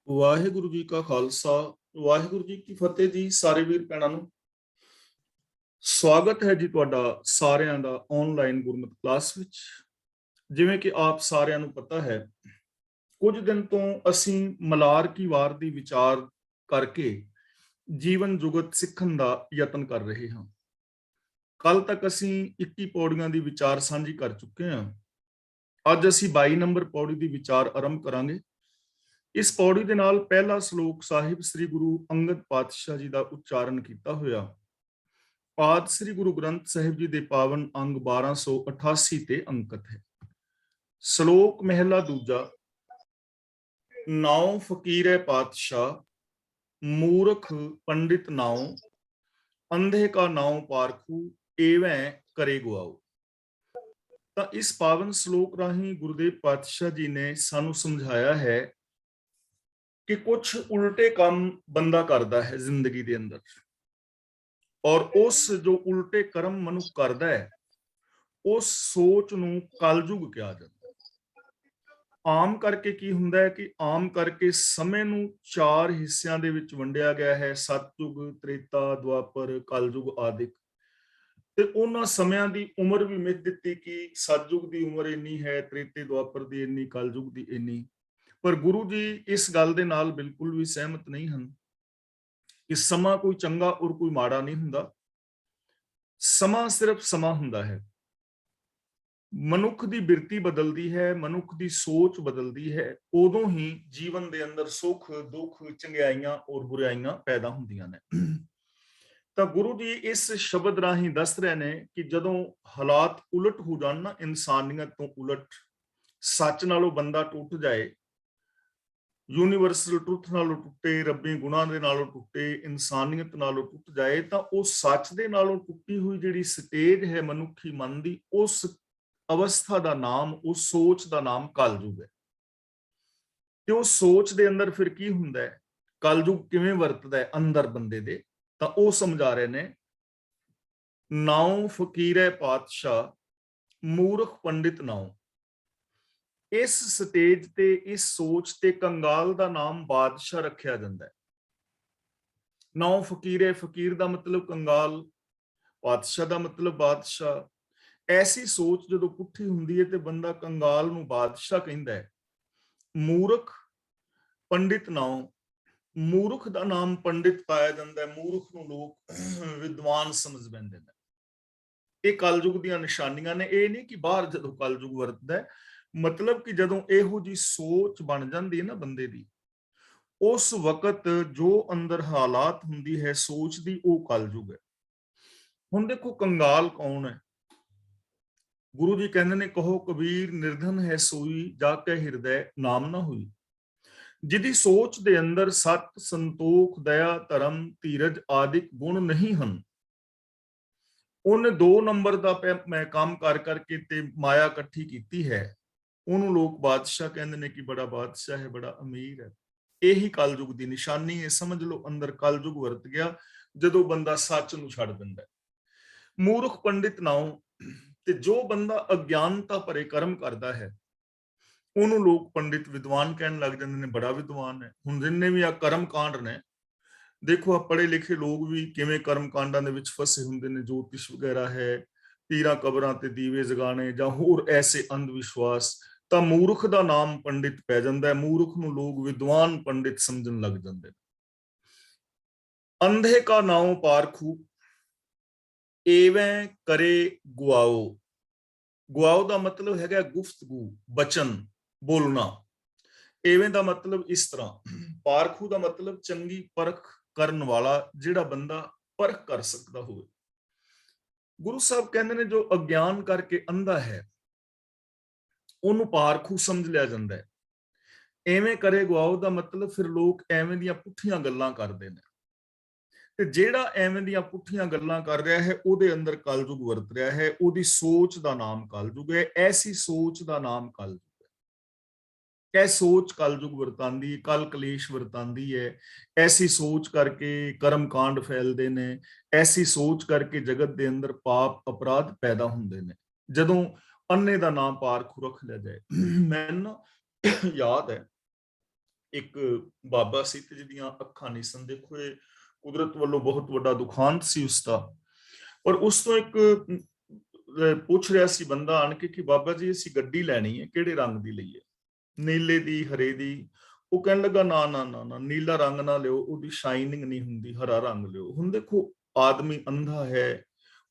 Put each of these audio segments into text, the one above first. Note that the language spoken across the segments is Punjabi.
ਵਾਹਿਗੁਰੂ ਜੀ ਕਾ ਖਾਲਸਾ, ਵਾਹਿਗੁਰੂ ਜੀ ਕੀ ਫਤਿਹ ਜੀ। ਸਾਰੇ ਵੀਰ ਭੈਣਾਂ ਨੂੰ ਸਵਾਗਤ ਹੈ ਜੀ ਤੁਹਾਡਾ ਸਾਰਿਆਂ ਦਾ ਆਨਲਾਈਨ ਗੁਰਮਤਿ ਕਲਾਸ ਵਿੱਚ। ਜਿਵੇਂ ਕਿ ਆਪ ਸਾਰਿਆਂ ਨੂੰ ਪਤਾ ਹੈ, ਕੁਝ ਦਿਨ ਤੋਂ ਅਸੀਂ ਮਲਾਰ ਕੀ ਵਾਰ ਦੀ ਵਿਚਾਰ ਕਰਕੇ ਜੀਵਨ ਜੁਗਤ ਸਿੱਖਣ ਦਾ ਯਤਨ ਕਰ ਰਹੇ ਹਾਂ। ਕੱਲ ਤੱਕ ਅਸੀਂ 21 ਪੌੜੀਆਂ ਦੀ ਵਿਚਾਰ ਸਾਂਝੀ ਕਰ ਚੁੱਕੇ ਹਾਂ। ਅੱਜ ਅਸੀਂ 22 ਨੰਬਰ ਪੌੜੀ ਦੀ ਵਿਚਾਰ ਆਰੰਭ ਕਰਾਂਗੇ। ਇਸ ਪੌੜੀ ਦੇ ਨਾਲ ਪਹਿਲਾ ਸ਼ਲੋਕ ਸਾਹਿਬ ਸ੍ਰੀ ਗੁਰੂ ਅੰਗਦ ਪਾਤਸ਼ਾਹ ਜੀ ਦਾ ਉਚਾਰਨ ਕੀਤਾ ਹੋਇਆ ਆਦਿ ਸ੍ਰੀ ਗੁਰੂ ਗ੍ਰੰਥ ਸਾਹਿਬ ਜੀ ਦੇ ਪਾਵਨ ਅੰਗ 1288 ਤੇ ਅੰਕਿਤ ਹੈ। ਸ਼ਲੋਕ ਮਹਿਲਾ ਦੂਜਾ। ਨਾਉ ਫਕੀਰੇ ਪਾਤਸ਼ਾਹ, ਮੂਰਖ ਪੰਡਿਤ ਨਾਉ, ਅੰਧੇ ਕਾ ਨਾਉ ਪਾਰਖੂ, ਏਵੇਂ ਕਰੇ ਗੁਆਓ। ਤਾਂ ਇਸ ਪਾਵਨ ਸ਼ਲੋਕ ਰਾਹੀਂ ਗੁਰੂਦੇਵ ਪਾਤਸ਼ਾਹ ਜੀ ਨੇ ਸਾਨੂੰ ਸਮਝਾਇਆ ਹੈ ਕਿ ਕੁਝ ਉਲਟੇ ਕੰਮ ਬੰਦਾ ਕਰਦਾ ਹੈ ਜ਼ਿੰਦਗੀ ਦੇ ਅੰਦਰ, ਔਰ ਉਸ ਜੋ ਉਲਟੇ ਕਰਮ ਮਨੁੱਖ ਕਰਦਾ ਹੈ ਉਸ ਸੋਚ ਨੂੰ ਕਲਯੁਗ ਕਿਹਾ ਜਾਂਦਾ ਹੈ। ਆਮ ਕਰਕੇ ਕੀ ਹੁੰਦਾ ਹੈ ਕਿ ਆਮ ਕਰਕੇ ਸਮੇਂ ਨੂੰ 4 ਹਿੱਸਿਆਂ ਦੇ ਵਿੱਚ ਵੰਡਿਆ ਗਿਆ ਹੈ: ਸਤਯੁਗ, ਤ੍ਰੇਤਾ, ਦੁਆਪਰ, ਕਲਯੁਗ ਆਦਿਕ। ਤੇ ਉਹਨਾਂ ਸਮਿਆਂ ਦੀ ਉਮਰ ਵੀ ਮਿਥ ਦਿੱਤੀ ਕਿ ਸਤਯੁਗ ਦੀ ਉਮਰ ਇੰਨੀ ਹੈ, ਤ੍ਰੇਤੇ ਦੁਆਪਰ ਦੀ ਇੰਨੀ, ਕਲਯੁਗ ਦੀ ਇੰਨੀ। ਪਰ ਗੁਰੂ ਜੀ ਇਸ ਗੱਲ ਦੇ ਨਾਲ ਬਿਲਕੁਲ ਵੀ ਸਹਿਮਤ ਨਹੀਂ ਹਨ ਕਿ ਸਮਾਂ ਕੋਈ ਚੰਗਾ ਔਰ ਕੋਈ ਮਾੜਾ ਨਹੀਂ ਹੁੰਦਾ। ਸਮਾਂ ਸਿਰਫ ਸਮਾਂ ਹੁੰਦਾ ਹੈ। ਮਨੁੱਖ ਦੀ ਬਿਰਤੀ ਬਦਲਦੀ ਹੈ, ਮਨੁੱਖ ਦੀ ਸੋਚ ਬਦਲਦੀ ਹੈ, ਉਦੋਂ ਹੀ ਜੀਵਨ ਦੇ ਅੰਦਰ ਸੁੱਖ ਦੁੱਖ, ਚੰਗਿਆਈਆਂ ਔਰ ਬੁਰਾਈਆਂ ਪੈਦਾ ਹੁੰਦੀਆਂ ਨੇ। ਤਾਂ ਗੁਰੂ ਜੀ ਇਸ ਸ਼ਬਦ ਰਾਹੀਂ ਦੱਸ ਰਹੇ ਨੇ ਕਿ ਜਦੋਂ ਹਾਲਾਤ ਉਲਟ ਹੋ ਜਾਣ ਨਾ, ਇਨਸਾਨੀਅਤ ਤੋਂ ਉਲਟ, ਸੱਚ ਨਾਲੋਂ ਬੰਦਾ ਟੁੱਟ ਜਾਏ, ਯੂਨੀਵਰਸਲ ਟਰੁੱਥ ਨਾਲੋਂ ਟੁੱਟੇ, ਰੱਬੀ ਗੁਣਾਂ ਦੇ ਨਾਲੋਂ ਟੁੱਟੇ, ਇਨਸਾਨੀਅਤ ਨਾਲੋਂ ਟੁੱਟ ਜਾਏ, ਤਾਂ ਉਹ ਸੱਚ ਦੇ ਨਾਲੋਂ ਟੁੱਟੀ ਹੋਈ ਜਿਹੜੀ ਸਟੇਜ ਹੈ ਮਨੁੱਖੀ ਮਨ ਦੀ, ਉਸ ਅਵਸਥਾ ਦਾ ਨਾਮ, ਉਸ ਸੋਚ ਦਾ ਨਾਮ ਕਲਯੁਗ ਹੈ। ਤੇ ਉਸ ਸੋਚ ਦੇ ਅੰਦਰ ਫਿਰ ਕੀ ਹੁੰਦਾ ਹੈ, ਕਲਯੁਗ ਕਿਵੇਂ ਵਰਤਦਾ ਹੈ ਅੰਦਰ ਬੰਦੇ ਦੇ, ਤਾਂ ਉਹ ਸਮਝਾ ਰਹੇ ਨੇ। ਨਾਉ ਫਕੀਰੇ ਪਾਤਸ਼ਾਹ, ਮੂਰਖ ਪੰਡਿਤ ਨਾਉ। ਇਸ ਸਟੇਜ ਤੇ, ਇਸ ਸੋਚ ਤੇ ਕੰਗਾਲ ਦਾ ਨਾਮ ਬਾਦਸ਼ਾਹ ਰੱਖਿਆ ਜਾਂਦਾ ਹੈ। ਨਾਉ ਫਕੀਰੇ, ਫਕੀਰ ਦਾ ਮਤਲਬ ਕੰਗਾਲ, ਪਾਤਸ਼ਾਹ ਦਾ ਮਤਲਬ ਬਾਦਸ਼ਾਹ। ਐਸੀ ਸੋਚ ਜਦੋਂ ਪੁੱਠੀ ਹੁੰਦੀ ਹੈ ਤੇ ਬੰਦਾ ਕੰਗਾਲ ਨੂੰ ਬਾਦਸ਼ਾਹ ਕਹਿੰਦਾ ਹੈ। ਮੂਰਖ ਪੰਡਿਤ ਨਾਉ, ਮੂਰਖ ਦਾ ਨਾਮ ਪੰਡਿਤ ਪਾਇਆ ਜਾਂਦਾ ਹੈ। ਮੂਰਖ ਨੂੰ ਲੋਕ ਵਿਦਵਾਨ ਸਮਝ ਬੈਂਦੇ ਨੇ। ਇਹ ਕਲਯੁਗ ਦੀਆਂ ਨਿਸ਼ਾਨੀਆਂ ਨੇ। ਇਹ ਨਹੀਂ ਕਿ ਬਾਹਰ ਜਦੋਂ ਕਲਯੁਗ ਵਰਤਦਾ ਹੈ, ਮਤਲਬ ਕਿ ਜਦੋਂ ਇਹੋ ਜੀ ਸੋਚ ਬਣ ਜਾਂਦੀ ਹੈ ਨਾ ਬੰਦੇ ਦੀ, ਉਸ ਵਕਤ ਜੋ ਅੰਦਰ ਹਾਲਾਤ ਹੁੰਦੀ ਹੈ ਸੋਚ ਦੀ, ਉਹ ਕਲਯੁਗ ਹੈ। ਹੁਣ ਦੇਖੋ, ਕੰਗਾਲ ਕੌਣ ਹੈ? ਗੁਰੂ ਜੀ ਕਹਿੰਦੇ ਨੇ, ਕਹੋ ਕਬੀਰ ਨਿਰਧਨ ਹੈ ਸੋਈ, ਜਾ ਕੇ ਹਿਰਦੈ ਨਾਮ ਨਾ ਹੋਈ। ਜਿਹਦੀ ਸੋਚ ਦੇ ਅੰਦਰ ਸਤ, ਸੰਤੋਖ, ਦਇਆ, ਧਰਮ, ਧੀਰਜ ਆਦਿਕ ਗੁਣ ਨਹੀਂ ਹਨ, ਉਹਨੇ 2 ਨੰਬਰ ਦਾ ਮੈਂ ਕੰਮ ਕਰ ਕਰਕੇ ਤੇ ਮਾਇਆ ਇਕੱਠੀ ਕੀਤੀ ਹੈ, ਉਹਨੂੰ ਲੋਕ ਬਾਦਸ਼ਾਹ ਕਹਿੰਦੇ ਨੇ ਕਿ ਬੜਾ ਬਾਦਸ਼ਾਹ ਹੈ, ਬੜਾ ਅਮੀਰ ਹੈ। ਇਹੀ ਕਲਯੁਗ ਦੀ ਨਿਸ਼ਾਨੀ ਹੈ। ਸਮਝ ਲਓ ਅੰਦਰ ਕਲਯੁਗ ਵਰਤ ਗਿਆ ਜਦੋਂ ਬੰਦਾ ਸੱਚ ਨੂੰ ਛੱਡ ਦਿੰਦਾ। ਮੂਰਖ ਪੰਡਿਤ ਨਾਉ, ਤੇ ਜੋ ਬੰਦਾ ਅਗਿਆਨਤਾ ਭਰੇ ਕਰਮ ਕਰਦਾ ਹੈ ਉਹਨੂੰ ਲੋਕ ਪੰਡਿਤ, ਵਿਦਵਾਨ ਕਹਿਣ ਲੱਗ ਜਾਂਦੇ ਨੇ, ਬੜਾ ਵਿਦਵਾਨ ਹੈ। ਹੁਣ ਜਿੰਨੇ ਵੀ ਆ ਕਰਮ ਕਾਂਡ ਨੇ, ਦੇਖੋ ਆ ਪੜ੍ਹੇ ਲਿਖੇ ਲੋਕ ਵੀ ਕਿਵੇਂ ਕਰਮ ਕਾਂਡਾਂ ਦੇ ਵਿੱਚ ਫਸੇ ਹੁੰਦੇ ਨੇ। ਜੋਤਿਸ਼ ਵਗੈਰਾ ਹੈ, ਪੀਰਾਂ ਕਬਰਾਂ ਤੇ ਦੀਵੇ ਜਗਾਣੇ, ਜਾਂ ਹੋਰ ਐਸੇ ਅੰਧ ਵਿਸ਼ਵਾਸ। ਤਾਂ ਮੂਰਖ ਦਾ ਨਾਮ ਪੰਡਿਤ ਪੈ ਜਾਂਦਾ ਹੈ। ਮੂਰਖ ਨੂੰ ਲੋਕ ਵਿਦਵਾਨ ਪੰਡਿਤ ਸਮਝਣ ਲੱਗ ਜਾਂਦੇ ਨੇ। ਅੰਧੇ ਕਾ ਨਾਉ ਪਾਰਖੂ, ਏਵੇਂ ਕਰੇ ਗੁਆਓ। ਗੁਆਓ ਦਾ ਮਤਲਬ ਹੈਗਾ ਗੁਫ਼ਤਗੂ, ਬਚਨ, ਬੋਲਣਾ। ਐਵੇਂ ਦਾ ਮਤਲਬ ਇਸ ਤਰ੍ਹਾਂ। ਪਾਰਖੂ ਦਾ ਮਤਲਬ ਚੰਗੀ ਪਰਖ ਕਰਨ ਵਾਲਾ, ਜਿਹੜਾ ਬੰਦਾ ਪਰਖ ਕਰ ਸਕਦਾ ਹੋਵੇ। ਗੁਰੂ ਸਾਹਿਬ ਕਹਿੰਦੇ ਨੇ, ਜੋ ਅਗਿਆਨ ਕਰਕੇ ਅੰਧਾ ਹੈ ਉਹਨੂੰ ਪਾਰਖੂ ਸਮਝ ਲਿਆ ਜਾਂਦਾ ਹੈ। ਐਵੇਂ ਕਰੇ ਗੁਆਓ ਦਾ ਮਤਲਬ ਫਿਰ ਲੋਕ ਐਵੇਂ ਦੀਆਂ ਪੁੱਠੀਆਂ ਗੱਲਾਂ ਕਰਦੇ ਨੇ, ਤੇ ਜਿਹੜਾ ਐਵੇਂ ਦੀਆਂ ਪੁੱਠੀਆਂ ਗੱਲਾਂ ਕਰ ਰਿਹਾ ਹੈ ਉਹਦੇ ਅੰਦਰ ਕਲਯੁਗ ਵਰਤ ਰਿਹਾ ਹੈ। ਉਹਦੀ ਸੋਚ ਦਾ ਨਾਮ ਕਲਯੁਗ ਹੈ। ਐਸੀ ਸੋਚ ਦਾ ਨਾਮ ਕਲਯੁਗ ਹੈ। ਇਹ ਸੋਚ ਕਲਯੁਗ ਵਰਤਾਂਦੀ, ਕਲ ਕਲੇਸ਼ ਵਰਤਾਂਦੀ ਹੈ। ਐਸੀ ਸੋਚ ਕਰਕੇ ਕਰਮ ਕਾਂਡ ਫੈਲਦੇ ਨੇ। ਐਸੀ ਸੋਚ ਕਰਕੇ ਜਗਤ ਦੇ ਅੰਦਰ ਪਾਪ ਅਪਰਾਧ ਪੈਦਾ ਹੁੰਦੇ ਨੇ, ਜਦੋਂ ਅੰਨੇ ਦਾ ਨਾਮ ਪਾਰਖੂ ਰੱਖ ਲਿਆ ਜਾਏ। ਮੈਨੂੰ ਯਾਦ ਹੈ, ਇੱਕ ਬਾਬਾ ਸੀ ਤੇ ਜਿਹਦੀਆਂ ਅੱਖਾਂ ਨਹੀਂ ਸਨ। ਦੇਖੋ ਇਹ ਕੁਦਰਤ ਵੱਲੋਂ ਬਹੁਤ ਵੱਡਾ ਦੁਖਾਂਤ ਸੀ ਉਸਦਾ। ਪਰ ਉਸ ਤੋਂ ਇੱਕ ਪੁੱਛ ਰਿਹਾ ਸੀ ਬੰਦਾ ਆਣ ਕੇ ਕਿ ਬਾਬਾ ਜੀ ਅਸੀਂ ਗੱਡੀ ਲੈਣੀ ਹੈ, ਕਿਹੜੇ ਰੰਗ ਦੀ ਲਈਏ, ਨੀਲੇ ਦੀ, ਹਰੇ ਦੀ? ਉਹ ਕਹਿਣ ਲੱਗਾ ਨਾ ਨਾ ਨਾ ਨਾ, ਨੀਲਾ ਰੰਗ ਨਾ ਲਿਓ, ਉਹਦੀ ਸ਼ਾਈਨਿੰਗ ਨਹੀਂ ਹੁੰਦੀ, ਹਰਾ ਰੰਗ ਲਿਓ। ਹੁਣ ਦੇਖੋ ਆਦਮੀ ਅੰਧਾ ਹੈ,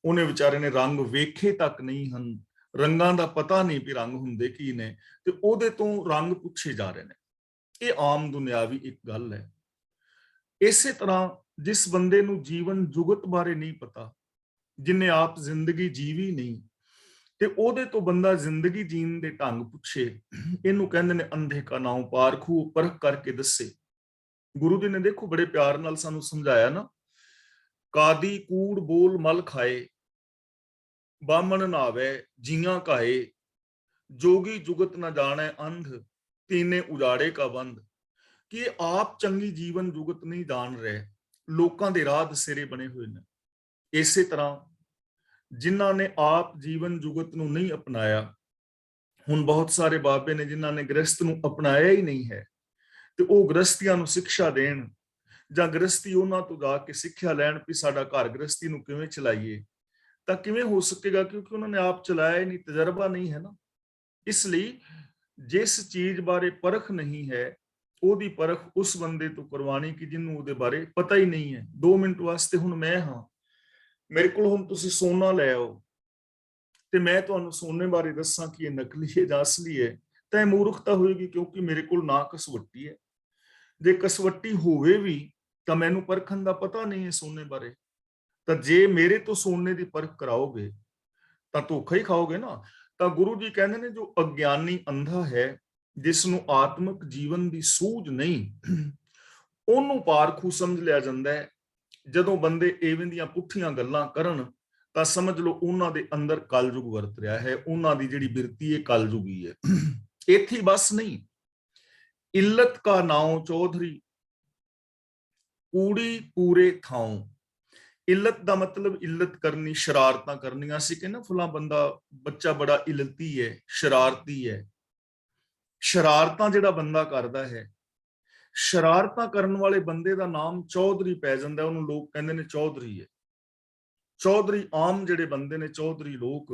ਉਹਨੇ ਵਿਚਾਰੇ ਨੇ ਰੰਗ ਵੇਖੇ ਤੱਕ ਨਹੀਂ ਹਨ, ਰੰਗਾਂ ਦਾ ਪਤਾ ਨਹੀਂ ਵੀ ਰੰਗ ਹੁੰਦੇ ਕੀ ਨੇ, ਤੇ ਉਹਦੇ ਤੋਂ ਰੰਗ ਪੁੱਛੇ ਜਾ ਰਹੇ ਨੇ। ਇਹ ਆਮ ਦੁਨਿਆਵੀ ਇੱਕ ਗੱਲ ਹੈ। ਇਸੇ ਤਰ੍ਹਾਂ ਜਿਸ ਬੰਦੇ ਨੂੰ ਜੀਵਨ ਜੁਗਤ ਬਾਰੇ ਨਹੀਂ ਪਤਾ, ਜਿਨੇ ਆਪ ਜ਼ਿੰਦਗੀ ਜੀਵੀ ਨਹੀਂ, ਤੇ ਉਹਦੇ ਤੋਂ ਬੰਦਾ ਜ਼ਿੰਦਗੀ ਜੀਣ ਦੇ ਢੰਗ ਪੁੱਛੇ, ਇਹਨੂੰ ਕਹਿੰਦੇ ਨੇ ਅੰਧੇ ਕਾ ਨਾਉ ਪਾਰਖੂ, ਪਰਖ ਕਰਕੇ ਦੱਸੇ। ਗੁਰੂ ਜੀ ਨੇ ਦੇਖੋ ਬੜੇ ਪਿਆਰ ਨਾਲ ਸਾਨੂੰ ਸਮਝਾਇਆ ਨਾ, ਕਾਦੀ ਕੂੜ ਬੋਲ ਮਲ ਖਾਏ, ਬਾਮਣ ਨਾਵੇ ਜੀਆਂ ਕਾਏ, ਜੋਗੀ ਜੁਗਤ ਨਾ ਜਾਣੈ ਅੰਧ, ਤੀਨੇ ਉਜਾੜੇ ਕਾ ਬੰਦ। ਕਿ ਆਪ ਚੰਗੀ ਜੀਵਨ ਜੁਗਤ ਨਹੀਂ ਜਾਣ ਰਹੇ, ਲੋਕਾਂ ਦੇ ਰਾਹ ਦਸੇਰੇ ਬਣੇ ਹੋਏ ਨੇ। ਇਸੇ ਤਰ੍ਹਾਂ ਜਿਨ੍ਹਾਂ ਨੇ ਆਪ ਜੀਵਨ ਜੁਗਤ ਨੂੰ ਨਹੀਂ ਅਪਣਾਇਆ, ਹੁਣ ਬਹੁਤ ਸਾਰੇ ਬਾਬੇ ਨੇ ਜਿਨ੍ਹਾਂ ਨੇ ਗ੍ਰਸਥ ਨੂੰ ਅਪਣਾਇਆ ਹੀ ਨਹੀਂ ਹੈ, ਤੇ ਉਹ ਗ੍ਰਸਤੀਆਂ ਨੂੰ ਸਿੱਖਿਆ ਦੇਣ, ਜਾਂ ਗ੍ਰਸਤੀ ਉਹਨਾਂ ਤੋਂ ਜਾ ਕੇ ਸਿੱਖਿਆ ਲੈਣ ਵੀ ਸਾਡਾ ਘਰ ਗ੍ਰਸਤੀ ਨੂੰ ਕਿਵੇਂ ਚਲਾਈਏ, ਤਾਂ ਕਿਵੇਂ ਹੋ ਸਕੇਗਾ? ਕਿਉਂਕਿ ਉਹਨਾਂ ਨੇ ਆਪ ਚਲਾਇਆ ਹੀ ਨਹੀਂ, ਤਜਰਬਾ ਨਹੀਂ ਹੈ ਨਾ। ਇਸ ਲਈ ਜਿਸ ਚੀਜ਼ ਬਾਰੇ ਪਰਖ ਨਹੀਂ ਹੈ, ਉਹਦੀ ਪਰਖ ਉਸ ਬੰਦੇ ਤੋਂ ਕਰਵਾਣੀ ਕਿ ਜਿਹਨੂੰ ਉਹਦੇ ਬਾਰੇ ਪਤਾ ਹੀ ਨਹੀਂ ਹੈ। 2 ਮਿੰਟ ਵਾਸਤੇ ਹੁਣ ਮੈਂ ਹਾਂ, ਮੇਰੇ ਕੋਲ ਹੁਣ ਤੁਸੀਂ ਸੋਨਾ ਲੈ ਆਓ, ਤੇ ਮੈਂ ਤੁਹਾਨੂੰ ਸੋਨੇ ਬਾਰੇ ਦੱਸਾਂ ਕਿ ਇਹ ਨਕਲੀ ਹੈ ਜਾਂ ਅਸਲੀ ਹੈ, ਤਾਂ ਇਹ ਮੂਰਖਤਾ ਹੋਏਗੀ, ਕਿਉਂਕਿ ਮੇਰੇ ਕੋਲ ਨਾ ਕਸਵੱਟੀ ਹੈ। ਜੇ ਕਸਵੱਟੀ ਹੋਵੇ ਵੀ ਤਾਂ ਮੈਨੂੰ ਪਰਖਣ ਦਾ ਪਤਾ ਨਹੀਂ ਹੈ ਸੋਨੇ ਬਾਰੇ। ਤਾਂ ਜੇ ਮੇਰੇ ਤੋਂ ਸੋਨੇ ਦੀ ਪਰਖ ਕਰਾਓਗੇ ਤਾਂ ਧੋਖਾ ਹੀ ਖਾਓਗੇ ਨਾ। ਤਾਂ ਗੁਰੂ ਜੀ ਕਹਿੰਦੇ ਨੇ ਜੋ ਅਗਿਆਨੀ ਅੰਧਾ ਹੈ, ਜਿਸ ਨੂੰ ਆਤਮਿਕ ਜੀਵਨ ਦੀ ਸੂਝ ਨਹੀਂ, ਉਹਨੂੰ ਪਾਰਖੂ ਸਮਝ ਲਿਆ ਜਾਂਦਾ ਹੈ। ਜਦੋਂ ਬੰਦੇ ਐਵੇਂ ਦੀਆਂ ਪੁੱਠੀਆਂ ਗੱਲਾਂ ਕਰਨ ਤਾਂ ਸਮਝ ਲਓ ਉਹਨਾਂ ਦੇ ਅੰਦਰ ਕਲਯੁਗ ਵਰਤ ਰਿਹਾ ਹੈ, ਉਹਨਾਂ ਦੀ ਜਿਹੜੀ ਬਿਰਤੀ ਹੈ ਕਲਯੁਗੀ ਹੈ। ਇੱਥੇ ਬਸ ਨਹੀਂ, ਇੱਲਤ ਕਾ ਨਾਉ ਚੌਧਰੀ, ਕੂੜੀ ਪੂਰੇ ਥਾਉ। ਇੱਲਤ ਦਾ ਮਤਲਬ ਇੱਲਤ ਕਰਨੀ, ਸ਼ਰਾਰਤਾਂ ਕਰਨੀਆਂ। ਅਸੀਂ ਕਹਿੰਦੇ ਫੁਲਾ ਬੰਦਾ, ਬੱਚਾ ਬੜਾ ਇੱਲਤੀ ਹੈ, ਸ਼ਰਾਰਤੀ ਹੈ। ਸ਼ਰਾਰਤਾਂ ਜਿਹੜਾ ਬੰਦਾ ਕਰਦਾ ਹੈ, ਸ਼ਰਾਰਤਾਂ ਕਰਨ ਵਾਲੇ ਬੰਦੇ ਦਾ ਨਾਮ ਚੌਧਰੀ ਪੈ ਜਾਂਦਾ, ਉਹਨੂੰ ਲੋਕ ਕਹਿੰਦੇ ਨੇ ਚੌਧਰੀ ਹੈ। ਚੌਧਰੀ ਆਮ ਜਿਹੜੇ ਬੰਦੇ ਨੇ, ਚੌਧਰੀ ਲੋਕ,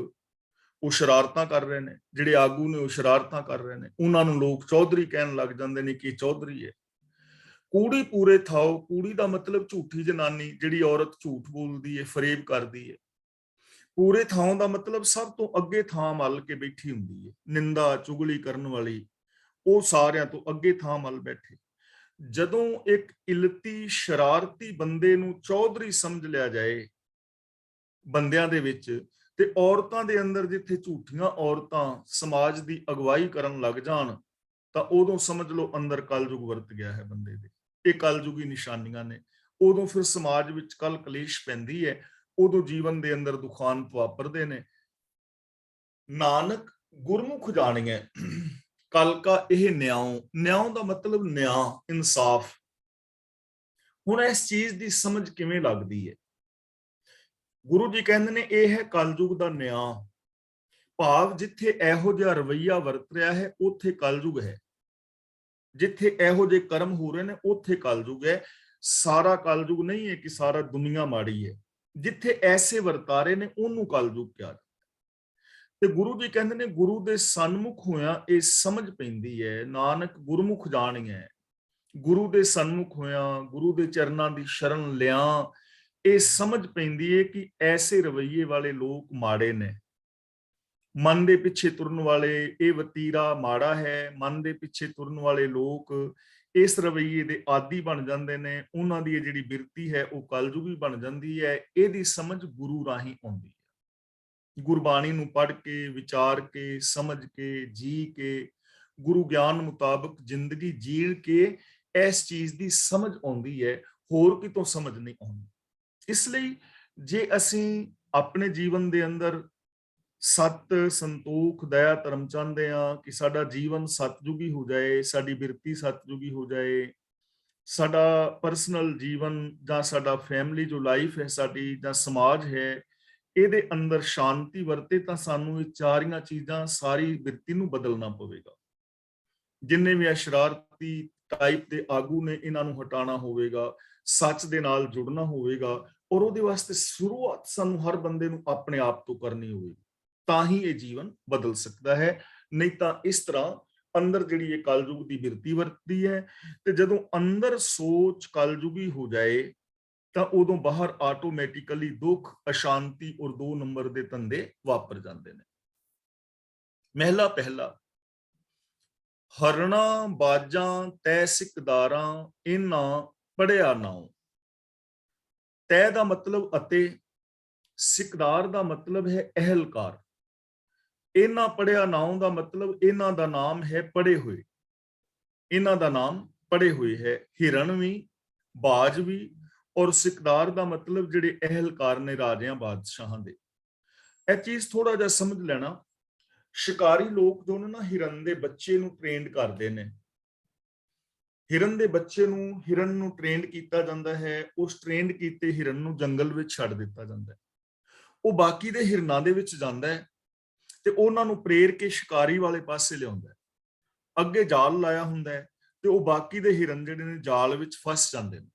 ਉਹ ਸ਼ਰਾਰਤਾਂ ਕਰ ਰਹੇ ਨੇ, ਜਿਹੜੇ ਆਗੂ ਨੇ ਉਹ ਸ਼ਰਾਰਤਾਂ ਕਰ ਰਹੇ ਨੇ, ਉਹਨਾਂ ਨੂੰ ਲੋਕ ਚੌਧਰੀ ਕਹਿਣ ਲੱਗ ਜਾਂਦੇ ਨੇ ਕਿ ਚੌਧਰੀ ਹੈ। ਕੂੜੀ ਪੂਰੇ ਥਾਓ, ਕੂੜੀ ਦਾ ਮਤਲਬ ਝੂਠੀ ਜਨਾਨੀ, ਜਿਹੜੀ ਔਰਤ ਝੂਠ ਬੋਲਦੀ ਹੈ, ਫਰੇਬ ਕਰਦੀ ਹੈ। ਪੂਰੇ ਥਾਂ ਦਾ ਮਤਲਬ ਸਭ ਤੋਂ ਅੱਗੇ ਥਾਂ ਮੱਲ ਕੇ ਬੈਠੀ ਹੁੰਦੀ ਹੈ, ਨਿੰਦਾ ਚੁਗਲੀ ਕਰਨ ਵਾਲੀ, ਉਹ ਸਾਰਿਆਂ ਤੋਂ ਅੱਗੇ ਥਾਂ ਮੱਲ ਬੈਠੇ। ਜਦੋਂ ਇੱਕ ਇਲਤੀ ਸ਼ਰਾਰਤੀ ਬੰਦੇ ਨੂੰ ਚੌਧਰੀ ਸਮਝ ਲਿਆ ਜਾਏ ਬੰਦਿਆਂ ਦੇ ਵਿੱਚ, ਤੇ ਔਰਤਾਂ ਦੇ ਅੰਦਰ ਜਿੱਥੇ ਝੂਠੀਆਂ ਔਰਤਾਂ ਸਮਾਜ ਦੀ ਅਗਵਾਈ ਕਰਨ ਲੱਗ ਜਾਣ, ਤਾਂ ਉਦੋਂ ਸਮਝ ਲਓ ਅੰਦਰ ਕਲਯੁਗ ਵਰਤ ਗਿਆ ਹੈ ਬੰਦੇ ਦੇ। ਇਹ ਕਲਯੁਗੀ ਨਿਸ਼ਾਨੀਆਂ ਨੇ। ਉਦੋਂ ਫਿਰ ਸਮਾਜ ਵਿੱਚ ਕਲ ਕਲੇਸ਼ ਪੈਂਦੀ ਹੈ, ਉਦੋਂ ਜੀਵਨ ਦੇ ਅੰਦਰ ਦੁਖਾਂਤ ਵਾਪਰਦੇ ਨੇ। ਨਾਨਕ ਗੁਰਮੁਖ ਜਾਣੀਐ ਕਲ ਕਾ ਇਹ ਨਿਆਉ। ਨਿਆਉ ਦਾ ਮਤਲਬ ਨਿਆਂ, ਇਨਸਾਫ। ਹੁਣ ਇਸ ਚੀਜ਼ ਦੀ ਸਮਝ ਕਿਵੇਂ ਲੱਗਦੀ ਹੈ? ਗੁਰੂ ਜੀ ਕਹਿੰਦੇ ਨੇ ਇਹ ਹੈ ਕਲਯੁਗ ਦਾ ਨਿਆਂ। ਭਾਵ ਜਿੱਥੇ ਇਹੋ ਜਿਹਾ ਰਵਈਆ ਵਰਤ ਰਿਹਾ ਹੈ ਉੱਥੇ ਕਲਯੁਗ ਹੈ, ਜਿੱਥੇ ਇਹੋ ਜਿਹੇ ਕਰਮ ਹੋ ਰਹੇ ਨੇ ਉੱਥੇ ਕਲਯੁਗ ਹੈ। ਸਾਰਾ ਕਲਯੁਗ ਨਹੀਂ ਹੈ ਕਿ ਸਾਰਾ ਦੁਨੀਆ ਮਾੜੀ ਹੈ। ਜਿੱਥੇ ਐਸੇ ਵਰਤਾਰੇ ਨੇ ਉਹਨੂੰ ਕਲਯੁਗ ਕਿਹਾ। ਤੇ ਗੁਰੂ ਜੀ ਕਹਿੰਦੇ ਨੇ ਗੁਰੂ ਦੇ ਸਨਮੁਖ ਹੋਇਆਂ ਇਹ ਸਮਝ ਪੈਂਦੀ ਹੈ, ਨਾਨਕ ਗੁਰਮੁਖ ਜਾਣੀਐ। ਗੁਰੂ ਦੇ ਸਨਮੁਖ ਹੋਇਆਂ, ਗੁਰੂ ਦੇ ਚਰਨਾਂ ਦੀ ਸ਼ਰਨ ਲਿਆਂ, ਇਹ ਸਮਝ ਪੈਂਦੀ ਹੈ ਕਿ ਐਸੇ ਰਵਈਏ ਵਾਲੇ ਲੋਕ ਮਾੜੇ ਨੇ। ਮਨ ਦੇ ਪਿੱਛੇ ਤੁਰਨ ਵਾਲੇ, ਇਹ ਵਤੀਰਾ ਮਾੜਾ ਹੈ। ਮਨ ਦੇ ਪਿੱਛੇ ਤੁਰਨ ਵਾਲੇ ਲੋਕ ਇਸ ਰਵਈਏ ਦੇ ਆਦੀ ਬਣ ਜਾਂਦੇ ਨੇ, ਉਹਨਾਂ ਦੀ ਜਿਹੜੀ ਬਿਰਤੀ ਹੈ ਉਹ ਕਲਯੁਗੀ ਬਣ ਜਾਂਦੀ ਹੈ। ਇਹਦੀ ਸਮਝ ਗੁਰੂ ਰਾਹੀਂ ਆਉਂਦੀ ਹੈ। ਗੁਰਬਾਣੀ ਨੂੰ ਪੜ੍ਹ ਕੇ, ਵਿਚਾਰ ਕੇ, ਸਮਝ ਕੇ, ਜੀ ਕੇ, ਗੁਰੂ ਗਿਆਨ ਮੁਤਾਬਕ ਜ਼ਿੰਦਗੀ ਜੀਣ ਕੇ ਇਸ ਚੀਜ਼ ਦੀ ਸਮਝ ਆਉਂਦੀ ਹੈ, ਹੋਰ ਕਿਤੋਂ ਸਮਝ ਨਹੀਂ ਆਉਂਦੀ। ਇਸ ਲਈ ਜੇ ਅਸੀਂ ਆਪਣੇ ਜੀਵਨ ਦੇ ਅੰਦਰ ਸਤ, ਸੰਤੋਖ, ਦਇਆ, ਧਰਮ ਚਾਹੁੰਦੇ ਹਾਂ ਕਿ ਸਾਡਾ ਜੀਵਨ ਸਤਜੁਗੀ ਹੋ ਜਾਏ, ਸਾਡੀ ਬਿਰਤੀ ਸਤਜੁਗੀ ਹੋ ਜਾਏ, ਸਾਡਾ ਪਰਸਨਲ ਜੀਵਨ ਜਾਂ ਸਾਡਾ ਫੈਮਿਲੀ ਜੋ ਲਾਈਫ ਹੈ ਸਾਡੀ, ਜਾਂ ਸਮਾਜ ਹੈ, ਇਹਦੇ ਅੰਦਰ ਸ਼ਾਂਤੀ ਵਰਤੇ, ਤਾਂ ਸਾਨੂੰ ਇਹ ਚਾਰੀਆਂ ਚੀਜ਼ਾਂ, ਸਾਰੀ ਬਿਰਤੀ ਨੂੰ ਬਦਲਣਾ ਪਵੇਗਾ। ਜਿੰਨੇ ਵੀ ਸ਼ਰਾਰਤੀ ਟਾਈਪ ਦੇ ਆਗੂ ਨੇ, ਇਹਨਾਂ ਨੂੰ ਹਟਾਉਣਾ ਹੋਵੇਗਾ, ਸੱਚ ਦੇ ਨਾਲ ਜੁੜਨਾ ਹੋਵੇਗਾ, ਔਰ ਉਹਦੇ ਵਾਸਤੇ ਸ਼ੁਰੂਆਤ ਸਾਨੂੰ ਹਰ ਬੰਦੇ ਨੂੰ ਆਪਣੇ ਆਪ ਤੋਂ ਕਰਨੀ ਹੋਵੇਗੀ, ਤਾਂ ਹੀ ਇਹ ਜੀਵਨ ਬਦਲ ਸਕਦਾ ਹੈ। ਨਹੀਂ ਤਾਂ ਇਸ ਤਰ੍ਹਾਂ ਅੰਦਰ ਜਿਹੜੀ ਇਹ ਕਲਯੁਗ ਦੀ ਬਿਰਤੀ ਵਰਤਦੀ ਹੈ, ਤੇ ਜਦੋਂ ਅੰਦਰ ਸੋਚ ਕਲਯੁਗੀ ਹੋ ਜਾਏ ਤਾਂ ਉਦੋਂ ਬਾਹਰ ਆਟੋਮੈਟਿਕਲੀ ਦੁੱਖ, ਅਸ਼ਾਂਤੀ ਔਰ 2 ਨੰਬਰ ਦੇ ਧੰਦੇ ਵਾਪਰ ਜਾਂਦੇ ਨੇ। ਮਹਿਲਾ ਪਹਿਲਾ, ਹਰਣਾ ਬਾਜਾਂ ਤੈ ਸਿਕਦਾਰਾਂ, ਇਹਨਾਂ ਪੜਿਆ ਨਾਉ। ਤੈ ਦਾ ਮਤਲਬ ਅਤੇ, ਸਿਕਦਾਰ ਦਾ ਮਤਲਬ ਹੈ ਅਹਲਕਾਰ। ਇਹਨਾਂ ਪੜਿਆ ਨਾਉ ਦਾ ਮਤਲਬ ਇਹਨਾਂ ਦਾ ਨਾਮ ਹੈ ਪੜੇ ਹੋਏ, ਇਹਨਾਂ ਦਾ ਨਾਮ ਪੜੇ ਹੋਏ ਹੈ। ਹਿਰਨ ਵੀ, ਬਾਜ ਵੀ, ਔਰ ਸਿਕਦਾਰ ਦਾ ਮਤਲਬ ਜਿਹੜੇ ਅਹਲਕਾਰ ਨੇ ਰਾਜਿਆਂ ਬਾਦਸ਼ਾਹਾਂ ਦੇ। ਇਹ ਚੀਜ਼ ਥੋੜਾ ਜਿਹਾ ਸਮਝ ਲੈਣਾ। ਸ਼ਿਕਾਰੀ ਲੋਕ ਜੋ ਨੇ ਨਾ, ਹਿਰਨ ਦੇ ਬੱਚੇ ਨੂੰ ਟ੍ਰੇਨਡ ਕਰਦੇ ਨੇ। ਹਿਰਨ ਦੇ ਬੱਚੇ ਨੂੰ, ਹਿਰਨ ਨੂੰ ਟ੍ਰੇਨਡ ਕੀਤਾ ਜਾਂਦਾ ਹੈ। ਉਸ ਟ੍ਰੇਨਡ ਕੀਤੇ ਹਿਰਨ ਨੂੰ ਜੰਗਲ ਵਿੱਚ ਛੱਡ ਦਿੱਤਾ ਜਾਂਦਾ ਹੈ। ਉਹ ਬਾਕੀ ਦੇ ਹਿਰਨਾਂ ਦੇ ਵਿੱਚ ਜਾਂਦਾ ਹੈ ਤੇ ਉਹਨਾਂ ਨੂੰ ਪ੍ਰੇਰ ਕੇ ਸ਼ਿਕਾਰੀ ਵਾਲੇ ਪਾਸੇ ਲਿਆਉਂਦਾ ਹੈ। ਅੱਗੇ ਜਾਲ ਲਾਇਆ ਹੁੰਦਾ ਹੈ ਤੇ ਉਹ ਬਾਕੀ ਦੇ ਹਿਰਨ ਜਿਹੜੇ ਨੇ ਜਾਲ ਵਿੱਚ ਫਸ ਜਾਂਦੇ ਨੇ,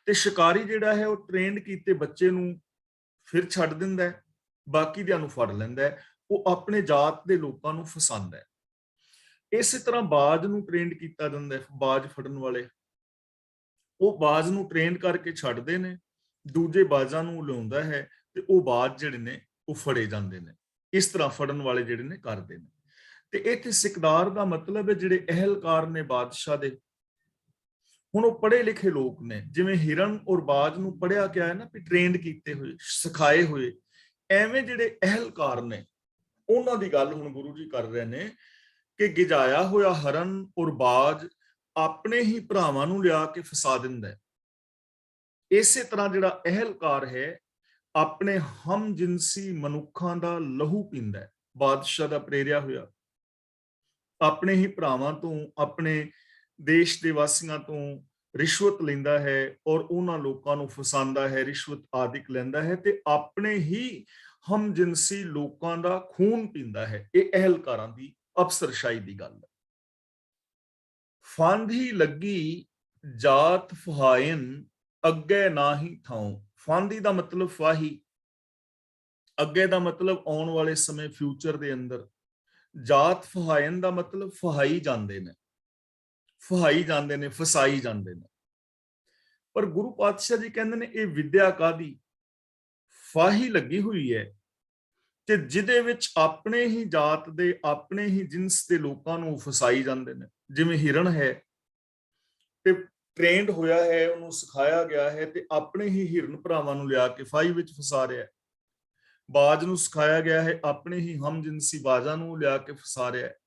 ਤੇ ਸ਼ਿਕਾਰੀ ਜਿਹੜਾ ਹੈ ਉਹ ਟ੍ਰੇਨਡ ਕੀਤੇ ਬੱਚੇ ਨੂੰ ਫਿਰ ਛੱਡ ਦਿੰਦਾ ਹੈ, ਬਾਕੀ ਦਿਆਂ ਨੂੰ ਫੜ ਲੈਂਦਾ ਹੈ। ਉਹ ਆਪਣੇ ਜਾਤ ਦੇ ਲੋਕਾਂ ਨੂੰ ਫਸਾਉਂਦਾ ਹੈ। ਇਸੇ ਤਰ੍ਹਾਂ ਬਾਜ ਨੂੰ ਟ੍ਰੇਨਡ ਕੀਤਾ ਜਾਂਦਾ ਹੈ। ਬਾਜ ਫੜਨ ਵਾਲੇ, ਉਹ ਬਾਜ ਨੂੰ ਟ੍ਰੇਨ ਕਰਕੇ ਛੱਡਦੇ ਨੇ, ਦੂਜੇ ਬਾਜਾਂ ਨੂੰ ਲਿਆਉਂਦਾ ਹੈ ਤੇ ਉਹ ਬਾਜ ਜਿਹੜੇ ਨੇ ਉਹ ਫੜੇ ਜਾਂਦੇ ਨੇ। ਇਸ ਤਰ੍ਹਾਂ ਫੜਨ ਵਾਲੇ ਜਿਹੜੇ ਨੇ ਕਰਦੇ ਨੇ। ਤੇ ਇੱਥੇ ਸਿਕਦਾਰ ਦਾ ਮਤਲਬ ਹੈ ਜਿਹੜੇ ਅਹਲਕਾਰ ਨੇ ਬਾਦਸ਼ਾਹ ਦੇ। ਹੁਣ ਉਹ ਪੜ੍ਹੇ ਲਿਖੇ ਲੋਕ ਨੇ, ਜਿਵੇਂ ਹਿਰਨ ਔਰ ਬਾਜ ਨੂੰ ਪੜ੍ਹਿਆ ਗਿਆ ਹੈ ਨਾ, ਵੀ ਟ੍ਰੇਨਡ ਕੀਤੇ ਹੋਏ, ਸਿਖਾਏ ਹੋਏ, ਐਵੇਂ ਜਿਹੜੇ ਅਹਲਕਾਰ ਨੇ ਉਹਨਾਂ ਦੀ ਗੱਲ ਹੁਣ ਗੁਰੂ ਜੀ ਕਰ ਰਹੇ ਨੇ ਕਿ ਗਿਜਾਇਆ ਹੋਇਆ ਹਰਨ ਔਰ ਬਾਜ ਆਪਣੇ ਹੀ ਭਰਾਵਾਂ ਨੂੰ ਲਿਆ ਕੇ ਫਸਾ ਦਿੰਦਾ ਹੈ। ਇਸੇ ਤਰ੍ਹਾਂ ਜਿਹੜਾ ਅਹਲਕਾਰ ਹੈ ਆਪਣੇ ਹਮ ਜਿਨਸੀ ਮਨੁੱਖਾਂ ਦਾ ਲਹੂ ਪੀਂਦਾ ਹੈ, ਬਾਦਸ਼ਾਹ ਦਾ ਪ੍ਰੇਰਿਆ ਹੋਇਆ, ਆਪਣੇ ਹੀ ਭਰਾਵਾਂ ਤੋਂ, ਆਪਣੇ ਦੇਸ਼ ਦੇ ਵਾਸੀਆਂ ਤੋਂ ਰਿਸ਼ਵਤ ਲੈਂਦਾ ਹੈ ਔਰ ਉਹਨਾਂ ਲੋਕਾਂ ਨੂੰ ਫਸਾਉਂਦਾ ਹੈ, ਰਿਸ਼ਵਤ ਆਦਿਕ ਲੈਂਦਾ ਹੈ ਤੇ ਆਪਣੇ ਹੀ ਹਮ ਜਿਨਸੀ ਲੋਕਾਂ ਦਾ ਖੂਨ ਪੀਂਦਾ ਹੈ। ਇਹ ਅਹਲਕਾਰਾਂ ਦੀ ਅਫਸਰਸ਼ਾਹੀ ਦੀ ਗੱਲ ਹੈ। ਫਾਂਧੀ ਲੱਗੀ ਜਾਤ ਫਹਾਇਨ, ਅੱਗੇ ਨਾ ਹੀ ਥਾਉ। ਫਾਂਧੀ ਦਾ ਮਤਲਬ ਫਾਹੀ, ਅੱਗੇ ਦਾ ਮਤਲਬ ਆਉਣ ਵਾਲੇ ਸਮੇਂ, ਫਿਊਚਰ ਦੇ ਅੰਦਰ। ਜਾਤ ਫਹਾਇਨ ਦਾ ਮਤਲਬ ਫਹਾਈ ਜਾਂਦੇ ਨੇ, ਫਹਾਈ ਜਾਂਦੇ ਨੇ, ਫਸਾਈ ਜਾਂਦੇ ਨੇ। ਪਰ ਗੁਰੂ ਪਾਤਸ਼ਾਹ ਜੀ ਕਹਿੰਦੇ ਨੇ ਇਹ ਵਿਦਿਆ ਕਾਦੀ, ਫਾਹੀ ਲੱਗੀ ਹੋਈ ਹੈ ਤੇ ਜਿਹਦੇ ਵਿੱਚ ਆਪਣੇ ਹੀ ਜਾਤ ਦੇ, ਆਪਣੇ ਹੀ ਜਿਨਸ ਦੇ ਲੋਕਾਂ ਨੂੰ ਫਸਾਈ ਜਾਂਦੇ ਨੇ। ਜਿਵੇਂ ਹਿਰਨ ਹੈ ਤੇ ਟ੍ਰੇਨਡ ਹੋਇਆ ਹੈ, ਉਹਨੂੰ ਸਿਖਾਇਆ ਗਿਆ ਹੈ ਤੇ ਆਪਣੇ ਹੀ ਹਿਰਨ ਭਰਾਵਾਂ ਨੂੰ ਲਿਆ ਕੇ ਫਾਹੀ ਵਿੱਚ ਫਸਾ ਰਿਹਾ ਹੈ। ਬਾਜ ਨੂੰ ਸਿਖਾਇਆ ਗਿਆ ਹੈ, ਆਪਣੇ ਹੀ ਹਮ ਜਿਨਸੀ ਬਾਜਾਂ ਨੂੰ ਲਿਆ ਕੇ ਫਸਾ ਰਿਹਾ ਹੈ।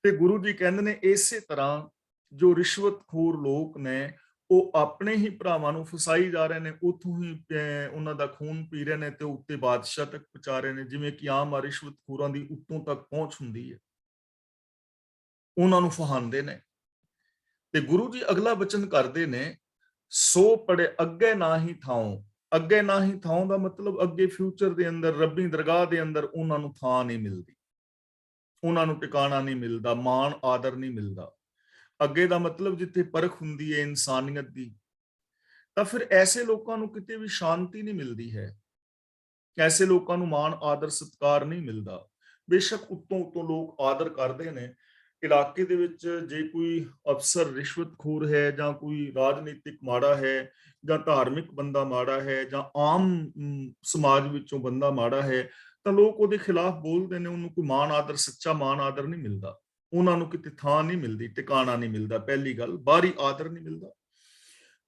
ਤੇ ਗੁਰੂ ਜੀ ਕਹਿੰਦੇ ਨੇ ਇਸੇ ਤਰ੍ਹਾਂ ਜੋ ਰਿਸ਼ਵਤਖੋਰ ਲੋਕ ਨੇ ਉਹ ਆਪਣੇ ਹੀ ਭਰਾਵਾਂ ਨੂੰ ਫਸਾਈ ਜਾ ਰਹੇ ਨੇ, ਉੱਥੋਂ ਹੀ ਉਹਨਾਂ ਦਾ ਖੂਨ ਪੀ ਰਹੇ ਨੇ ਤੇ ਉੱਤੇ ਬਾਦਸ਼ਾਹ ਤੱਕ ਪਹੁੰਚਾ ਰਹੇ ਨੇ। ਜਿਵੇਂ ਕਿ ਆਮ ਰਿਸ਼ਵਤਖੋਰਾਂ ਦੀ ਉੱਤੋਂ ਤੱਕ ਪਹੁੰਚ ਹੁੰਦੀ ਹੈ, ਉਹਨਾਂ ਨੂੰ ਫਹਾਉਂਦੇ ਨੇ। ਤੇ ਗੁਰੂ ਜੀ ਅਗਲਾ ਬਚਨ ਕਰਦੇ ਨੇ, ਸੋ ਪੜੇ ਅੱਗੇ ਨਾ ਹੀ ਥਾਉ। ਅੱਗੇ ਨਾ ਹੀ ਥਾਉ ਦਾ ਮਤਲਬ ਅੱਗੇ ਫਿਊਚਰ ਦੇ ਅੰਦਰ, ਰੱਬੀ ਦਰਗਾਹ ਦੇ ਅੰਦਰ ਉਹਨਾਂ ਨੂੰ ਥਾਂ ਨਹੀਂ ਮਿਲਦੀ, ਉਹਨਾਂ ਨੂੰ ਟਿਕਾਣਾ ਨਹੀਂ ਮਿਲਦਾ, ਮਾਣ ਆਦਰ ਨਹੀਂ ਮਿਲਦਾ। ਅੱਗੇ ਦਾ ਮਤਲਬ ਜਿੱਥੇ ਪਰਖ ਹੁੰਦੀ ਹੈ ਇਨਸਾਨੀਅਤ ਦੀ, ਤਾਂ ਫਿਰ ਐਸੇ ਲੋਕਾਂ ਨੂੰ ਕਿਤੇ ਵੀ ਸ਼ਾਂਤੀ ਨਹੀਂ ਮਿਲਦੀ ਹੈ, ਐਸੇ ਲੋਕਾਂ ਨੂੰ ਮਾਣ ਆਦਰ ਸਤਿਕਾਰ ਨਹੀਂ ਮਿਲਦਾ। ਬੇਸ਼ੱਕ ਉੱਤੋਂ ਲੋਕ ਆਦਰ ਕਰਦੇ ਨੇ। ਇਲਾਕੇ ਦੇ ਵਿੱਚ ਜੇ ਕੋਈ ਅਫਸਰ ਰਿਸ਼ਵਤਖੋਰ ਹੈ ਜਾਂ ਕੋਈ ਰਾਜਨੀਤਿਕ ਮਾੜਾ ਹੈ ਜਾਂ ਧਾਰਮਿਕ ਬੰਦਾ ਮਾੜਾ ਹੈ ਜਾਂ ਆਮ ਸਮਾਜ ਵਿੱਚੋਂ ਬੰਦਾ ਮਾੜਾ ਹੈ ਤਾਂ ਲੋਕ ਉਹਦੇ ਖਿਲਾਫ ਬੋਲਦੇ ਨੇ। ਉਹਨੂੰ ਕੋਈ ਮਾਣ ਆਦਰ, ਸੱਚਾ ਮਾਣ ਆਦਰ ਨਹੀਂ ਮਿਲਦਾ, ਉਹਨਾਂ ਨੂੰ ਕਿਤੇ ਥਾਂ ਨਹੀਂ ਮਿਲਦੀ, ਟਿਕਾਣਾ ਨਹੀਂ ਮਿਲਦਾ। ਪਹਿਲੀ ਗੱਲ, ਬਾਹਰੀ ਆਦਰ ਨਹੀਂ ਮਿਲਦਾ।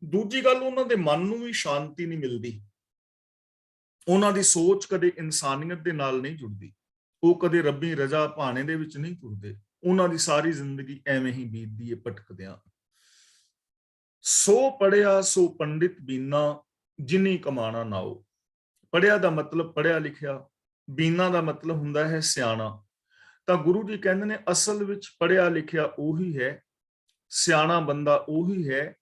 ਦੂਜੀ ਗੱਲ, ਉਹਨਾਂ ਦੇ ਮਨ ਨੂੰ ਵੀ ਸ਼ਾਂਤੀ ਨਹੀਂ ਮਿਲਦੀ। ਉਹਨਾਂ ਦੀ ਸੋਚ ਕਦੇ ਇਨਸਾਨੀਅਤ ਦੇ ਨਾਲ ਨਹੀਂ ਜੁੜਦੀ, ਉਹ ਕਦੇ ਰੱਬੀ ਰਜ਼ਾ ਭਾਣੇ ਦੇ ਵਿੱਚ ਨਹੀਂ ਤੁਰਦੇ। ਉਹਨਾਂ ਦੀ ਸਾਰੀ ਜ਼ਿੰਦਗੀ ਐਵੇਂ ਹੀ ਬੀਤਦੀ ਹੈ ਭਟਕਦਿਆਂ। ਸੋ ਪੜਿਆ ਸੋ ਪੰਡਿਤ ਬੀਨਾ, ਜਿਨੀ ਕਮਾਣਾ ਨਾਓ। ਪੜਿਆ ਦਾ ਮਤਲਬ ਪੜਿਆ ਲਿਖਿਆ, ਬੀਨਾ ਦਾ ਮਤਲਬ ਹੁੰਦਾ ਹੈ ਸਿਆਣਾ। ਤਾਂ ਗੁਰੂ ਜੀ ਕਹਿੰਦੇ ਨੇ ਅਸਲ ਵਿੱਚ ਪੜਿਆ ਲਿਖਿਆ ਉਹੀ ਹੈ, ਸਿਆਣਾ ਬੰਦਾ ਉਹੀ ਹੈ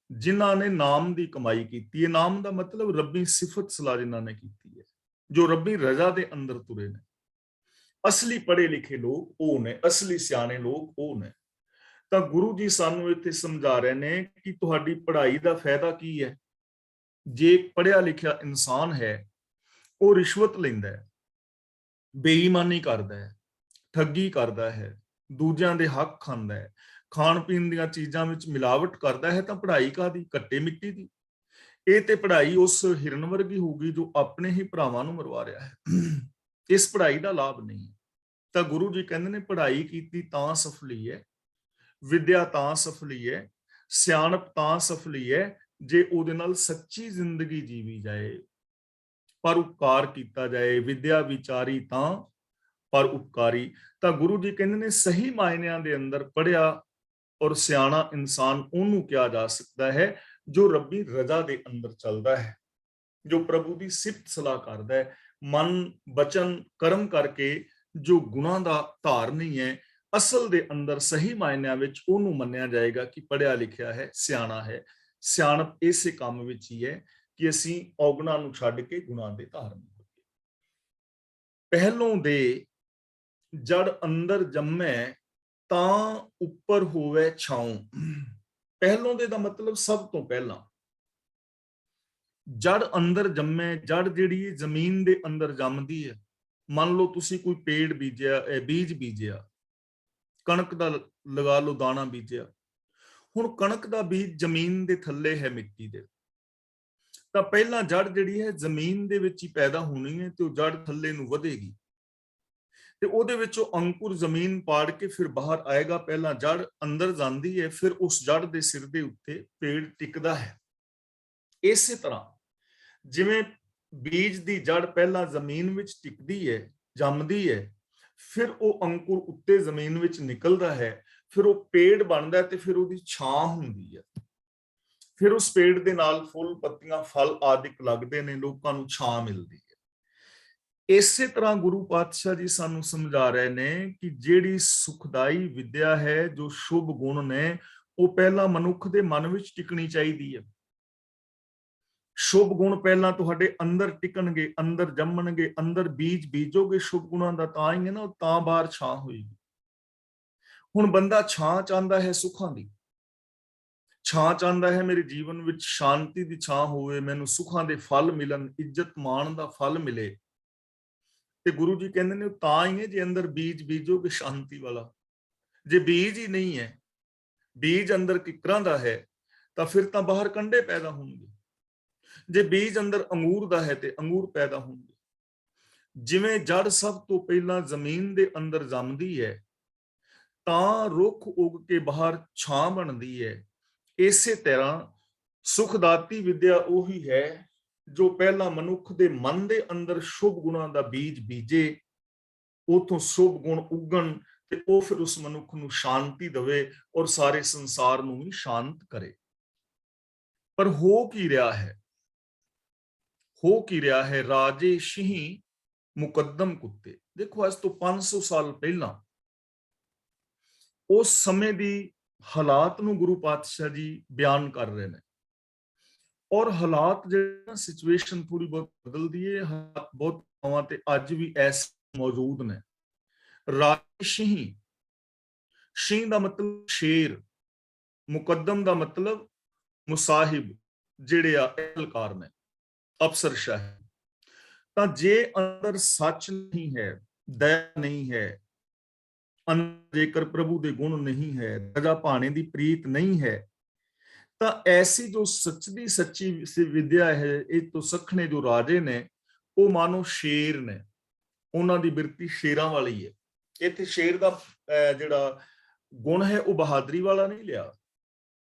ਜਿਨ੍ਹਾਂ ਨੇ ਨਾਮ ਦੀ ਕਮਾਈ ਕੀਤੀ ਹੈ। ਨਾਮ ਦਾ ਮਤਲਬ ਰੱਬੀ ਸਿਫਤ ਸਲਾਹ ਜਿਨ੍ਹਾਂ ਨੇ ਕੀਤੀ ਹੈ, ਜੋ ਰੱਬੀ ਰਜ਼ਾ ਦੇ ਅੰਦਰ ਤੁਰੇ ਨੇ। ਅਸਲੀ ਪੜ੍ਹੇ ਲਿਖੇ ਲੋਕ ਉਹ ਨੇ, ਅਸਲੀ ਸਿਆਣੇ ਲੋਕ ਉਹ ਨੇ। ਤਾਂ ਗੁਰੂ ਜੀ ਸਾਨੂੰ ਇੱਥੇ ਸਮਝਾ ਰਹੇ ਨੇ ਕਿ ਤੁਹਾਡੀ ਪੜ੍ਹਾਈ ਦਾ ਫਾਇਦਾ ਕੀ ਹੈ। ਜੇ ਪੜ੍ਹਿਆ ਲਿਖਿਆ ਇਨਸਾਨ ਹੈ ਉਹ ਰਿਸ਼ਵਤ ਲੈਂਦਾ ਹੈ, ਬੇਈਮਾਨੀ ਕਰਦਾ ਹੈ, ਠੱਗੀ ਕਰਦਾ ਹੈ, ਦੂਜਿਆਂ ਦੇ ਹੱਕ ਖਾਂਦਾ ਹੈ, ਖਾਣ ਪੀਣ ਦੀਆਂ ਚੀਜ਼ਾਂ ਵਿੱਚ ਮਿਲਾਵਟ ਕਰਦਾ ਹੈ, ਤਾਂ ਪੜ੍ਹਾਈ ਕਾਹਦੀ, ਘੱਟੇ ਮਿੱਟੀ ਦੀ। ਇਹ ਤੇ ਪੜ੍ਹਾਈ ਉਸ ਹਿਰਨ ਵਰਗੀ ਹੋਊਗੀ ਜੋ ਆਪਣੇ ਹੀ ਭਰਾਵਾਂ ਨੂੰ ਮਰਵਾ ਰਿਹਾ ਹੈ। ਇਸ ਪੜ੍ਹਾਈ ਦਾ ਲਾਭ ਨਹੀਂ। ਤਾਂ ਗੁਰੂ ਜੀ ਕਹਿੰਦੇ ਨੇ ਪੜ੍ਹਾਈ ਕੀਤੀ ਤਾਂ ਸਫਲੀ ਹੈ, ਵਿਦਿਆ ਤਾਂ ਸਫਲੀ ਹੈ, ਸਿਆਣਪ ਤਾਂ ਸਫਲੀ ਹੈ ਜੇ ਉਹਦੇ ਨਾਲ ਸੱਚੀ ਜ਼ਿੰਦਗੀ ਜੀਵੀ ਜਾਏ, ਪਰ ਉਪਕਾਰ ਕੀਤਾ ਜਾਏ। ਵਿਦਿਆ ਵਿਚਾਰੀ ਤਾਂ ਪਰ ਉਪਕਾਰੀ। ਤਾਂ ਗੁਰੂ ਜੀ ਕਹਿੰਦੇ ਨੇ ਸਹੀ ਮਾਇਨਿਆਂ ਦੇ ਅੰਦਰ ਪੜ੍ਹਿਆ ਔਰ ਸਿਆਣਾ ਇਨਸਾਨ ਉਹਨੂੰ ਕਿਹਾ ਜਾ ਸਕਦਾ ਹੈ ਜੋ ਰੱਬੀ ਰਜ਼ਾ ਦੇ ਅੰਦਰ ਚੱਲਦਾ ਹੈ, ਜੋ ਪ੍ਰਭੂ ਦੀ ਸਿਫਤ ਸਲਾਹ ਕਰਦਾ ਹੈ, ਮਨ ਬਚਨ ਕਰਮ ਕਰਕੇ ਜੋ ਗੁਣਾਂ ਦਾ ਧਾਰਨੀ ਹੈ, ਅਸਲ ਦੇ ਅੰਦਰ ਸਹੀ ਮਾਇਨਿਆਂ ਵਿੱਚ ਉਹਨੂੰ ਮੰਨਿਆ ਜਾਏਗਾ ਕਿ ਪੜ੍ਹਿਆ ਲਿਖਿਆ ਹੈ, ਸਿਆਣਾ ਹੈ। ਸਿਆਣਪ ਇਸੇ ਕੰਮ ਵਿੱਚ ਹੀ ਹੈ ਕਿ ਅਸੀਂ ਔਗਣਾਂ ਨੂੰ ਛੱਡ ਕੇ ਗੁਣਾਂ ਦੇ ਧਾਰਨੀ ਹੋਈਏ। ਪਹਿਲੋਂ ਦੇ ਜੜ ਅੰਦਰ ਜੰਮੈ ਤਾਂ ਉੱਪਰ ਹੋਵੇ ਛਾਉ। ਪਹਿਲੋਂ ਦੇ ਦਾ ਮਤਲਬ ਸਭ ਤੋਂ ਪਹਿਲਾਂ। ਜੜ ਅੰਦਰ ਜੰਮੇ, ਜੜ ਜਿਹੜੀ ਜ਼ਮੀਨ ਦੇ ਅੰਦਰ ਜੰਮਦੀ ਹੈ। ਮੰਨ ਲਓ ਤੁਸੀਂ ਕੋਈ ਪੇੜ ਬੀਜਿਆ, ਬੀਜ ਬੀਜਿਆ, ਕਣਕ ਦਾ ਲਗਾ ਲਓ ਦਾਣਾ ਬੀਜਿਆ। ਹੁਣ ਕਣਕ ਦਾ ਬੀਜ ਜ਼ਮੀਨ ਦੇ ਥੱਲੇ ਹੈ, ਮਿੱਟੀ ਦੇ, ਤਾਂ ਪਹਿਲਾਂ ਜੜ ਜਿਹੜੀ ਹੈ ਜ਼ਮੀਨ ਦੇ ਵਿੱਚ ਹੀ ਪੈਦਾ ਹੋਣੀ ਹੈ ਤੇ ਉਹ ਜੜ ਥੱਲੇ ਨੂੰ ਵਧੇਗੀ ਤੇ ਉਹਦੇ ਵਿੱਚੋਂ ਅੰਕੁਰ ਜ਼ਮੀਨ ਪਾੜ ਕੇ ਫਿਰ ਬਾਹਰ ਆਏਗਾ। ਪਹਿਲਾਂ ਜੜ ਅੰਦਰ ਜਾਂਦੀ ਹੈ, ਫਿਰ ਉਸ ਜੜ ਦੇ ਸਿਰ ਦੇ ਉੱਤੇ ਪੇੜ ਟਿਕਦਾ ਹੈ। ਇਸੇ ਤਰ੍ਹਾਂ ਜਿਵੇਂ ਬੀਜ ਦੀ ਜੜ ਪਹਿਲਾਂ ਜ਼ਮੀਨ ਵਿੱਚ ਟਿਕਦੀ ਹੈ, ਜੰਮਦੀ ਹੈ, ਫਿਰ ਉਹ ਅੰਕੁਰ ਉੱਤੇ ਜ਼ਮੀਨ ਵਿੱਚ ਨਿਕਲਦਾ ਹੈ, ਫਿਰ ਉਹ ਪੇੜ ਬਣਦਾ ਤੇ ਫਿਰ ਉਹਦੀ ਛਾਂ ਹੁੰਦੀ ਹੈ, ਫਿਰ ਉਸ ਪੇੜ ਦੇ ਨਾਲ ਫੁੱਲ ਪੱਤੀਆਂ ਫਲ ਆਦਿਕ ਲੱਗਦੇ ਨੇ, ਲੋਕਾਂ ਨੂੰ ਛਾਂ ਮਿਲਦੀ ਹੈ। ਇਸੇ ਤਰ੍ਹਾਂ ਗੁਰੂ ਪਾਤਸ਼ਾਹ ਜੀ ਸਾਨੂੰ ਸਮਝਾ ਰਹੇ ਨੇ ਕਿ ਜਿਹੜੀ ਸੁਖਦਾਈ ਵਿਦਿਆ ਹੈ, ਜੋ ਸ਼ੁਭ ਗੁਣ ਨੇ, ਉਹ ਪਹਿਲਾਂ ਮਨੁੱਖ ਦੇ ਮਨ ਵਿੱਚ ਟਿਕਣੀ ਚਾਹੀਦੀ ਹੈ। ਸ਼ੁਭ ਗੁਣ ਪਹਿਲਾਂ ਤੁਹਾਡੇ ਅੰਦਰ ਟਿਕਣਗੇ, ਅੰਦਰ ਜੰਮਣਗੇ, ਅੰਦਰ ਬੀਜ ਬੀਜੋਗੇ ਸ਼ੁਭ ਗੁਣਾਂ ਦਾ, ਤਾਂ ਹੀ ਹੈ ਨਾ, ਤਾਂ ਬਾਹਰ ਛਾਂ ਹੋਏਗੀ। ਹੁਣ ਬੰਦਾ ਛਾਂ ਚਾਹੁੰਦਾ ਹੈ ਸੁੱਖਾਂ ਦੀ, ਛਾਂ ਚਾਹੁੰਦਾ ਹੈ ਮੇਰੇ ਜੀਵਨ ਵਿੱਚ ਸ਼ਾਂਤੀ ਦੀ ਛਾਂ ਹੋਵੇ, ਮੈਨੂੰ ਸੁੱਖਾਂ ਦੇ ਫਲ ਮਿਲਣ, ਇੱਜ਼ਤ ਮਾਣ ਦਾ ਫਲ ਮਿਲੇ। ਤੇ ਗੁਰੂ ਜੀ ਕਹਿੰਦੇ ਨੇ ਤਾਂ ਹੀ ਹੈ ਜੇ ਅੰਦਰ ਬੀਜ ਬੀਜੋਗੇ ਸ਼ਾਂਤੀ ਵਾਲਾ। ਜੇ ਬੀਜ ਹੀ ਨਹੀਂ ਹੈ, ਬੀਜ ਅੰਦਰ ਕਿਕਰਾਂ ਦਾ ਹੈ, ਤਾਂ ਫਿਰ ਤਾਂ ਬਾਹਰ ਕੰਡੇ ਪੈਦਾ ਹੋਣਗੇ। ਜੇ ਬੀਜ ਅੰਦਰ ਅੰਗੂਰ ਦਾ ਹੈ ਤੇ ਅੰਗੂਰ ਪੈਦਾ ਹੋਣਗੇ। ਜਿਵੇਂ ਜੜ ਸਭ ਤੋਂ ਪਹਿਲਾਂ ਜ਼ਮੀਨ ਦੇ ਅੰਦਰ ਜੰਮਦੀ ਹੈ ਤਾਂ ਰੁੱਖ ਉੱਗ ਕੇ ਬਾਹਰ ਛਾਂ ਬਣਦੀ ਹੈ, ਇਸੇ ਤਰ੍ਹਾਂ ਸੁਖਦਾਤੀ ਵਿਦਿਆ ਉਹੀ ਹੈ ਜੋ ਪਹਿਲਾਂ ਮਨੁੱਖ ਦੇ ਮਨ ਦੇ ਅੰਦਰ ਸ਼ੁਭ ਗੁਣਾਂ ਦਾ ਬੀਜ ਬੀਜੇ, ਉਥੋਂ ਸ਼ੁਭ ਗੁਣ ਉੱਗਣ ਤੇ ਉਹ ਫਿਰ ਉਸ ਮਨੁੱਖ ਨੂੰ ਸ਼ਾਂਤੀ ਦੇਵੇ ਔਰ ਸਾਰੇ ਸੰਸਾਰ ਨੂੰ ਵੀ ਸ਼ਾਂਤ ਕਰੇ। ਪਰ ਹੋ ਕੀ ਰਿਹਾ ਹੈ? ਹੋ ਕੀ ਰਿਹਾ ਹੈ? ਰਾਜੇ ਸ਼ੀਂਹ ਮੁਕੱਦਮ ਕੁੱਤੇ। ਦੇਖੋ ਅੱਜ ਤੋਂ 500 ਸਾਲ ਪਹਿਲਾਂ ਉਸ ਸਮੇਂ ਦੀ ਹਾਲਾਤ ਨੂੰ ਗੁਰੂ ਪਾਤਸ਼ਾਹ ਜੀ ਬਿਆਨ ਕਰ ਰਹੇ ਨੇ, ਔਰ ਹਾਲਾਤ ਜਿਹੜਾ ਸਿਚੁਏਸ਼ਨ ਥੋੜੀ ਬਹੁਤ ਬਦਲਦੀ ਹੈ, ਹਾਲਾਤ ਬਹੁਤ ਥਾਵਾਂ ਤੇ ਅੱਜ ਵੀ ਐਸੇ ਮੌਜੂਦ ਨੇ। ਰਾਜੇ ਸ਼ੀਂਹ, ਸ਼ੀਂਹ ਦਾ ਮਤਲਬ ਸ਼ੇਰ, ਮੁਕੱਦਮ ਦਾ ਮਤਲਬ ਮੁਸਾਹਿਬ, ਜਿਹੜੇ ਆ ਅਹਿਲਕਾਰ ਨੇ, ਅਫਸਰਸ਼ਾਹ। ਤਾਂ ਜੇ ਅੰਦਰ ਸੱਚ ਨਹੀਂ ਹੈ, ਦਇਆ ਨਹੀਂ ਹੈ, ਜੇਕਰ ਪ੍ਰਭੂ ਦੇ ਗੁਣ ਨਹੀਂ ਹੈ, ਰਜਾ ਭਾਣੇ ਦੀ ਪ੍ਰੀਤ ਨਹੀਂ ਹੈ, ਤਾਂ ਐਸੀ ਜੋ ਸੱਚੀ ਸੱਚੀ ਵਿਦਿਆ ਹੈ, ਇਹ ਤੋਂ ਸਖਣੇ ਜੋ ਰਾਜੇ ਨੇ ਉਹ ਮਾਨੋ ਸ਼ੇਰ ਨੇ, ਉਹਨਾਂ ਦੀ ਬਿਰਤੀ ਸ਼ੇਰਾਂ ਵਾਲੀ ਹੈ। ਇੱਥੇ ਸ਼ੇਰ ਦਾ ਜਿਹੜਾ ਗੁਣ ਹੈ ਉਹ ਬਹਾਦਰੀ ਵਾਲਾ ਨਹੀਂ ਲਿਆ।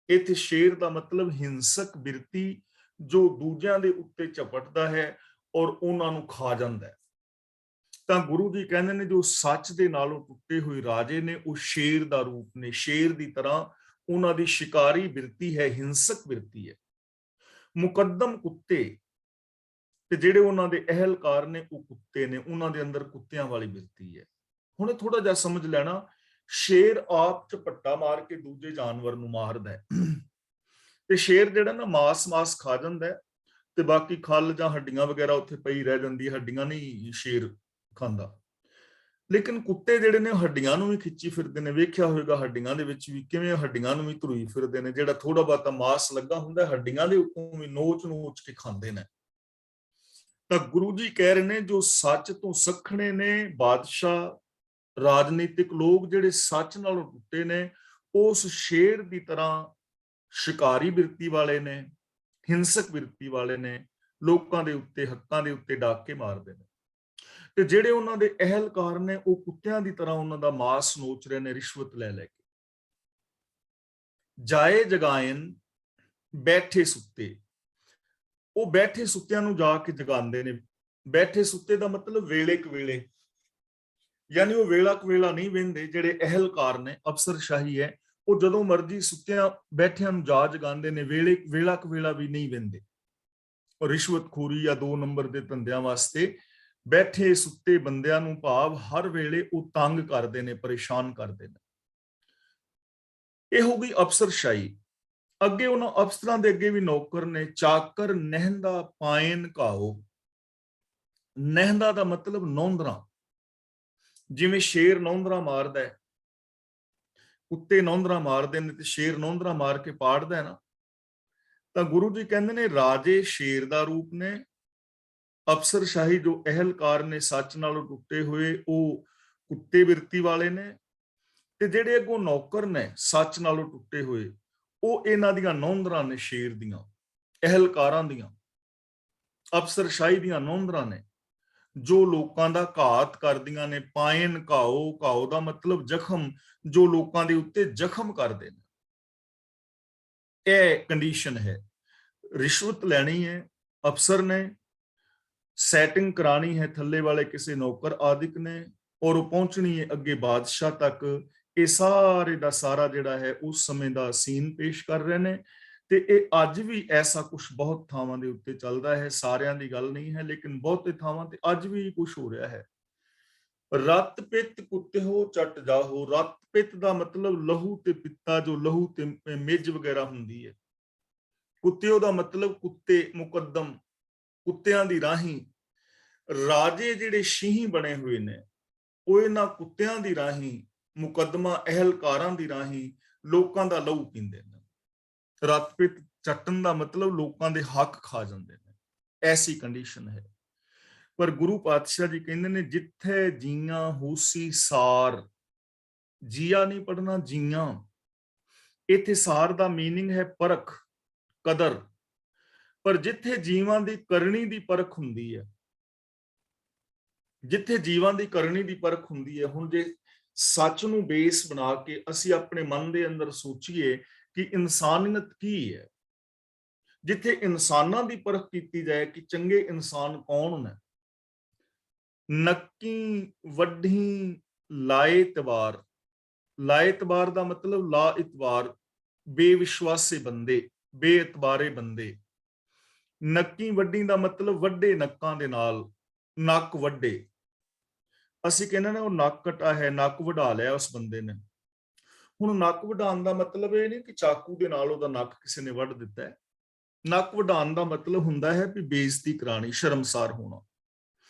ਇੱਥੇ ਸ਼ੇਰ ਦਾ ਮਤਲਬ ਹਿੰਸਕ ਬਿਰਤੀ, ਜੋ ਦੂਜਿਆਂ ਦੇ ਉੱਤੇ ਝਪਟਦਾ ਹੈ ਔਰ ਉਹਨਾਂ ਨੂੰ ਖਾ ਜਾਂਦਾ ਹੈ। ਤਾਂ ਗੁਰੂ ਜੀ ਕਹਿੰਦੇ ਨੇ ਜੋ ਸੱਚ ਦੇ ਨਾਲੋਂ ਟੁੱਟੇ ਹੋਏ ਰਾਜੇ ਨੇ ਉਹ ਸ਼ੇਰ ਦਾ ਰੂਪ ਨੇ, ਸ਼ੇਰ ਦੀ ਤਰ੍ਹਾਂ ਉਹਨਾਂ ਦੀ ਸ਼ਿਕਾਰੀ ਬਿਰਤੀ ਹੈ, ਹਿੰਸਕ ਬਿਰਤੀ ਹੈ। ਮੁਕੱਦਮ ਕੁੱਤੇ, ਤੇ ਜਿਹੜੇ ਉਹਨਾਂ ਦੇ ਅਹਿਲਕਾਰ ਨੇ ਉਹ ਕੁੱਤੇ ਨੇ, ਉਹਨਾਂ ਦੇ ਅੰਦਰ ਕੁੱਤਿਆਂ ਵਾਲੀ ਬਿਰਤੀ ਹੈ। ਹੁਣ ਥੋੜਾ ਜਿਹਾ ਸਮਝ ਲੈਣਾ, ਸ਼ੇਰ ਆਪ ਝਪੱਟਾ ਮਾਰ ਕੇ ਦੂਜੇ ਜਾਨਵਰ ਨੂੰ ਮਾਰਦਾ ਹੈ, ਤੇ ਸ਼ੇਰ ਜਿਹੜਾ ਨਾ ਮਾਸ ਖਾ ਜਾਂਦਾ ਹੈ, ਤੇ ਬਾਕੀ ਖੱਲ ਜਾਂ ਹੱਡੀਆਂ ਵਗੈਰਾ ਉੱਥੇ ਪਈ ਰਹਿ ਜਾਂਦੀ ਹੈ, ਹੱਡੀਆਂ ਨਹੀਂ ਸ਼ੇਰ ਖਾਂਦਾ। ਲੇਕਿਨ ਕੁੱਤੇ ਜਿਹੜੇ ਨੇ ਹੱਡੀਆਂ ਨੂੰ ਵੀ ਖਿੱਚੀ ਫਿਰਦੇ ਨੇ। ਵੇਖਿਆ ਹੋਵੇਗਾ ਹੱਡੀਆਂ ਦੇ ਵਿੱਚ ਵੀ ਕਿਵੇਂ ਹੱਡੀਆਂ ਨੂੰ ਵੀ ਧਰੂਈ ਫਿਰਦੇ ਨੇ। ਜਿਹੜਾ ਥੋੜਾ ਬਹੁਤਾ ਮਾਸ ਲੱਗਾ ਹੁੰਦਾ ਹੱਡੀਆਂ ਦੇ ਉੱਤੋਂ ਵੀ ਨੋਚ ਕੇ ਖਾਂਦੇ ਨੇ। ਤਾਂ ਗੁਰੂ ਜੀ ਕਹਿ ਰਹੇ ਨੇ ਜੋ ਸੱਚ ਤੋਂ ਸਖਣੇ ਨੇ ਬਾਦਸ਼ਾਹ ਰਾਜਨੀਤਿਕ ਲੋਕ ਜਿਹੜੇ ਸੱਚ ਨਾਲੋਂ ਟੁੱਟੇ ਨੇ, ਉਸ ਸ਼ੇਰ ਦੀ ਤਰ੍ਹਾਂ ਸ਼ਿਕਾਰੀ ਬਿਰਤੀ ਵਾਲੇ ਨੇ, ਹਿੰਸਕ ਬਿਰਤੀ ਵਾਲੇ ਨੇ, ਲੋਕਾਂ ਦੇ ਉੱਤੇ ਹੱਕਾਂ ਦੇ ਉੱਤੇ ਡਾਕੇ ਮਾਰਦੇ ਨੇ। ਤੇ ਜਿਹੜੇ ਉਹਨਾਂ ਦੇ ਅਹਿਲਕਾਰ ਨੇ ਉਹ ਕੁੱਤਿਆਂ ਦੀ ਤਰ੍ਹਾਂ ਉਹਨਾਂ ਦਾ ਮਾਸ ਨੋਚ ਰਹੇ ਨੇ ਰਿਸ਼ਵਤ ਲੈ ਲੈ ਕੇ। ਜਾਏ ਜਗਾਇਨ ਬੈਠੇ ਸੁੱਤੇ, ਉਹ ਬੈਠੇ ਸੁੱਤਿਆਂ ਨੂੰ ਜਾ ਕੇ ਜਗਾਉਂਦੇ ਨੇ। ਬੈਠੇ ਸੁੱਤੇ ਦਾ ਮਤਲਬ ਵੇਲੇ ਕਵੇਲੇ, ਯਾਨੀ ਉਹ ਵੇਲਾ ਕਵੇਲਾ ਨਹੀਂ ਵਹਿੰਦੇ। ਜਿਹੜੇ ਅਹਿਲਕਾਰ ਨੇ, ਅਫਸਰਸ਼ਾਹੀ ਹੈ, ਉਹ ਜਦੋਂ ਮਰਜ਼ੀ ਸੁੱਤਿਆਂ ਬੈਠਿਆਂ ਨੂੰ ਜਾ ਜਗਾਉਂਦੇ ਨੇ, ਵੇਲਾ ਕਵੇਲਾ ਵੀ ਨਹੀਂ ਵਹਿੰਦੇ। ਔਰ ਰਿਸ਼ਵਤਖੋਰੀ ਜਾਂ 2 ਨੰਬਰ ਦੇ ਧੰਦਿਆਂ ਵਾਸਤੇ ਬੈਠੇ ਸੁੱਤੇ ਬੰਦਿਆਂ ਨੂੰ ਭਾਵ ਹਰ ਵੇਲੇ ਉਹ ਤੰਗ ਕਰਦੇ ਨੇ, ਪਰੇਸ਼ਾਨ ਕਰਦੇ ਨੇ। ਇਹ ਹੋ ਗਈ ਅਫਸਰਸ਼ਾਹੀ। ਅੱਗੇ ਉਹਨਾਂ ਅਫਸਰਾਂ ਦੇ ਅੱਗੇ ਵੀ ਨੌਕਰ ਨੇ। ਚਾਕਰ ਨਹਿੰਦਾ ਪਾਇਨ ਘਾਓ। ਨਹਿੰਦਾ ਦਾ ਮਤਲਬ ਨੌਂਦਰਾ। ਜਿਵੇਂ ਸ਼ੇਰ ਨੌਂਦਰਾ ਮਾਰਦਾ ਹੈ, ਕੁੱਤੇ ਨੌਂਦਰਾ ਮਾਰਦੇ ਨੇ ਤੇ ਸ਼ੇਰ ਨੌਂਦਰਾ ਮਾਰ ਕੇ ਪਾੜਦਾ ਹੈ ਨਾ। ਤਾਂ ਗੁਰੂ ਜੀ ਕਹਿੰਦੇ ਨੇ ਰਾਜੇ ਸ਼ੇਰ ਦਾ ਰੂਪ ਨੇ, ਅਫਸਰਸ਼ਾਹੀ ਜੋ ਅਹਿਲਕਾਰ ਨੇ ਸੱਚ ਨਾਲੋਂ ਟੁੱਟੇ ਹੋਏ ਉਹ ਕੁੱਤੇ ਬਿਰਤੀ ਵਾਲੇ ਨੇ, ਤੇ ਜਿਹੜੇ ਅੱਗੋਂ ਨੌਕਰ ਨੇ ਸੱਚ ਨਾਲੋਂ ਟੁੱਟੇ ਹੋਏ ਉਹ ਇਹਨਾਂ ਦੀਆਂ ਨੌਂਦਰਾਂ ਨੇ, ਸ਼ੇਰ ਦੀਆਂ, ਅਹਿਲਕਾਰਾਂ ਦੀਆਂ, ਅਫਸਰਸ਼ਾਹੀ ਦੀਆਂ ਨੌਂਦਰਾਂ ਨੇ ਜੋ ਲੋਕਾਂ ਦਾ ਘਾਤ ਕਰਦੀਆਂ ਨੇ। ਪਾਇਨ ਘਾਓ, ਘਾਓ ਦਾ ਮਤਲਬ ਜ਼ਖਮ, ਜੋ ਲੋਕਾਂ ਦੇ ਉੱਤੇ ਜ਼ਖਮ ਕਰਦੇ ਨੇ। ਇਹ ਕੰਡੀਸ਼ਨ ਹੈ। ਰਿਸ਼ਵਤ ਲੈਣੀ ਹੈ ਅਫਸਰ ਨੇ, ਸੈਟਿੰਗ ਕਰਾਣੀ ਹੈ ਥੱਲੇ ਵਾਲੇ ਕਿਸੇ ਨੌਕਰ ਆਦਿਕ ਨੇ, ਔਰ ਉਹ ਪਹੁੰਚਣੀ ਹੈ ਅੱਗੇ ਬਾਦਸ਼ਾਹ ਤੱਕ। ਇਹ ਸਾਰੇ ਦਾ ਸਾਰਾ ਜਿਹੜਾ ਹੈ ਉਸ ਸਮੇਂ ਦਾ ਸੀਨ ਪੇਸ਼ ਕਰ ਰਹੇ ਨੇ। ਤੇ ਇਹ ਅੱਜ ਵੀ ਐਸਾ ਕੁਝ ਬਹੁਤ ਥਾਵਾਂ ਦੇ ਉੱਤੇ ਚੱਲਦਾ ਹੈ। ਸਾਰਿਆਂ ਦੀ ਗੱਲ ਨਹੀਂ ਹੈ, ਲੇਕਿਨ ਬਹੁਤੇ ਥਾਵਾਂ ਤੇ ਅੱਜ ਵੀ ਕੁਝ ਹੋ ਰਿਹਾ ਹੈ। ਰਤ ਪਿੱਤ ਕੁੱਤਿਓ ਚਟ ਜਾਹੋ। ਰਤ ਪਿੱਤ ਦਾ ਮਤਲਬ ਲਹੂ ਤੇ ਪਿੱਤਾ, ਜੋ ਲਹੂ ਤੇ ਮਿੱਝ ਵਗੈਰਾ ਹੁੰਦੀ ਹੈ। ਕੁੱਤਿਓ ਦਾ ਮਤਲਬ ਕੁੱਤੇ, ਮੁਕੱਦਮ, ਕੁੱਤਿਆਂ ਦੀ ਰਾਹੀਂ। ਰਾਜੇ ਜਿਹੜੇ ਸ਼ੀਂਹ ਬਣੇ ਹੋਏ ਨੇ ਉਹ ਇਹਨਾਂ ਕੁੱਤਿਆਂ ਦੀ ਰਾਹੀਂ, ਮੁਕੱਦਮਾ ਅਹਿਲਕਾਰਾਂ ਦੀ ਰਾਹੀਂ ਲੋਕਾਂ ਦਾ ਲਹੂ ਪੀਂਦੇ ਨੇ। ਰਤ ਪਿੱਤ ਚੱਟਣ ਦਾ ਮਤਲਬ ਲੋਕਾਂ ਦੇ ਹੱਕ ਖਾ ਜਾਂਦੇ ਨੇ। ਐਸੀ ਕੰਡੀਸ਼ਨ ਹੈ। ਪਰ ਗੁਰੂ ਪਾਤਸ਼ਾਹ ਜੀ ਕਹਿੰਦੇ ਨੇ ਜਿੱਥੇ ਜੀਆਂ ਹੋਸੀ ਸਾਰ। ਜੀਆ ਨਹੀਂ ਪੜਨਾ, ਜੀਆਂ। ਇੱਥੇ ਸਾਰ ਦਾ ਮੀਨਿੰਗ ਹੈ ਪਰਖ, ਕਦਰ। ਪਰ ਜਿੱਥੇ ਜੀਵਾਂ ਦੀ ਕਰਨੀ ਦੀ ਪਰਖ ਹੁੰਦੀ ਹੈ, ਜਿੱਥੇ ਜੀਵਾਂ ਦੀ ਕਰਨੀ ਦੀ ਪਰਖ ਹੁੰਦੀ ਹੈ। ਹੁਣ ਜੇ ਸੱਚ ਨੂੰ ਬੇਸ ਬਣਾ ਕੇ ਅਸੀਂ ਆਪਣੇ ਮਨ ਦੇ ਅੰਦਰ ਸੋਚੀਏ ਕਿ ਇਨਸਾਨੀਅਤ ਕੀ ਹੈ, ਜਿੱਥੇ ਇਨਸਾਨਾਂ ਦੀ ਪਰਖ ਕੀਤੀ ਜਾਏ ਕਿ ਚੰਗੇ ਇਨਸਾਨ ਕੌਣ ਨੇ। ਨੱਕੀ ਵੱਢੀ ਲਾਏ ਤਵਾਰ। ਲਾਏ ਤਵਾਰ ਦਾ ਮਤਲਬ ਲਾ ਇਤਵਾਰ, ਬੇਵਿਸ਼ਵਾਸੇ ਬੰਦੇ, ਬੇਇਤਬਾਰੇ ਬੰਦੇ। ਨੱਕੀ ਵੱਢੀ ਦਾ ਮਤਲਬ ਵੱਡੇ ਨੱਕਾਂ ਦੇ ਨਾਲ, ਨੱਕ ਵੱਡੇ। ਅਸੀਂ ਕਹਿੰਦੇ ਨੇ ਉਹ ਨੱਕ ਕਟਾ ਹੈ, ਨੱਕ ਵਢਾ ਲਿਆ ਉਸ ਬੰਦੇ ਨੇ। ਹੁਣ ਨੱਕ ਵਢਾਉਣ ਦਾ ਮਤਲਬ ਇਹ ਨਹੀਂ ਕਿ ਚਾਕੂ ਦੇ ਨਾਲ ਉਹਦਾ ਨੱਕ ਕਿਸੇ ਨੇ ਵੱਢ ਦਿੱਤਾ ਹੈ। ਨੱਕ ਵਢਾਉਣ ਦਾ ਮਤਲਬ ਹੁੰਦਾ ਹੈ ਵੀ ਬੇਇੱਜ਼ਤੀ ਕਰਾਣੀ, ਸ਼ਰਮਸਾਰ ਹੋਣਾ।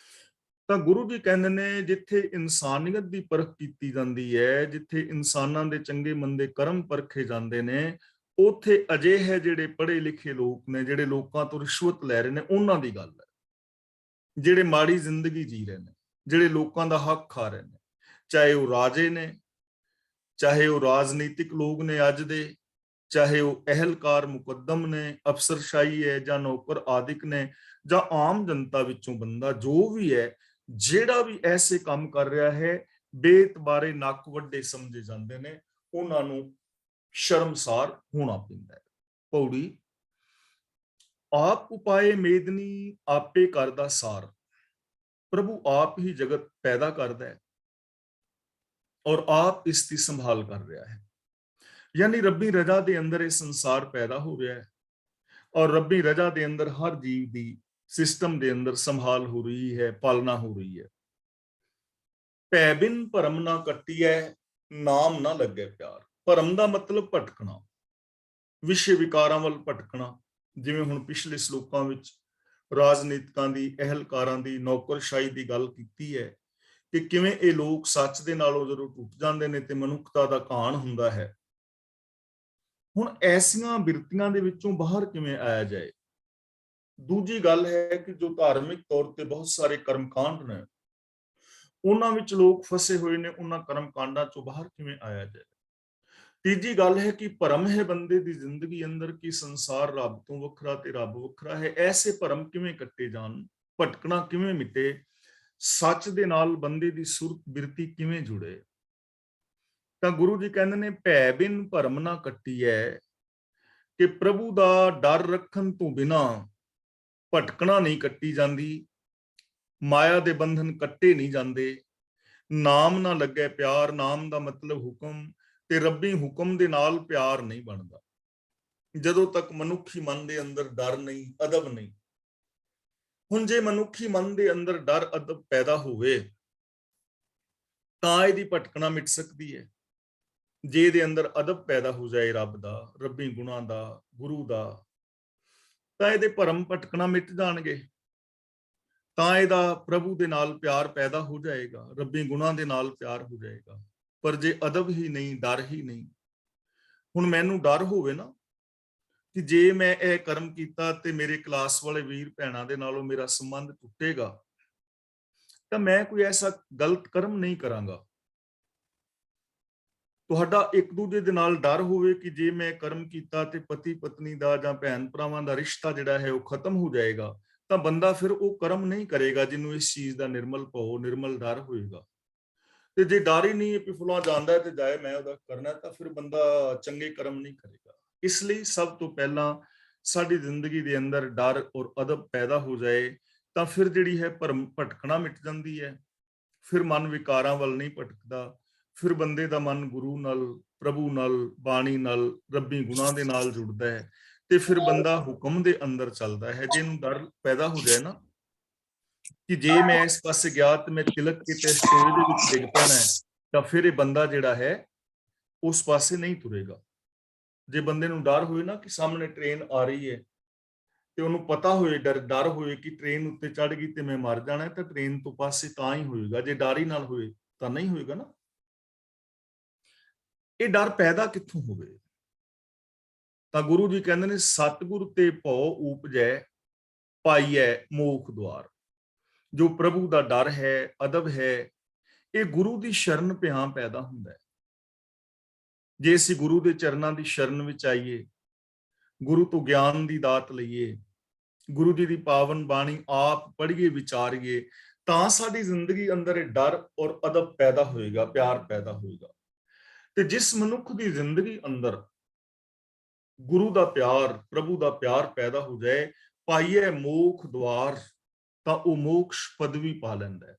ਤਾਂ ਗੁਰੂ ਜੀ ਕਹਿੰਦੇ ਨੇ ਜਿੱਥੇ ਇਨਸਾਨੀਅਤ ਦੀ ਪਰਖ ਕੀਤੀ ਜਾਂਦੀ ਹੈ, ਜਿੱਥੇ ਇਨਸਾਨਾਂ ਦੇ ਚੰਗੇ ਮੰਦੇ ਕਰਮ ਪਰਖੇ ਜਾਂਦੇ ਨੇ, ਉੱਥੇ ਅਜਿਹੇ ਜਿਹੜੇ ਪੜ੍ਹੇ ਲਿਖੇ ਲੋਕ ਨੇ, ਜਿਹੜੇ ਲੋਕਾਂ ਤੋਂ ਰਿਸ਼ਵਤ ਲੈ ਰਹੇ ਨੇ, ਉਹਨਾਂ ਦੀ ਗੱਲ ਹੈ। ਜਿਹੜੇ ਮਾੜੀ ਜ਼ਿੰਦਗੀ ਜੀ ਰਹੇ ਨੇ, ਜਿਹੜੇ ਲੋਕਾਂ ਦਾ ਹੱਕ ਖਾ ਰਹੇ ਨੇ, ਚਾਹੇ ਉਹ ਰਾਜੇ ਨੇ, ਚਾਹੇ ਉਹ ਰਾਜਨੀਤਿਕ ਲੋਕ ਨੇ ਅੱਜ ਦੇ, ਚਾਹੇ ਉਹ ਅਹਿਲਕਾਰ ਮੁਕੱਦਮ ਨੇ, ਅਫਸਰਸ਼ਾਹੀ ਹੈ ਜਾਂ ਨੌਕਰ ਆਦਿਕ ਨੇ, ਜਾਂ ਆਮ ਜਨਤਾ ਵਿੱਚੋਂ ਬੰਦਾ ਜੋ ਵੀ ਹੈ, ਜਿਹੜਾ ਵੀ ਐਸੇ ਕੰਮ ਕਰ ਰਿਹਾ ਹੈ, ਬੇਇਤਬਾਰੇ ਨੱਕ ਵੱਡੇ ਸਮਝੇ ਜਾਂਦੇ ਨੇ। ਉਹਨਾਂ ਨੂੰ ਸ਼ਰਮਸਾਰ ਹੋਣਾ ਪੈਂਦਾ ਹੈ। ਪੌੜੀ ਆਪ ਉਪਾਏ ਮੇਦਨੀ ਆਪੇ ਕਰਦਾ ਸਾਰ। ਪ੍ਰਭੂ ਆਪ ਹੀ ਜਗਤ ਪੈਦਾ ਕਰਦਾ ਹੈ ਔਰ ਆਪ ਇਸ ਦੀ ਸੰਭਾਲ ਕਰ ਰਿਹਾ ਹੈ। ਯਾਨੀ ਰੱਬੀ ਰਜ਼ਾ ਦੇ ਅੰਦਰ ਇਹ ਸੰਸਾਰ ਪੈਦਾ ਹੋ ਰਿਹਾ ਹੈ ਔਰ ਰੱਬੀ ਰਜ਼ਾ ਦੇ ਅੰਦਰ ਹਰ ਜੀਵ ਦੀ ਸਿਸਟਮ ਦੇ ਅੰਦਰ ਸੰਭਾਲ ਹੋ ਰਹੀ ਹੈ, ਪਾਲਣਾ ਹੋ ਰਹੀ ਹੈ। ਭੈ ਬਿਨ ਭਰਮ ਨਾ ਕੱਟੀਐ, ਨਾਮ ਨਾ ਲੱਗੇ ਪਿਆਰ। ਭਰਮ ਦਾ ਮਤਲਬ ਭਟਕਣਾ, ਵਿਸ਼ੇ ਵਿਕਾਰਾਂ ਵੱਲ ਭਟਕਣਾ। ਜਿਵੇਂ ਹੁਣ ਪਿਛਲੇ ਸ਼ਲੋਕਾਂ ਵਿੱਚ ਰਾਜਨੀਤਿਕਾਂ ਦੀ, ਅਹਿਲਕਾਰਾਂ ਦੀ, ਨੌਕਰਸ਼ਾਹੀ ਦੀ ਗੱਲ ਕੀਤੀ ਹੈ ਕਿ ਕਿਵੇਂ ਇਹ ਲੋਕ ਸੱਚ ਦੇ ਨਾਲੋਂ ਜਦੋਂ ਟੁੱਟ ਜਾਂਦੇ ਨੇ ਤੇ ਮਨੁੱਖਤਾ ਦਾ ਘਾਣ ਹੁੰਦਾ ਹੈ। ਹੁਣ ਐਸੀਆਂ ਬਿਰਤੀਆਂ ਦੇ ਵਿੱਚੋਂ ਬਾਹਰ ਕਿਵੇਂ ਆਇਆ ਜਾਏ? ਦੂਜੀ ਗੱਲ ਹੈ ਕਿ ਜੋ ਧਾਰਮਿਕ ਤੌਰ ਤੇ ਬਹੁਤ ਸਾਰੇ ਕਰਮਕਾਂਡ ਨੇ, ਉਹਨਾਂ ਵਿੱਚ ਲੋਕ ਫਸੇ ਹੋਏ ਨੇ, ਉਹਨਾਂ ਕਰਮਕਾਂਡਾਂ ਚੋਂ ਬਾਹਰ ਕਿਵੇਂ ਆਇਆ ਜਾਏ? ਤੀਜੀ ਗੱਲ ਹੈ ਕਿ ਭਰਮ ਹੈ ਬੰਦੇ ਦੀ ਜ਼ਿੰਦਗੀ ਅੰਦਰ ਕਿ ਸੰਸਾਰ ਰੱਬ ਤੋਂ ਵੱਖਰਾ ਤੇ ਰੱਬ ਵੱਖਰਾ ਹੈ। ਐਸੇ ਭਰਮ ਕਿਵੇਂ ਕੱਟੇ ਜਾਣ? ਭਟਕਣਾ ਕਿਵੇਂ ਮਿਟੇ? ਸੱਚ ਦੇ ਨਾਲ ਬੰਦੇ ਦੀ ਸੁਰਤ ਬਿਰਤੀ ਕਿਵੇਂ ਜੁੜੇ? ਤਾਂ ਗੁਰੂ ਜੀ ਕਹਿੰਦੇ ਨੇ, ਭੈ ਬਿਨ ਭਰਮ ਨਾ ਕੱਟੀਐ, ਕਿ ਪ੍ਰਭੂ ਦਾ ਡਰ ਰੱਖਣ ਤੋਂ ਬਿਨਾ ਭਟਕਣਾ ਨਹੀਂ ਕੱਟੀ ਜਾਂਦੀ, ਮਾਇਆ ਦੇ ਬੰਧਨ ਕੱਟੇ ਨਹੀਂ ਜਾਂਦੇ। ਨਾਮ ਨਾ ਲੱਗੇ ਪਿਆਰ, ਨਾਮ ਦਾ ਮਤਲਬ ਹੁਕਮ, ਤੇ ਰੱਬੀ ਹੁਕਮ ਦੇ ਨਾਲ ਪਿਆਰ ਨਹੀਂ ਬਣਦਾ ਜਦੋਂ ਤੱਕ ਮਨੁੱਖੀ ਮਨ ਦੇ ਅੰਦਰ ਡਰ ਨਹੀਂ, ਅਦਬ ਨਹੀਂ। ਹੁਣ ਜੇ ਮਨੁੱਖੀ ਮਨ ਦੇ ਅੰਦਰ ਡਰ ਅਦਬ ਪੈਦਾ ਹੋਵੇ ਤਾਂ ਇਹਦੀ ਭਟਕਣਾ ਮਿਟ ਸਕਦੀ ਹੈ। ਜੇ ਇਹਦੇ ਅੰਦਰ ਅਦਬ ਪੈਦਾ ਹੋ ਜਾਏ ਰੱਬ ਦਾ, ਰੱਬੀ ਗੁਣਾਂ ਦਾ, ਗੁਰੂ ਦਾ, ਤਾਂ ਇਹਦੇ ਭਰਮ ਭਟਕਣਾ ਮਿਟ ਜਾਣਗੇ। ਤਾਂ ਇਹਦਾ ਪ੍ਰਭੂ ਦੇ ਨਾਲ ਪਿਆਰ ਪੈਦਾ ਹੋ ਜਾਏਗਾ, ਰੱਬੀ ਗੁਣਾਂ ਦੇ ਨਾਲ ਪਿਆਰ ਹੋ ਜਾਏਗਾ। ਪਰ ਜੇ ਅਦਬ ਹੀ ਨਹੀਂ, ਡਰ ਹੀ ਨਹੀਂ, ਹੁਣ ਮੈਨੂੰ ਡਰ ਹੋਵੇ ਨਾ ਕਿ ਜੇ ਮੈਂ ਇਹ ਕਰਮ ਕੀਤਾ ਤੇ ਮੇਰੇ ਕਲਾਸ ਵਾਲੇ ਵੀਰ ਭੈਣਾਂ ਦੇ ਨਾਲੋਂ ਮੇਰਾ ਸੰਬੰਧ ਟੁੱਟੇਗਾ, ਤਾਂ ਮੈਂ ਕੋਈ ਐਸਾ ਗਲਤ ਕਰਮ ਨਹੀਂ ਕਰਾਂਗਾ। ਤੁਹਾਡਾ ਇੱਕ ਦੂਜੇ ਦੇ ਨਾਲ ਡਰ ਹੋਵੇ ਕਿ ਜੇ ਮੈਂ ਕਰਮ ਕੀਤਾ ਤੇ ਪਤੀ ਪਤਨੀ ਦਾ ਜਾਂ ਭੈਣ ਭਰਾਵਾਂ ਦਾ ਰਿਸ਼ਤਾ ਜਿਹੜਾ ਹੈ ਉਹ ਖਤਮ ਹੋ ਜਾਏਗਾ, ਤਾਂ ਬੰਦਾ ਫਿਰ ਉਹ ਕਰਮ ਨਹੀਂ ਕਰੇਗਾ ਜਿਹਨੂੰ ਇਸ ਚੀਜ਼ ਦਾ ਨਿਰਮਲ ਭਉ, ਨਿਰਮਲ ਡਰ ਹੋਏਗਾ। ਤੇ ਜੇ ਡਰ ਹੀ ਨਹੀਂ ਹੈ ਕਿ ਫੁਲਾ ਜਾਂਦਾ ਤੇ ਜਾਏ ਮੈਂ ਉਹਦਾ ਕਰਨਾ, ਤਾਂ ਫਿਰ ਬੰਦਾ ਚੰਗੇ ਕਰਮ ਨਹੀਂ ਕਰੇਗਾ। ਇਸ ਲਈ ਸਭ ਤੋਂ ਪਹਿਲਾਂ ਸਾਡੀ ਜ਼ਿੰਦਗੀ ਦੇ ਅੰਦਰ ਡਰ ਔਰ ਅਦਬ ਪੈਦਾ ਹੋ ਜਾਏ ਤਾਂ ਫਿਰ ਜਿਹੜੀ ਹੈ ਭਰਮ ਭਟਕਣਾ ਮਿਟ ਜਾਂਦੀ ਹੈ। ਫਿਰ ਮਨ ਵਿਕਾਰਾਂ ਵੱਲ ਨਹੀਂ ਭਟਕਦਾ, ਫਿਰ ਬੰਦੇ ਦਾ ਮਨ ਗੁਰੂ ਨਾਲ, ਪ੍ਰਭੂ ਨਾਲ, ਬਾਣੀ ਨਾਲ, ਰੱਬੀ ਗੁਣਾਂ ਦੇ ਨਾਲ ਜੁੜਦਾ ਹੈ ਤੇ ਫਿਰ ਬੰਦਾ ਹੁਕਮ ਦੇ ਅੰਦਰ ਚੱਲਦਾ ਹੈ। ਜੇ ਇਹਨੂੰ ਡਰ ਪੈਦਾ ਹੋ ਜਾਏ ਨਾ ਕਿ ਜੇ ਮੈਂ ਇਸ ਪਾਸੇ ਗਿਆ ਤੇ ਮੈਂ ਤਿਲਕ ਕਿਤੇ ਇਸ ਟੋਏ ਦੇ ਵਿੱਚ ਡਿੱਗ ਪੈਣਾ ਹੈ, ਤਾਂ ਫਿਰ ਇਹ ਬੰਦਾ ਜਿਹੜਾ ਹੈ ਉਸ ਪਾਸੇ ਨਹੀਂ ਤੁਰੇਗਾ। ਜੇ ਬੰਦੇ ਨੂੰ ਡਰ ਹੋਏ ਨਾ ਕਿ ਸਾਹਮਣੇ ਟ੍ਰੇਨ ਆ ਰਹੀ ਹੈ ਤੇ ਉਹਨੂੰ ਪਤਾ ਹੋਏ, ਡਰ ਹੋਏ ਕਿ ਟ੍ਰੇਨ ਉੱਤੇ ਚੜ ਗਈ ਤੇ ਮੈਂ ਮਰ ਜਾਣਾ, ਤਾਂ ਟ੍ਰੇਨ ਤੋਂ ਪਾਸੇ ਤਾਂ ਹੀ ਹੋਏਗਾ। ਜੇ ਡਰ ਹੀ ਨਾਲ ਹੋਏ ਤਾਂ ਨਹੀਂ ਹੋਏਗਾ ਨਾ। ਇਹ ਡਰ ਪੈਦਾ ਕਿੱਥੋਂ ਹੋਵੇ? ਤਾਂ ਗੁਰੂ ਜੀ ਕਹਿੰਦੇ ਨੇ, ਸਤਿਗੁਰ ਤੇ ਭਉ ਊਪਜੈ, ਪਾਈਐ ਮੋਖ ਦੁਆਰ। ਜੋ ਪ੍ਰਭੂ ਦਾ ਡਰ ਹੈ, ਅਦਬ ਹੈ, ਇਹ ਗੁਰੂ ਦੀ ਸ਼ਰਨ ਪਿਆਂ ਪੈਦਾ ਹੁੰਦਾ ਹੈ। ਜੇ ਅਸੀਂ ਗੁਰੂ ਦੇ ਚਰਨਾਂ ਦੀ ਸ਼ਰਨ ਵਿੱਚ ਆਈਏ, ਗੁਰੂ ਤੋਂ ਗਿਆਨ ਦੀ ਦਾਤ ਲਈਏ, ਗੁਰੂ ਜੀ ਦੀ ਪਾਵਨ ਬਾਣੀ ਆਪ ਪੜ੍ਹੀਏ, ਵਿਚਾਰੀਏ, ਤਾਂ ਸਾਡੀ ਜ਼ਿੰਦਗੀ ਅੰਦਰ ਇਹ ਡਰ ਔਰ ਅਦਬ ਪੈਦਾ ਹੋਏਗਾ, ਪਿਆਰ ਪੈਦਾ ਹੋਏਗਾ। ਤੇ ਜਿਸ ਮਨੁੱਖ ਦੀ ਜ਼ਿੰਦਗੀ ਅੰਦਰ ਗੁਰੂ ਦਾ ਪਿਆਰ, ਪ੍ਰਭੂ ਦਾ ਪਿਆਰ ਪੈਦਾ ਹੋ ਜਾਏ, ਪਾਈਏ ਮੋਖ ਦੁਆਰ, ਤਾਂ ਉਹ ਮੋਕਸ਼ ਪਦਵੀ ਪਾ ਲੈਂਦਾ ਹੈ।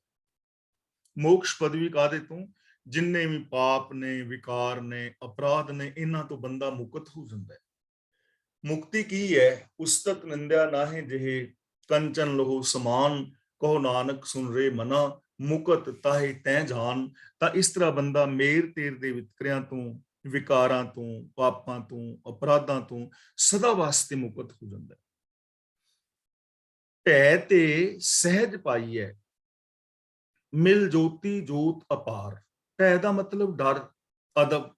ਮੋਕਸ਼ ਪਦਵੀ ਕਾਹਦੇ ਤੋਂ? ਜਿੰਨੇ ਵੀ ਪਾਪ ਨੇ, ਵਿਕਾਰ ਨੇ, ਅਪਰਾਧ ਨੇ, ਇਹਨਾਂ ਤੋਂ ਬੰਦਾ ਮੁਕਤ ਹੋ ਜਾਂਦਾ ਹੈ। ਮੁਕਤੀ ਕੀ ਹੈ? ਉਸਤਤ ਨਿੰਦਿਆ ਨਾਹੀਂ ਜਿਹੇ, ਕੰਚਨ ਲਹੂ ਸਮਾਨ, ਕਹੋ ਨਾਨਕ ਸੁਨ ਰੇ ਮਨਾ, ਮੁਕਤ ਤਾਹੇ ਤੈ ਜਾਨ। ਤਾਂ ਇਸ ਤਰ੍ਹਾਂ ਬੰਦਾ ਮੇਰ ਤੇਰ ਦੇ ਵਿਤਕਰਿਆਂ ਤੋਂ, ਵਿਕਾਰਾਂ ਤੋਂ, ਪਾਪਾਂ ਤੋਂ, ਅਪਰਾਧਾਂ ਤੋਂ ਸਦਾ ਵਾਸਤੇ ਮੁਕਤ ਹੋ ਜਾਂਦਾ ਹੈ। ਭੈ ਤੇ ਸਹਿਜ ਪਾਈਐ, ਮਿਲ ਜੋਤੀ ਜੋਤ ਅਪਾਰ। ਭੈ ਦਾ ਮਤਲਬ ਡਰ, ਅਦਬ।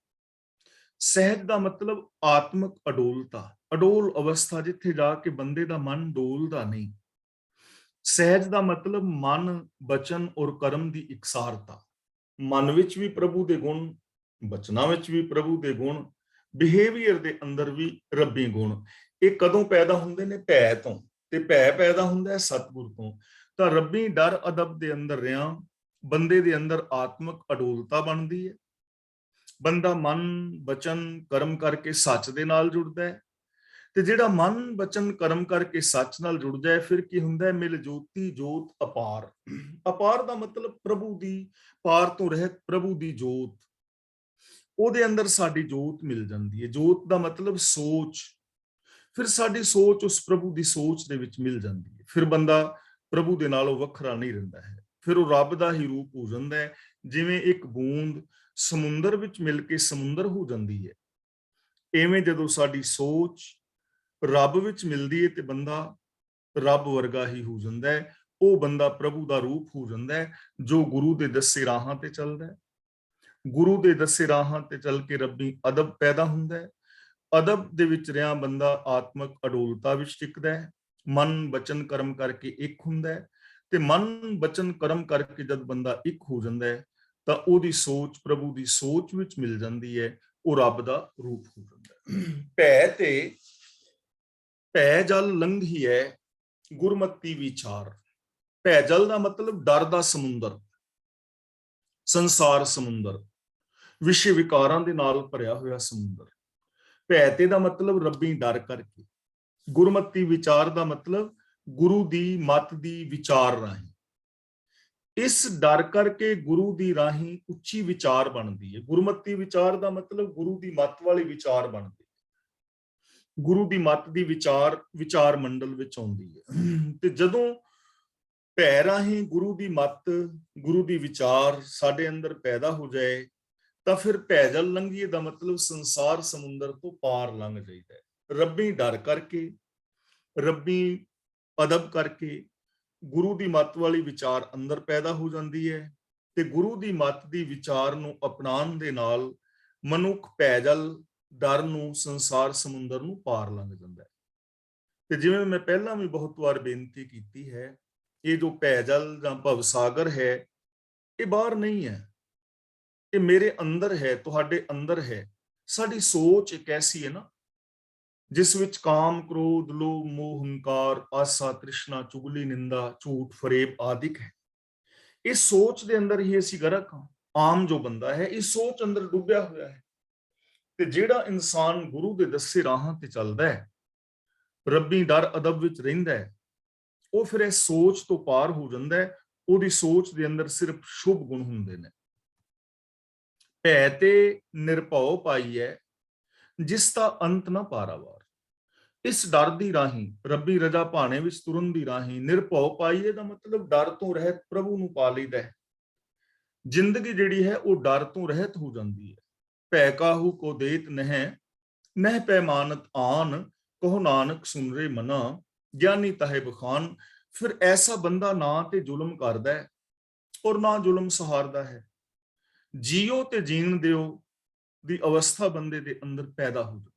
ਸਹਿਜ ਦਾ ਮਤਲਬ ਆਤਮਿਕ ਅਡੋਲਤਾ, ਅਡੋਲ ਅਵਸਥਾ, ਜਿੱਥੇ ਜਾ ਕੇ ਬੰਦੇ ਦਾ ਮਨ ਡੋਲਦਾ ਨਹੀਂ। ਸਹਿਜ ਦਾ ਮਤਲਬ ਮਨ, ਬਚਨ ਔਰ ਕਰਮ ਦੀ ਇਕਸਾਰਤਾ। ਮਨ ਵਿੱਚ ਵੀ ਪ੍ਰਭੂ ਦੇ ਗੁਣ, ਬਚਨਾਂ ਵਿੱਚ ਵੀ ਪ੍ਰਭੂ ਦੇ ਗੁਣ, ਬਿਹੇਵੀਅਰ ਦੇ ਅੰਦਰ ਵੀ ਰੱਬੀ ਗੁਣ। ਇਹ ਕਦੋਂ ਪੈਦਾ ਹੁੰਦੇ ਨੇ? ਭੈ ਤੋਂ। ਤੇ ਭੈ ਪੈਦਾ ਹੁੰਦਾ ਹੈ ਸਤਿਗੁਰ ਤੋਂ। ਤਾਂ ਰੱਬੀ ਡਰ ਅਦਬ ਦੇ ਅੰਦਰ ਰਿਆਂ ਬੰਦੇ ਦੇ ਅੰਦਰ ਆਤਮਿਕ ਅਡੋਲਤਾ ਬਣਦੀ ਹੈ। ਬੰਦਾ ਮਨ, ਬਚਨ, ਕਰਮ ਕਰਕੇ ਸੱਚ ਦੇ ਨਾਲ ਜੁੜਦਾ ਹੈ। ਤੇ ਜਿਹੜਾ ਮਨ, ਬਚਨ, ਕਰਮ ਕਰਕੇ ਸੱਚ ਨਾਲ ਜੁੜ ਜਾਏ, ਫਿਰ ਕੀ ਹੁੰਦਾ ਹੈ? ਮਿਲ ਜੋਤੀ ਜੋਤ ਅਪਾਰ। ਅਪਾਰ ਦਾ ਮਤਲਬ ਪ੍ਰਭੂ ਦੀ, ਪਾਰ ਤੋਂ ਰਹਿਤ ਪ੍ਰਭੂ ਦੀ ਜੋਤ, ਉਹਦੇ ਅੰਦਰ ਸਾਡੀ ਜੋਤ ਮਿਲ ਜਾਂਦੀ ਹੈ। ਜੋਤ ਦਾ ਮਤਲਬ ਸੋਚ। ਫਿਰ ਸਾਡੀ ਸੋਚ ਉਸ ਪ੍ਰਭੂ ਦੀ ਸੋਚ ਦੇ ਵਿੱਚ ਮਿਲ ਜਾਂਦੀ ਹੈ। ਫਿਰ ਬੰਦਾ ਪ੍ਰਭੂ ਦੇ ਨਾਲੋਂ ਵੱਖਰਾ ਨਹੀਂ ਰਹਿੰਦਾ ਹੈ। ਫਿਰ ਉਹ ਰੱਬ ਦਾ ਹੀ ਰੂਪ ਹੋ ਜਾਂਦਾ ਹੈ। ਜਿਵੇਂ ਇੱਕ ਬੂੰਦ ਸਮੁੰਦਰ ਵਿੱਚ ਮਿਲ ਕੇ ਸਮੁੰਦਰ ਹੋ ਜਾਂਦੀ ਹੈ, ਐਵੇਂ ਜਦੋਂ ਸਾਡੀ ਸੋਚ ਰੱਬ ਵਿੱਚ ਮਿਲਦੀ ਹੈ ਤੇ ਬੰਦਾ ਰੱਬ ਵਰਗਾ ਹੀ ਹੋ ਜਾਂਦਾ ਹੈ। ਉਹ ਬੰਦਾ ਪ੍ਰਭੂ ਦਾ ਰੂਪ ਹੋ ਜਾਂਦਾ ਹੈ, ਜੋ ਗੁਰੂ ਦੇ ਦੱਸੇ ਰਾਹਾਂ ਤੇ ਚੱਲਦਾ ਹੈ। ਗੁਰੂ ਦੇ ਦੱਸੇ ਰਾਹਾਂ ਤੇ ਚੱਲ ਕੇ ਰੱਬੀ ਅਦਬ ਪੈਦਾ ਹੁੰਦਾ ਹੈ। ਅਦਬ ਦੇ ਵਿੱਚ ਰਿਹਾ ਬੰਦਾ ਆਤਮਕ ਅਡੋਲਤਾ ਵਿੱਚ ਟਿਕਦਾ ਹੈ, ਮਨ ਬਚਨ ਕਰਮ ਕਰਕੇ ਇੱਕ ਹੁੰਦਾ ਹੈ, ਤੇ ਮਨ ਬਚਨ ਕਰਮ ਕਰਕੇ ਜਦ ਬੰਦਾ ਇੱਕ ਹੋ ਜਾਂਦਾ ਹੈ ਤਾਂ ਉਹਦੀ ਸੋਚ ਪ੍ਰਭੂ ਦੀ ਸੋਚ ਵਿੱਚ ਮਿਲ ਜਾਂਦੀ ਹੈ, ਉਹ ਰੱਬ ਦਾ ਰੂਪ ਹੋ ਜਾਂਦਾ ਹੈ। ਭੈ ਜਲ ਲੰਘੀਐ ਗੁਰਮਤੀ ਵਿਚਾਰ। ਭੈ ਜਲ ਦਾ ਮਤਲਬ ਡਰ ਦਾ ਸਮੁੰਦਰ, ਸੰਸਾਰ ਸਮੁੰਦਰ, ਵਿਸ਼ੇ ਵਿਕਾਰਾਂ ਦੇ ਨਾਲ ਭਰਿਆ ਹੋਇਆ ਸਮੁੰਦਰ। ਭੈ ਤੇ ਦਾ ਮਤਲਬ ਰੱਬੀ ਡਰ ਕਰਕੇ, ਗੁਰਮਤੀ ਵਿਚਾਰ ਦਾ ਮਤਲਬ ਗੁਰੂ ਦੀ ਮੱਤ ਦੀ ਵਿਚਾਰ ਰਾਹੀਂ। ਇਸ ਡਰ ਕਰਕੇ ਗੁਰੂ ਦੀ ਰਾਹੀਂ ਉੱਚੀ ਵਿਚਾਰ ਬਣਦੀ ਹੈ। ਗੁਰਮਤੀ ਵਿਚਾਰ ਦਾ ਮਤਲਬ ਗੁਰੂ ਦੀ ਮੱਤ ਵਾਲੀ ਵਿਚਾਰ ਬਣਦੀ ਹੈ, ਗੁਰੂ ਦੀ ਮੱਤ ਦੀ ਵਿਚਾਰ ਮੰਡਲ ਵਿੱਚ ਆਉਂਦੀ ਹੈ। ਤੇ ਜਦੋਂ ਭੈ ਰਾਹੀਂ ਗੁਰੂ ਦੀ ਮੱਤ, ਗੁਰੂ ਦੀ ਵਿਚਾਰ ਸਾਡੇ ਅੰਦਰ ਪੈਦਾ ਹੋ ਜਾਏ ਤਾਂ ਫਿਰ ਭੈ ਜਲ ਲੰਘੀਏ ਦਾ ਮਤਲਬ ਸੰਸਾਰ ਸਮੁੰਦਰ ਤੋਂ ਪਾਰ ਲੰਘ ਜਾਈਦਾ ਹੈ। ਰੱਬੀ ਡਰ ਕਰਕੇ, ਰੱਬੀ ਅਦਬ ਕਰਕੇ ਗੁਰੂ ਦੀ ਮੱਤ ਵਾਲੀ ਵਿਚਾਰ ਅੰਦਰ ਪੈਦਾ ਹੋ ਜਾਂਦੀ ਹੈ, ਤੇ ਗੁਰੂ ਦੀ ਮੱਤ ਦੀ ਵਿਚਾਰ ਨੂੰ ਅਪਣਾਉਣ ਦੇ ਨਾਲ ਮਨੁੱਖ ਭੈ ਜਲ, ਡਰ ਨੂੰ, ਸੰਸਾਰ ਸਮੁੰਦਰ ਨੂੰ ਪਾਰ ਲੰਘ ਜਾਂਦਾ ਹੈ। ਤੇ ਜਿਵੇਂ ਮੈਂ ਪਹਿਲਾਂ ਵੀ ਬਹੁਤ ਵਾਰ ਬੇਨਤੀ ਕੀਤੀ ਹੈ, ਇਹ ਜੋ ਭੈ ਜਲ ਜਾਂ ਭਵ ਸਾਗਰ ਹੈ, ਇਹ ਬਾਹਰ ਨਹੀਂ ਹੈ, ਇਹ ਮੇਰੇ ਅੰਦਰ ਹੈ, ਤੁਹਾਡੇ ਅੰਦਰ ਹੈ। ਸਾਡੀ ਸੋਚ ਇੱਕ ਐਸੀ ਹੈ ਨਾ, ਜਿਸ ਵਿੱਚ ਕਾਮ, ਕ੍ਰੋਧ, ਲੋਭ, ਮੋਹ, ਹੰਕਾਰ, ਆਸਾ, ਤ੍ਰਿਸ਼ਨਾ, ਚੁਗਲੀ, ਨਿੰਦਾ, ਝੂਠ, ਫਰੇਬ ਆਦਿਕ ਹੈ। ਇਸ ਸੋਚ ਦੇ ਅੰਦਰ ਹੀ ਅਸੀਂ ਗਰਕ ਹਾਂ। ਆਮ ਜੋ ਬੰਦਾ ਹੈ ਇਸ ਸੋਚ ਅੰਦਰ ਡੁੱਬਿਆ ਹੋਇਆ ਹੈ। ਤੇ ਜਿਹੜਾ ਇਨਸਾਨ ਗੁਰੂ ਦੇ ਦੱਸੇ ਰਾਹਾਂ ਤੇ ਚੱਲਦਾ ਹੈ, ਰੱਬੀ ਡਰ ਅਦਬ ਵਿੱਚ ਰਹਿੰਦਾ ਹੈ, ਉਹ ਫਿਰ ਇਹ ਸੋਚ ਤੋਂ ਪਾਰ ਹੋ ਜਾਂਦਾ ਹੈ। ਉਹਦੀ ਸੋਚ ਦੇ ਅੰਦਰ ਸਿਰਫ ਸ਼ੁਭ ਗੁਣ ਹੁੰਦੇ ਨੇ। ਭੈ ਤੇ ਨਿਰਭਉ ਪਾਈਐ ਜਿਸ ਦਾ ਅੰਤ ਨਾ ਪਾਰਾਵਾਰ। ਇਸ ਡਰ ਦੀ ਰਾਹੀਂ, ਰੱਬੀ ਰਜਾ ਭਾਣੇ ਵਿੱਚ ਤੁਰਨ ਦੀ ਰਾਹੀਂ, ਨਿਰਭਉ ਪਾਈਏ ਦਾ ਮਤਲਬ ਡਰ ਤੋਂ ਰਹਿਤ ਪ੍ਰਭੂ ਨੂੰ ਪਾ ਲਈਦਾ ਹੈ। ਜ਼ਿੰਦਗੀ ਜਿਹੜੀ ਹੈ ਉਹ ਡਰ ਤੋਂ ਰਹਿਤ ਹੋ ਜਾਂਦੀ ਹੈ। ਭੈ ਕਾਹੂ ਕੋ ਦੇਤ ਨਹਿ, ਨਹਿ ਪੈ ਮਾਨਤ ਆਨ, ਕਹੋ ਨਾਨਕ ਸੁਨ ਰੇ ਮਨਾ, ਗਿਆਨੀ ਤਹਿ ਬਖਾਨ। ਫਿਰ ਐਸਾ ਬੰਦਾ ਨਾ ਤੇ ਜ਼ੁਲਮ ਕਰਦਾ ਹੈ ਔਰ ਨਾ ਜ਼ੁਲਮ ਸਹਾਰਦਾ ਹੈ। ਜੀਓ ਤੇ ਜੀਣ ਦਿਓ ਦੀ ਅਵਸਥਾ ਬੰਦੇ ਦੇ ਅੰਦਰ ਪੈਦਾ ਹੋ ਜਾਂਦੀ।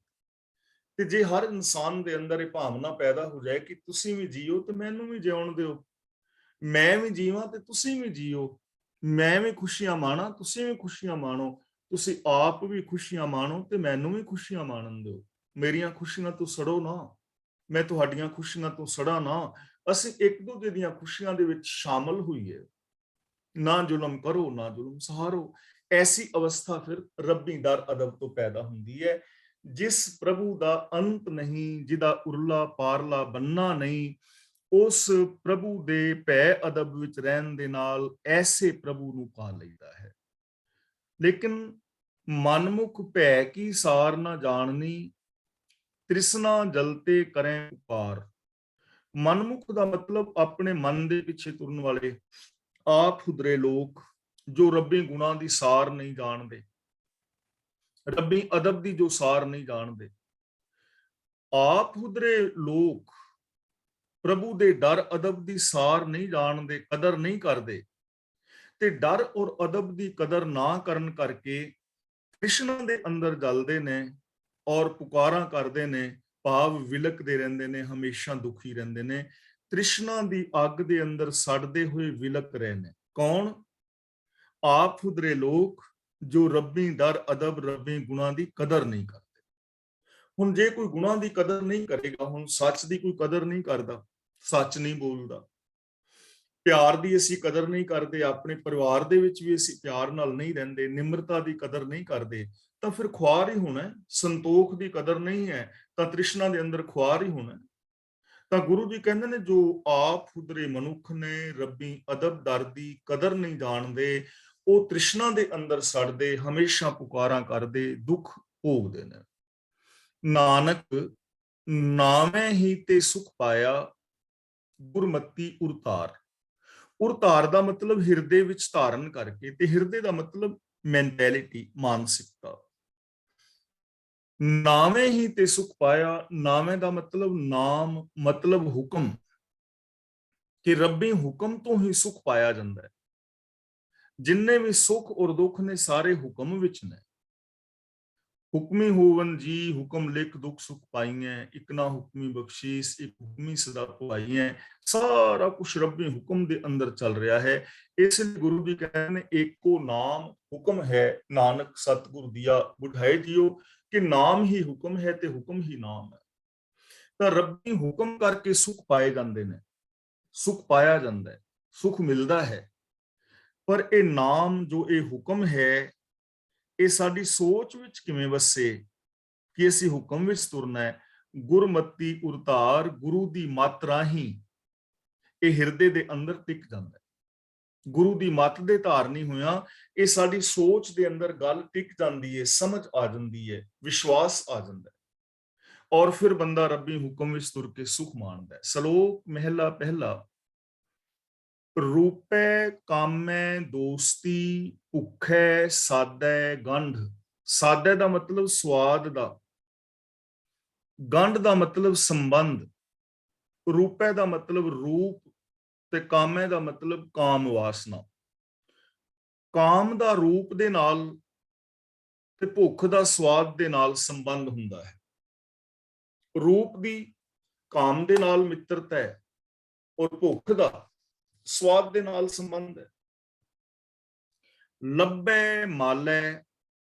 ਤੇ ਜੇ ਹਰ ਇਨਸਾਨ ਦੇ ਅੰਦਰ ਇਹ ਭਾਵਨਾ ਪੈਦਾ ਹੋ ਜਾਏ ਕਿ ਤੁਸੀਂ ਵੀ ਜੀਓ ਤੇ ਮੈਨੂੰ ਵੀ ਜਿਉਣ ਦਿਓ, ਮੈਂ ਵੀ ਜੀਵਾਂ ਤੇ ਤੁਸੀਂ ਵੀ ਜੀਓ, ਮੈਂ ਵੀ ਖੁਸ਼ੀਆਂ ਮਾਣਾ, ਤੁਸੀਂ ਵੀ ਖੁਸ਼ੀਆਂ ਮਾਣੋ, ਤੁਸੀਂ ਆਪ ਵੀ ਖੁਸ਼ੀਆਂ ਮਾਣੋ ਤੇ ਮੈਨੂੰ ਵੀ ਖੁਸ਼ੀਆਂ ਮਾਣਨ ਦਿਓ। ਮੇਰੀਆਂ ਖੁਸ਼ੀਆਂ ਤੋਂ ਸੜੋ ਨਾ, ਮੈਂ ਤੁਹਾਡੀਆਂ ਖੁਸ਼ੀਆਂ ਤੋਂ ਸੜਾ ਨਾ। ਅਸੀਂ ਇੱਕ ਦੂਜੇ ਦੀਆਂ ਖੁਸ਼ੀਆਂ ਦੇ ਵਿੱਚ ਸ਼ਾਮਲ ਹੋਈਏ। ਨਾ ਜ਼ੁਲਮ ਕਰੋ, ਨਾ ਜ਼ੁਲਮ ਸਹਾਰੋ। ਐਸੀ ਅਵਸਥਾ ਫਿਰ ਰੱਬੀ ਡਰ ਅਦਬ ਤੋਂ ਪੈਦਾ ਹੁੰਦੀ ਹੈ। ਜਿਸ ਪ੍ਰਭੂ ਦਾ ਅੰਤ ਨਹੀਂ, ਜਿਹਦਾ ਉਰਲਾ ਪਾਰਲਾ ਬੰਨਾ ਨਹੀਂ, ਉਸ ਪ੍ਰਭੂ ਦੇ ਭੈ ਅਦਬ ਵਿੱਚ ਰਹਿਣ ਦੇ ਨਾਲ ਐਸੇ ਪ੍ਰਭੂ ਨੂੰ ਪਾ ਲਈਦਾ ਹੈ। ਲੇਕਿਨ ਮਨਮੁਖ ਭੈ ਕੀ ਸਾਰ ਨਾ ਜਾਣਨੀ, ਤ੍ਰਿਸ਼ਨਾ ਜਲਤੇ ਕਰੇ ਉਪਾਰ। ਮਨਮੁਖ ਦਾ ਮਤਲਬ ਆਪਣੇ ਮਨ ਦੇ ਪਿੱਛੇ ਤੁਰਨ ਵਾਲੇ ਆਪ ਹੁਦਰੇ ਲੋਕ, ਜੋ ਰੱਬੀ ਗੁਣਾਂ ਦੀ ਸਾਰ ਨਹੀਂ ਜਾਣਦੇ, ਰੱਬੀ ਅਦਬ ਦੀ ਜੋ ਸਾਰ ਨਹੀਂ ਜਾਣਦੇ। ਆਪ ਹੁਦਰੇ ਲੋਕ ਪ੍ਰਭੂ ਦੇ ਡਰ ਅਦਬ ਦੀ ਸਾਰ ਨਹੀਂ ਜਾਣਦੇ, ਕਦਰ ਨਹੀਂ ਕਰਦੇ, ਤੇ ਡਰ ਔਰ ਅਦਬ ਦੀ ਕਦਰ ਨਾ ਕਰਨ ਕਰਕੇ ਕ੍ਰਿਸ਼ਨ ਦੇ ਅੰਦਰ ਜਲਦੇ ਨੇ ਔਰ ਪੁਕਾਰਾਂ ਕਰਦੇ ਨੇ, ਭਾਵ ਵਿਲਕਦੇ ਰਹਿੰਦੇ ਨੇ, ਹਮੇਸ਼ਾ ਦੁਖੀ ਰਹਿੰਦੇ ਨੇ। ਤ੍ਰਿਸ਼ਨਾ ਦੀ ਅੱਗ ਦੇ ਅੰਦਰ ਸੜਦੇ ਹੋਏ ਵਿਲਕ ਰਹੇ ਨੇ। ਕੌਣ? ਆਪ ਹੁਦਰੇ ਲੋਕ ਜੋ ਰੱਬੀ ਡਰ ਅਦਬ, ਰੱਬੀ ਗੁਣਾਂ ਦੀ ਕਦਰ ਨਹੀਂ ਕਰਦੇ। ਹੁਣ ਜੇ ਕੋਈ ਗੁਣਾਂ ਦੀ ਕਦਰ ਨਹੀਂ ਕਰੇਗਾ, ਹੁਣ ਸੱਚ ਦੀ ਕੋਈ ਕਦਰ ਨਹੀਂ ਕਰਦਾ, ਸੱਚ ਨਹੀਂ ਬੋਲਦਾ, ਪਿਆਰ ਦੀ ਅਸੀਂ ਕਦਰ ਨਹੀਂ ਕਰਦੇ, ਆਪਣੇ ਪਰਿਵਾਰ ਦੇ ਵਿੱਚ ਵੀ ਅਸੀਂ ਪਿਆਰ ਨਾਲ ਨਹੀਂ ਰਹਿੰਦੇ, ਨਿਮਰਤਾ ਦੀ ਕਦਰ ਨਹੀਂ ਕਰਦੇ, ਤਾਂ ਫਿਰ ਖੁਆਰ ਹੀ ਹੋਣਾ। ਸੰਤੋਖ ਦੀ ਕਦਰ ਨਹੀਂ ਹੈ ਤਾਂ ਤ੍ਰਿਸ਼ਨਾ ਦੇ ਅੰਦਰ ਖੁਆਰ ਹੀ ਹੋਣਾ। ਤਾਂ ਗੁਰੂ ਜੀ ਕਹਿੰਦੇ ਨੇ ਜੋ ਆਪ ਹੁਦਰੇ ਮਨੁੱਖ ਨੇ, ਰੱਬੀ ਅਦਬ ਡਰ ਦੀ ਕਦਰ ਨਹੀਂ ਜਾਣਦੇ, ਉਹ ਤ੍ਰਿਸ਼ਨਾ ਦੇ ਅੰਦਰ ਸੜਦੇ, ਹਮੇਸ਼ਾ ਪੁਕਾਰਾਂ ਕਰਦੇ, ਦੁੱਖ ਭੋਗਦੇ ਨੇ। ਨਾਨਕ ਨਾਵੇਂ ਹੀ ਤੇ ਸੁਖ ਪਾਇਆ, ਗੁਰਮਤੀ ਉਰਤਾਰ। ਉਰਤਾਰ ਦਾ ਮਤਲਬ ਹਿਰਦੇ ਵਿੱਚ ਧਾਰਨ ਕਰਕੇ, ਤੇ ਹਿਰਦੇ ਦਾ ਮਤਲਬ ਮੈਂਟੈਲਿਟੀ, ਮਾਨਸਿਕਤਾ। ਨਾਵੇਂ ਹੀ ਤੇ ਸੁਖ ਪਾਇਆ, ਨਾਵੇਂ ਦਾ ਮਤਲਬ ਨਾਮ, ਮਤਲਬ ਹੁਕਮ, ਕਿ ਰੱਬੀ ਹੁਕਮ ਤੋਂ ਹੀ ਸੁਖ ਪਾਇਆ ਜਾਂਦਾ ਹੈ। ਜਿੰਨੇ ਵੀ ਸੁਖ ਔਰ ਦੁੱਖ ਨੇ ਸਾਰੇ ਹੁਕਮ ਵਿੱਚ ਨੇ। ਹੁਕਮੀ ਹੋਵਨ ਜੀ ਹੁਕਮ ਲਿਖ ਦੁੱਖ ਸੁਖ ਪਾਈਐ, ਇਕ ਨਾ ਹੁਕਮੀ ਬਖਸ਼ੀਸ ਇੱਕ ਹੁਕਮੀ ਸਦਾ ਪਾਈਐ। ਸਾਰਾ ਕੁਝ ਰੱਬੀ ਹੁਕਮ ਦੇ ਅੰਦਰ ਚੱਲ ਰਿਹਾ ਹੈ। ਇਸ ਲਈ ਗੁਰੂ ਜੀ ਕਹਿੰਦੇ ਨੇ ਏਕੋ ਨਾਮ ਹੁਕਮ ਹੈ, ਨਾਨਕ ਸਤਿਗੁਰ ਦੀਆ ਬੁਝਾਏ ਜੀਓ, ਕਿ ਨਾਮ ਹੀ ਹੁਕਮ ਹੈ ਤੇ ਹੁਕਮ ਹੀ ਨਾਮ ਹੈ। ਤਾਂ ਰੱਬੀ ਹੁਕਮ ਕਰਕੇ ਸੁਖ ਪਾਏ ਜਾਂਦੇ ਨੇ, ਸੁਖ ਪਾਇਆ ਜਾਂਦਾ ਹੈ, ਸੁਖ ਮਿਲਦਾ ਹੈ। ਪਰ ਇਹ ਨਾਮ ਜੋ ਇਹ ਹੁਕਮ ਹੈ, ਇਹ ਸਾਡੀ ਸੋਚ ਵਿੱਚ ਕਿਵੇਂ ਵਸੇ ਕਿ ਅਸੀਂ ਹੁਕਮ ਵਿੱਚ ਤੁਰਨਾ ਹੈ। ਗੁਰਮਤੀ ਉਰਤਾਰ ਗੁਰੂ ਦੀ ਮੱਤ ਰਾਹੀਂ ਇਹ ਹਿਰਦੇ ਦੇ ਅੰਦਰ ਟਿਕ ਜਾਂਦਾ ਹੈ। ਗੁਰੂ ਦੀ ਮੱਤ ਦੇ ਧਾਰਨੀ ਹੋਇਆ ਇਹ ਸਾਡੀ ਸੋਚ ਦੇ ਅੰਦਰ ਗੱਲ ਟਿਕ ਜਾਂਦੀ ਹੈ, ਸਮਝ ਆ ਜਾਂਦੀ ਹੈ, ਵਿਸ਼ਵਾਸ ਆ ਜਾਂਦਾ ਹੈ, ਔਰ ਫਿਰ ਬੰਦਾ ਰੱਬੀ ਹੁਕਮ ਵਿੱਚ ਤੁਰ ਕੇ ਸੁਖ ਮਾਣਦਾ ਹੈ। ਸ਼ਲੋਕ ਮਹਿਲਾ ਪਹਿਲਾ। ਰੂਪੈ ਕਾਮੈ ਦੋਸਤੀ ਭੁੱਖੈ ਸਾਧੈ ਗੰਢ। ਸਾਧੈ ਦਾ ਮਤਲਬ ਸਵਾਦ ਦਾ, ਗੰਢ ਦਾ ਮਤਲਬ ਸੰਬੰਧ, ਰੂਪੈ ਦਾ ਮਤਲਬ ਰੂਪ ਤੇ ਕਾਮੈ ਦਾ ਮਤਲਬ ਕਾਮ ਵਾਸਨਾ। ਕਾਮ ਦਾ ਰੂਪ ਦੇ ਨਾਲ ਤੇ ਭੁੱਖ ਦਾ ਸਵਾਦ ਦੇ ਨਾਲ ਸੰਬੰਧ ਹੁੰਦਾ ਹੈ। ਰੂਪ ਦੀ ਕਾਮ ਦੇ ਨਾਲ ਮਿੱਤਰਤਾ ਹੈ ਔਰ ਭੁੱਖ ਦਾ ਸਵਾਦ ਦੇ ਨਾਲ ਸੰਬੰਧ ਹੈ। ਲੱਭੈ ਮਾਲੈ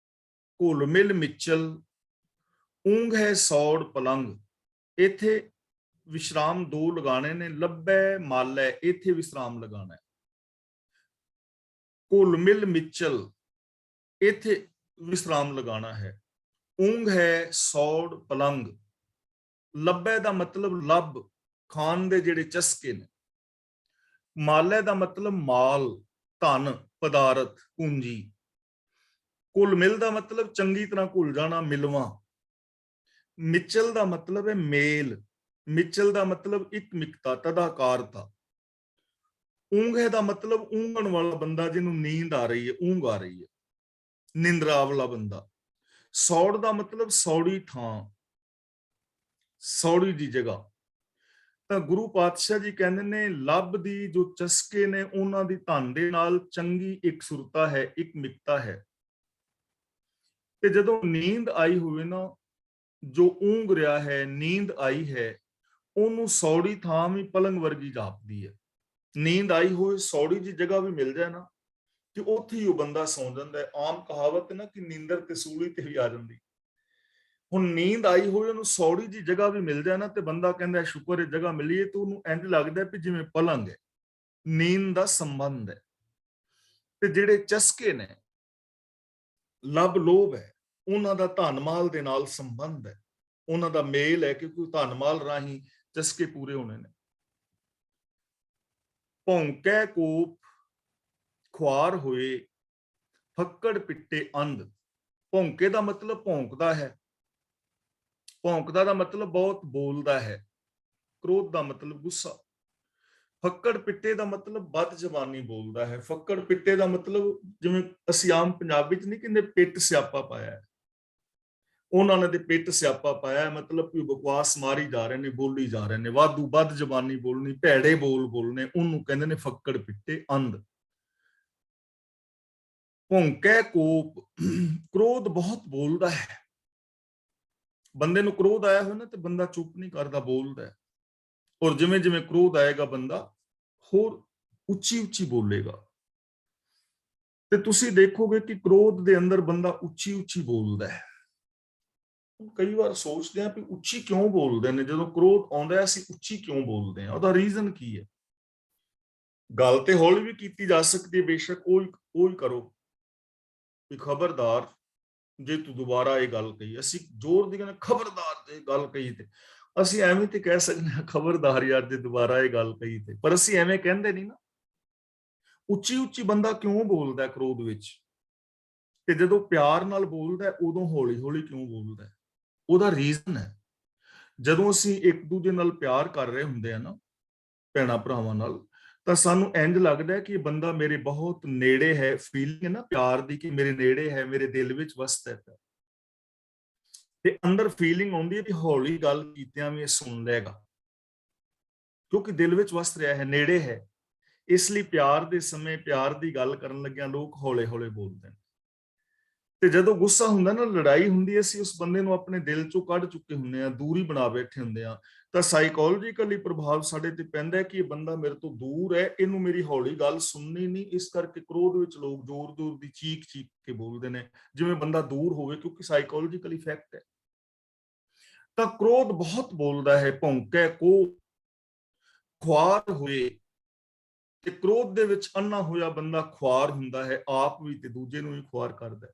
ਘੁਲ ਮਿਲ ਮਿਚਲ ਊਂਘ ਹੈ ਸੌੜ ਪਲੰਗ। ਇੱਥੇ ਵਿਸ਼ਰਾਮ ਦੋ ਲਗਾਣੇ ਨੇ, ਲੱਭੈ ਮਾਲੈ ਇੱਥੇ ਵਿਸ਼ਰਾਮ ਲਗਾਣਾ ਹੈ। ਘੁਲ ਮਿਲ ਮਿਚਲ ਇੱਥੇ ਵਿਸ਼ਰਾਮ ਲਗਾਣਾ ਹੈ। ਊਂਘ ਹੈ ਸੌੜ ਪਲੰਗ। ਲੱਭੈ ਦਾ ਮਤਲਬ ਲੱਭ, ਖਾਣ ਦੇ ਜਿਹੜੇ ਚਸਕੇ ਨੇ। ਮਾਲੈ ਦਾ ਮਤਲਬ ਮਾਲ, ਧਨ, ਪਦਾਰਥ, ਪੂੰਜੀ। ਘੁਲ ਮਿਲ ਦਾ ਮਤਲਬ ਚੰਗੀ ਤਰ੍ਹਾਂ ਘੁਲ ਜਾਣਾ, ਮਿਲਵਾ। ਮਿਚਲ ਦਾ ਮਤਲਬ ਹੈ ਮੇਲ। ਮਿਚਲ ਦਾ ਮਤਲਬ ਇੱਕ ਮਿਕਤਾ, ਤਦਾਕਾਰਤਾ। ਊਂਘ ਹੈ ਦਾ ਮਤਲਬ ਊਂਘਣ ਵਾਲਾ ਬੰਦਾ, ਜਿਹਨੂੰ ਨੀਂਦ ਆ ਰਹੀ ਹੈ, ਊਂਘ ਆ ਰਹੀ ਹੈ, ਨਿੰਦਰਾ ਵਾਲਾ ਬੰਦਾ। ਸੌੜ ਦਾ ਮਤਲਬ ਸੌੜੀ ਥਾਂ, ਸੌੜੀ ਦੀ ਜਗ੍ਹਾ। ਤਾਂ ਗੁਰੂ ਪਾਤਸ਼ਾਹ ਜੀ ਕਹਿੰਦੇ ਨੇ ਲੱਭ ਦੀ ਜੋ ਚਸਕੇ ਨੇ ਉਹਨਾਂ ਦੀ ਧਨ ਦੇ ਨਾਲ ਚੰਗੀ ਇੱਕ ਸੁਰਤਾ ਹੈ, ਇੱਕ ਮਿਕਤਾ ਹੈ। ਤੇ ਜਦੋਂ ਨੀਂਦ ਆਈ ਹੋਵੇ ਨਾ, ਜੋ ਊਂਘ ਰਿਹਾ ਹੈ, ਨੀਂਦ ਆਈ ਹੈ, ਉਹਨੂੰ ਸੌੜੀ ਥਾਂ ਵੀ ਪਲੰਗ ਵਰਗੀ ਜਾਪਦੀ ਹੈ। ਨੀਂਦ ਆਈ ਹੋਏ ਸੌੜੀ ਜੀ ਜਗ੍ਹਾ ਵੀ ਮਿਲ ਜਾਏ ਨਾ, ਕਿ ਉੱਥੇ ਹੀ ਉਹ ਬੰਦਾ ਸੌਂ ਜਾਂਦਾ ਹੈ। ਆਮ ਕਹਾਵਤ ਨਾ ਕਿ ਨੀਂਦਰ ਤੇ ਸੂਲੀ ਤੇ ਵੀ ਆ ਜਾਂਦੀ। ਹੁਣ ਨੀਂਦ ਆਈ ਹੋਈ ਉਹਨੂੰ ਸੌੜੀ ਜੀ ਜਗ੍ਹਾ ਵੀ ਮਿਲ ਜਾਏ ਨਾ, ਤੇ ਬੰਦਾ ਕਹਿੰਦਾ ਸ਼ੁਕਰ ਇਹ ਜਗ੍ਹਾ ਮਿਲੀ ਹੈ, ਤੇ ਉਹਨੂੰ ਇੰਜ ਲੱਗਦਾ ਵੀ ਜਿਵੇਂ ਪਲੰਗ ਹੈ, ਨੀਂਦ ਦਾ ਸੰਬੰਧ ਹੈ। ਤੇ ਜਿਹੜੇ ਚਸਕੇ ਨੇ, ਲੱਭ ਲੋਭ ਹੈ, ਉਹਨਾਂ ਦਾ ਧਨ ਮਾਲ ਦੇ ਨਾਲ ਸੰਬੰਧ ਹੈ, ਉਹਨਾਂ ਦਾ ਮੇਲ ਹੈ, ਕਿ ਕੋਈ ਧਨ ਮਾਲ ਰਾਹੀਂ ਚਸਕੇ ਪੂਰੇ ਹੋਣੇ ਨੇ। ਭੌਂਕੈ ਕੋਪ ਖੁਆਰ ਹੋਏ ਫੱਕੜ ਪਿੱਟੇ ਅੰਧ। ਭੌਂਕੇ ਦਾ ਮਤਲਬ ਭੌਂਕਦਾ ਹੈ, ਭੌਂਕਦਾ ਦਾ ਮਤਲਬ ਬਹੁਤ ਬੋਲਦਾ ਹੈ। ਕ੍ਰੋਧ ਦਾ ਮਤਲਬ ਗੁੱਸਾ। ਫੱਕੜ ਪਿੱਟੇ ਦਾ ਮਤਲਬ ਬਦ ਜ਼ਬਾਨੀ ਬੋਲਦਾ ਹੈ। ਫੱਕੜ ਪਿੱਟੇ ਦਾ ਮਤਲਬ ਜਿਵੇਂ ਅਸੀਂ ਆਮ ਪੰਜਾਬੀ ਚ ਨਹੀਂ ਕਹਿੰਦੇ ਪਿੱਟ ਸਿਆਪਾ ਪਾਇਆ ਹੈ, ਉਹਨਾਂ ਨੇ ਤੇ ਪਿੱਟ ਸਿਆਪਾ ਪਾਇਆ, ਮਤਲਬ ਕਿ ਬਕਵਾਸ ਮਾਰੀ ਜਾ ਰਹੇ ਨੇ, ਬੋਲੀ ਜਾ ਰਹੇ ਨੇ, ਵਾਧੂ ਬਦ ਜ਼ਬਾਨੀ ਬੋਲਣੀ, ਭੈੜੇ ਬੋਲ ਬੋਲਣੇ, ਉਹਨੂੰ ਕਹਿੰਦੇ ਨੇ ਫੱਕੜ ਪਿੱਟੇ ਅੰਧ। ਭੌਂਕੈ ਕੋਪ, ਕ੍ਰੋਧ ਬਹੁਤ ਬੋਲਦਾ ਹੈ। ਬੰਦੇ ਨੂੰ ਕ੍ਰੋਧ ਆਇਆ ਹੋਇਆ ਨਾ, ਤੇ ਬੰਦਾ ਚੁੱਪ ਨਹੀਂ ਕਰਦਾ, ਬੋਲਦਾ ਹੈ। ਔਰ ਜਿਵੇਂ ਜਿਵੇਂ ਕ੍ਰੋਧ ਆਏਗਾ ਬੰਦਾ ਹੋਰ ਉੱਚੀ ਉੱਚੀ ਬੋਲੇਗਾ। ਤੇ ਤੁਸੀਂ ਦੇਖੋਗੇ ਕਿ ਕ੍ਰੋਧ ਦੇ ਅੰਦਰ ਬੰਦਾ ਉੱਚੀ ਉੱਚੀ ਬੋਲਦਾ ਹੈ। ਕਈ ਵਾਰ ਸੋਚਦੇ ਆ ਵੀ ਉੱਚੀ ਕਿਉਂ ਬੋਲਦੇ ਨੇ, ਜਦੋਂ ਕ੍ਰੋਧ ਆਉਂਦਾ ਅਸੀਂ ਉੱਚੀ ਕਿਉਂ ਬੋਲਦੇ ਆ, ਉਹਦਾ ਰੀਜ਼ਨ ਕੀ ਹੈ? ਗੱਲ ਤੇ ਹੌਲੀ ਵੀ ਕੀਤੀ ਜਾ ਸਕਦੀ ਹੈ, ਬੇਸ਼ੱਕ ਉਹ ਹੀ ਕਰੋ ਵੀ ਖਬਰਦਾਰ ਜੇ ਤੂੰ ਦੁਬਾਰਾ ਇਹ ਗੱਲ ਕਹੀ। ਅਸੀਂ ਜ਼ੋਰ ਦੀ ਕਹਿੰਦੇ ਖਬਰਦਾਰ ਜੇ ਗੱਲ ਕਹੀ, ਤੇ ਅਸੀਂ ਐਵੇਂ ਤੇ ਕਹਿ ਸਕਦੇ ਹਾਂ ਖਬਰਦਾਰ ਯਾਰ ਜੇ ਦੁਬਾਰਾ ਇਹ ਗੱਲ ਕਹੀ ਤੇ, ਪਰ ਅਸੀਂ ਐਵੇਂ ਕਹਿੰਦੇ ਨਹੀਂ ਨਾ। ਉੱਚੀ ਉੱਚੀ ਬੰਦਾ ਕਿਉਂ ਬੋਲਦਾ ਕ੍ਰੋਧ ਵਿੱਚ, ਤੇ ਜਦੋਂ ਪਿਆਰ ਨਾਲ ਬੋਲਦਾ ਉਦੋਂ ਹੌਲੀ ਹੌਲੀ ਕਿਉਂ ਬੋਲਦਾ? ਉਹਦਾ ਰੀਜ਼ਨ ਹੈ। ਜਦੋਂ ਅਸੀਂ ਇੱਕ ਦੂਜੇ ਨਾਲ ਪਿਆਰ ਕਰ ਰਹੇ ਹੁੰਦੇ ਆ ਨਾ, ਭੈਣਾਂ ਭਰਾਵਾਂ ਨਾਲ, ਤਾਂ ਸਾਨੂੰ ਇੰਜ ਲੱਗਦਾ ਕਿ ਇਹ ਬੰਦਾ ਮੇਰੇ ਬਹੁਤ ਨੇੜੇ ਹੈ। ਫੀਲਿੰਗ ਹੈ ਨਾ ਪਿਆਰ ਦੀ, ਕਿ ਮੇਰੇ ਨੇੜੇ ਹੈ, ਮੇਰੇ ਦਿਲ ਵਿੱਚ ਵਸਦਾ ਹੈ। ਤੇ ਅੰਦਰ ਫੀਲਿੰਗ ਆਉਂਦੀ ਹੈ ਵੀ ਹੌਲੀ ਗੱਲ ਕੀਤਿਆਂ ਵੀ ਇਹ ਸੁਣ ਲਏਗਾ। ਕਿਉਂਕਿ ਦਿਲ ਵਿੱਚ ਵਸ ਰਿਹਾ ਹੈ, ਨੇੜੇ ਹੈ। ਇਸ ਲਈ ਪਿਆਰ ਦੇ ਸਮੇਂ ਪਿਆਰ ਦੀ ਗੱਲ ਕਰਨ ਲੱਗਿਆਂ ਲੋਕ ਹੌਲੇ ਹੌਲੇ ਬੋਲਦੇ ਨੇ, ਤੇ ਜਦੋਂ ਗੁੱਸਾ ਹੁੰਦਾ ਨਾ, ਲੜਾਈ ਹੁੰਦੀ ਹੈ, ਅਸੀਂ ਉਸ ਬੰਦੇ ਨੂੰ ਆਪਣੇ ਦਿਲ ਚੋਂ ਕੱਢ ਚੁੱਕੇ ਹੁੰਦੇ ਆ, ਦੂਰੀ ਬਣਾ ਬੈਠੇ ਹੁੰਦੇ ਆ, ਤਾਂ ਸਾਈਕੋਲੋਜੀਕਲੀ ਪ੍ਰਭਾਵ ਸਾਡੇ ਤੇ ਪੈਂਦਾ ਹੈ ਕਿ ਇਹ ਬੰਦਾ ਮੇਰੇ ਤੋਂ ਦੂਰ ਹੈ, ਇਹਨੂੰ ਮੇਰੀ ਹੌਲੀ ਗੱਲ ਸੁਣਨੀ ਨਹੀਂ। ਇਸ ਕਰਕੇ ਕ੍ਰੋਧ ਵਿੱਚ ਲੋਕ ਜ਼ੋਰ ਜ਼ੋਰ ਦੀ ਚੀਖ ਚੀਖ ਕੇ ਬੋਲਦੇ ਨੇ, ਜਿਵੇਂ ਬੰਦਾ ਦੂਰ ਹੋਵੇ, ਕਿਉਂਕਿ ਸਾਈਕੋਲੋਜੀਕਲੀ ਫੈਕਟ ਹੈ। ਤਾਂ ਕ੍ਰੋਧ ਬਹੁਤ ਬੋਲਦਾ ਹੈ, ਭੌਂਕੇ ਕੋ ਖੁਆਰ ਹੋਏ, ਤੇ ਕ੍ਰੋਧ ਦੇ ਵਿੱਚ ਅੰਨਾ ਹੋਇਆ ਬੰਦਾ ਖੁਆਰ ਹੁੰਦਾ ਹੈ, ਆਪ ਵੀ ਤੇ ਦੂਜੇ ਨੂੰ ਵੀ ਖੁਆਰ ਕਰਦਾ ਹੈ।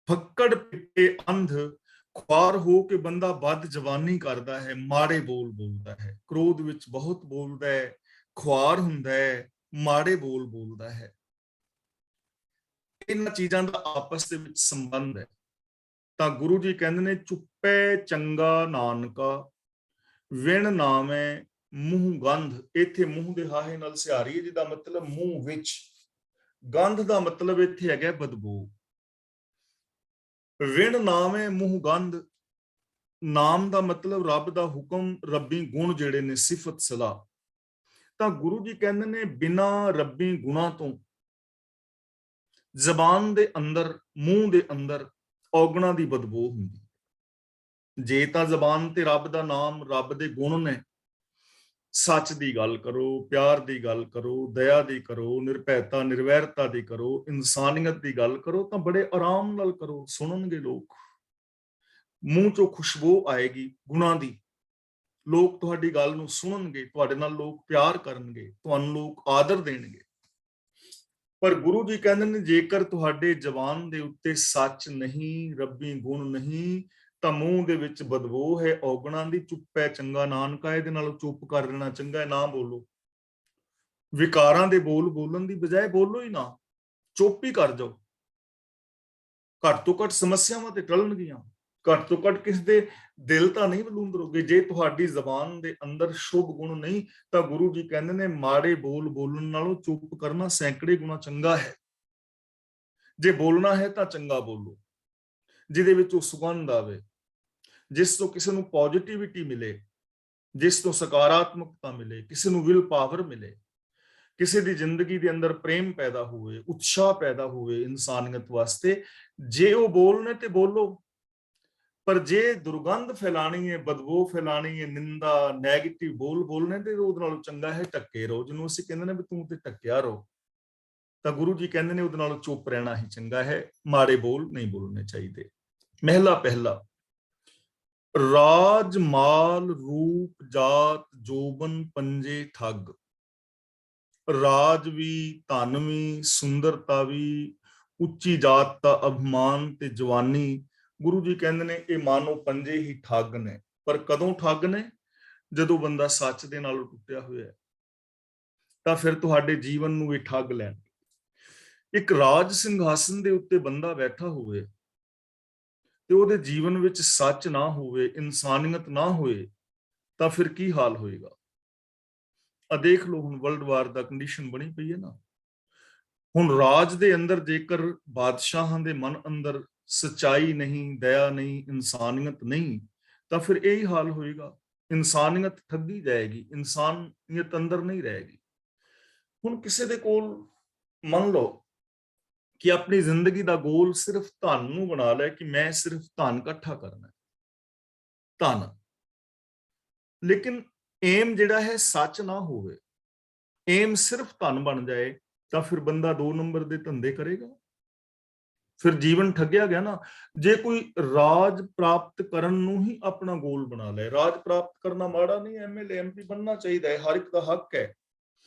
ਫੱਕੜ ਪਿੱਟੇ ਅੰਧ, ਖੁਆਰ ਹੋ ਕੇ ਬੰਦਾ ਬਦ ਜਵਾਨੀ ਕਰਦਾ ਹੈ, ਮਾੜੇ ਬੋਲ ਬੋਲਦਾ ਹੈ, ਕ੍ਰੋਧ ਵਿੱਚ ਬਹੁਤ ਬੋਲਦਾ ਹੈ, ਖੁਆਰ ਹੁੰਦਾ ਹੈ, ਮਾੜੇ ਬੋਲ ਬੋਲਦਾ ਹੈ। ਇਹਨਾਂ ਚੀਜ਼ਾਂ ਦਾ ਆਪਸ ਦੇ ਵਿੱਚ ਸੰਬੰਧ ਹੈ। ਤਾਂ ਗੁਰੂ ਜੀ ਕਹਿੰਦੇ ਨੇ, ਚੁੱਪੇ ਚੰਗਾ ਨਾਨਕਾ, ਵਿਣ ਨਾਮੈ ਮੂੰਹ ਗੰਧ। ਇੱਥੇ ਮੂੰਹ ਦੇ ਹਾਹੇ ਨਾਲ ਸਿਹਾਰੀ ਹੈ, ਜਿਹਦਾ ਮਤਲਬ ਮੂੰਹ ਵਿੱਚ, ਗੰਧ ਦਾ ਮਤਲਬ ਇੱਥੇ ਹੈਗਾ ਬਦਬੂ। ਵਿਣ ਨਾਮੈ ਮੂੰਹ ਗੰਧ, ਨਾਮ ਦਾ ਮਤਲਬ ਰੱਬ ਦਾ ਹੁਕਮ, ਰੱਬੀ ਗੁਣ ਜਿਹੜੇ ਨੇ, ਸਿਫਤ ਸਲਾਹ। ਤਾਂ ਗੁਰੂ ਜੀ ਕਹਿੰਦੇ ਨੇ, ਬਿਨਾਂ ਰੱਬੀ ਗੁਣਾਂ ਤੋਂ ਜ਼ਬਾਨ ਦੇ ਅੰਦਰ, ਮੂੰਹ ਦੇ ਅੰਦਰ ਔਗਣਾ ਦੀ ਬਦਬੂ ਹੁੰਦੀ। ਜੇ ਤਾਂ ਜ਼ਬਾਨ ਤੇ ਰੱਬ ਦਾ ਨਾਮ, ਰੱਬ ਦੇ ਗੁਣ ਨੇ, ਸੱਚ ਦੀ ਗੱਲ ਕਰੋ, ਪਿਆਰ ਦੀ ਗੱਲ ਕਰੋ, ਦਇਆ ਦੀ ਕਰੋ, ਨਿਰਭੈਤਾ ਨਿਰਵੈਰਤਾ ਦੀ ਕਰੋ, ਇਨਸਾਨੀਅਤ ਦੀ ਗੱਲ ਕਰੋ, ਤਾਂ ਬੜੇ ਆਰਾਮ ਨਾਲ ਕਰੋ, ਸੁਣਨਗੇ ਲੋਕ। ਮੂੰਹ ਚੋਂ ਖੁਸ਼ਬੂ ਆਏਗੀ ਗੁਣਾਂ ਦੀ, ਲੋਕ ਤੁਹਾਡੀ ਗੱਲ ਨੂੰ ਸੁਣਨਗੇ, ਤੁਹਾਡੇ ਨਾਲ ਲੋਕ ਪਿਆਰ ਕਰਨਗੇ, ਤੁਹਾਨੂੰ ਲੋਕ ਆਦਰ ਦੇਣਗੇ। ਪਰ ਗੁਰੂ ਜੀ ਕਹਿੰਦੇ ਨੇ, ਜੇਕਰ ਤੁਹਾਡੇ ਜ਼ਬਾਨ ਦੇ ਉੱਤੇ ਸੱਚ ਨਹੀਂ, ਰੱਬੀ ਗੁਣ ਨਹੀਂ, ਤਾਂ ਮੂੰਹ ਦੇ ਵਿੱਚ ਬਦਬੂ ਹੈ ਔਗਣਾਂ ਦੀ। ਚੁੱਪੈ ਚੰਗਾ ਨਾਨਕਾ, ਇਹਦੇ ਨਾਲੋਂ ਚੁੱਪ ਕਰ ਲੈਣਾ ਚੰਗਾ ਹੈ, ਨਾ ਬੋਲੋ। ਵਿਕਾਰਾਂ ਦੇ ਬੋਲ ਬੋਲਣ ਦੀ ਬਜਾਏ ਬੋਲੋ ਹੀ ਨਾ, ਚੁੱਪ ਹੀ ਕਰ ਜਾਓ। ਘੱਟ ਤੋਂ ਘੱਟ ਸਮੱਸਿਆਵਾਂ ਤੇ ਟਲਣਗੀਆਂ, ਘੱਟ ਤੋਂ ਘੱਟ ਕਿਸ ਦੇ ਦਿਲ ਤਾਂ ਨਹੀਂ ਬਲੂੰਦਰੋਗੇ। ਜੇ ਤੁਹਾਡੀ ਜ਼ਬਾਨ ਦੇ ਅੰਦਰ ਸ਼ੁਭ ਗੁਣ ਨਹੀਂ, ਤਾਂ ਗੁਰੂ ਜੀ ਕਹਿੰਦੇ ਨੇ, ਮਾੜੇ ਬੋਲ ਬੋਲਣ ਨਾਲੋਂ ਚੁੱਪ ਕਰਨਾ ਸੈਂਕੜੇ ਗੁਣਾ ਚੰਗਾ ਹੈ। ਜੇ ਬੋਲਣਾ ਹੈ ਤਾਂ ਚੰਗਾ ਬੋਲੋ, ਜਿਹਦੇ ਵਿੱਚ ਉਹ ਸੁਗੰਧ ਆਵੇ, ਜਿਸ ਤੋਂ ਕਿਸੇ ਨੂੰ ਪੋਜ਼ਿਟਿਵਿਟੀ ਮਿਲੇ, ਜਿਸ ਤੋਂ ਸਕਾਰਾਤਮਕਤਾ ਮਿਲੇ, ਕਿਸੇ ਨੂੰ ਵਿਲ ਪਾਵਰ ਮਿਲੇ, ਕਿਸੇ ਦੀ ਜ਼ਿੰਦਗੀ ਦੇ ਅੰਦਰ ਪ੍ਰੇਮ ਪੈਦਾ ਹੋਵੇ, ਉਤਸ਼ਾਹ ਪੈਦਾ ਹੋਵੇ ਇਨਸਾਨੀਅਤ ਵਾਸਤੇ। ਜੇ ਉਹ ਬੋਲਣੇ ਤੇ ਬੋਲੋ, ਪਰ ਜੇ ਦੁਰਗੰਧ ਫੈਲਾਣੀ ਹੈ, ਬਦਬੂ ਫੈਲਾਣੀ ਹੈ, ਨਿੰਦਾ, ਨੈਗੇਟਿਵ ਬੋਲ ਬੋਲਣੇ, ਤੇ ਉਹਦੇ ਨਾਲੋਂ ਚੰਗਾ ਹੈ ਟੱਕੇ ਰਹੋ। ਜਿਹਨੂੰ ਅਸੀਂ ਕਹਿੰਦੇ ਨੇ ਵੀ ਤੂੰ ਤੇ ਟੱਕਿਆ ਰਹੋ, ਤਾਂ ਗੁਰੂ ਜੀ ਕਹਿੰਦੇ ਨੇ ਉਹਦੇ ਨਾਲੋਂ ਚੁੱਪ ਰਹਿਣਾ ਹੀ ਚੰਗਾ ਹੈ, ਮਾੜੇ ਬੋਲ ਨਹੀਂ ਬੋਲਣੇ ਚਾਹੀਦੇ। ਮਹਿਲਾ ਪਹਿਲਾ, ਰਾਜ ਮਾਲ ਰੂਪ ਜਾਤ ਜੋਬਨ ਪੰਜੇ ਠੱਗ। ਰਾਜ ਵੀ, ਧਨ ਵੀ, ਸੁੰਦਰਤਾ ਵੀ, ਉੱਚੀ ਜਾਤ ਦਾ ਅਭਿਮਾਨ ਤੇ ਜਵਾਨੀ, ਗੁਰੂ ਜੀ ਕਹਿੰਦੇ ਨੇ ਇਹ ਮਾਨੋ ਪੰਜੇ ਹੀ ਠੱਗ ਨੇ। ਪਰ ਕਦੋਂ ਠੱਗ ਨੇ? ਜਦੋਂ ਬੰਦਾ ਸੱਚ ਦੇ ਨਾਲ ਟੁੱਟਿਆ ਹੋਇਆ ਹੈ, ਤਾਂ ਫਿਰ ਤੁਹਾਡੇ ਜੀਵਨ ਨੂੰ ਇਹ ਠੱਗ ਲੈਣ। ਇੱਕ ਰਾਜ ਸਿੰਘਾਸਨ ਦੇ ਉੱਤੇ ਬੰਦਾ ਬੈਠਾ ਹੋਵੇ ਤੇ ਉਹਦੇ ਜੀਵਨ ਵਿੱਚ ਸੱਚ ਨਾ ਹੋਵੇ, ਇਨਸਾਨੀਅਤ ਨਾ ਹੋਏ, ਤਾਂ ਫਿਰ ਕੀ ਹਾਲ ਹੋਏਗਾ? ਆ ਦੇਖ ਲਓ, ਹੁਣ ਵਰਲਡ ਵਾਰ ਦਾ ਕੰਡੀਸ਼ਨ ਬਣੀ ਪਈ ਹੈ ਨਾ। ਹੁਣ ਰਾਜ ਦੇ ਅੰਦਰ ਜੇਕਰ ਬਾਦਸ਼ਾਹਾਂ ਦੇ ਮਨ ਅੰਦਰ ਸਚਾਈ ਨਹੀਂ, ਦਇਆ ਨਹੀਂ, ਇਨਸਾਨੀਅਤ ਨਹੀਂ, ਤਾਂ ਫਿਰ ਇਹੀ ਹਾਲ ਹੋਏਗਾ। ਇਨਸਾਨੀਅਤ ਠੱਗੀ ਜਾਏਗੀ, ਇਨਸਾਨੀਅਤ ਅੰਦਰ ਨਹੀਂ ਰਹੇਗੀ। ਹੁਣ ਕਿਸੇ ਦੇ ਕੋਲ ਮੰਨ ਲਓ ਕਿ ਆਪਣੀ ਜ਼ਿੰਦਗੀ ਦਾ ਗੋਲ ਸਿਰਫ ਧਨ ਨੂੰ ਬਣਾ ਲਿਆ, ਕਿ ਮੈਂ ਸਿਰਫ ਧਨ ਇਕੱਠਾ ਕਰਨਾ ਹੈ, ਧਨ, ਲੇਕਿਨ ਏਮ ਜਿਹੜਾ ਹੈ ਸੱਚ ਨਾ ਹੋਵੇ, ਏਮ ਸਿਰਫ ਧਨ ਬਣ ਜਾਏ, ਤਾਂ ਫਿਰ ਬੰਦਾ 2 ਨੰਬਰ ਦੇ ਧੰਦੇ ਕਰੇਗਾ, ਫਿਰ ਜੀਵਨ ਠੱਗਿਆ ਗਿਆ ਨਾ। ਜੇ ਕੋਈ ਰਾਜ ਪ੍ਰਾਪਤ ਕਰਨ ਨੂੰ ਹੀ ਆਪਣਾ ਗੋਲ ਬਣਾ ਲੈ, ਰਾਜ ਪ੍ਰਾਪਤ ਕਰਨਾ ਮਾੜਾ ਨਹੀਂ, ਐਮਐਲਏ ਐਮਪੀ ਬਣਨਾ ਚਾਹੀਦਾ ਹੈ, ਹਰ ਇੱਕ ਦਾ ਹੱਕ ਹੈ।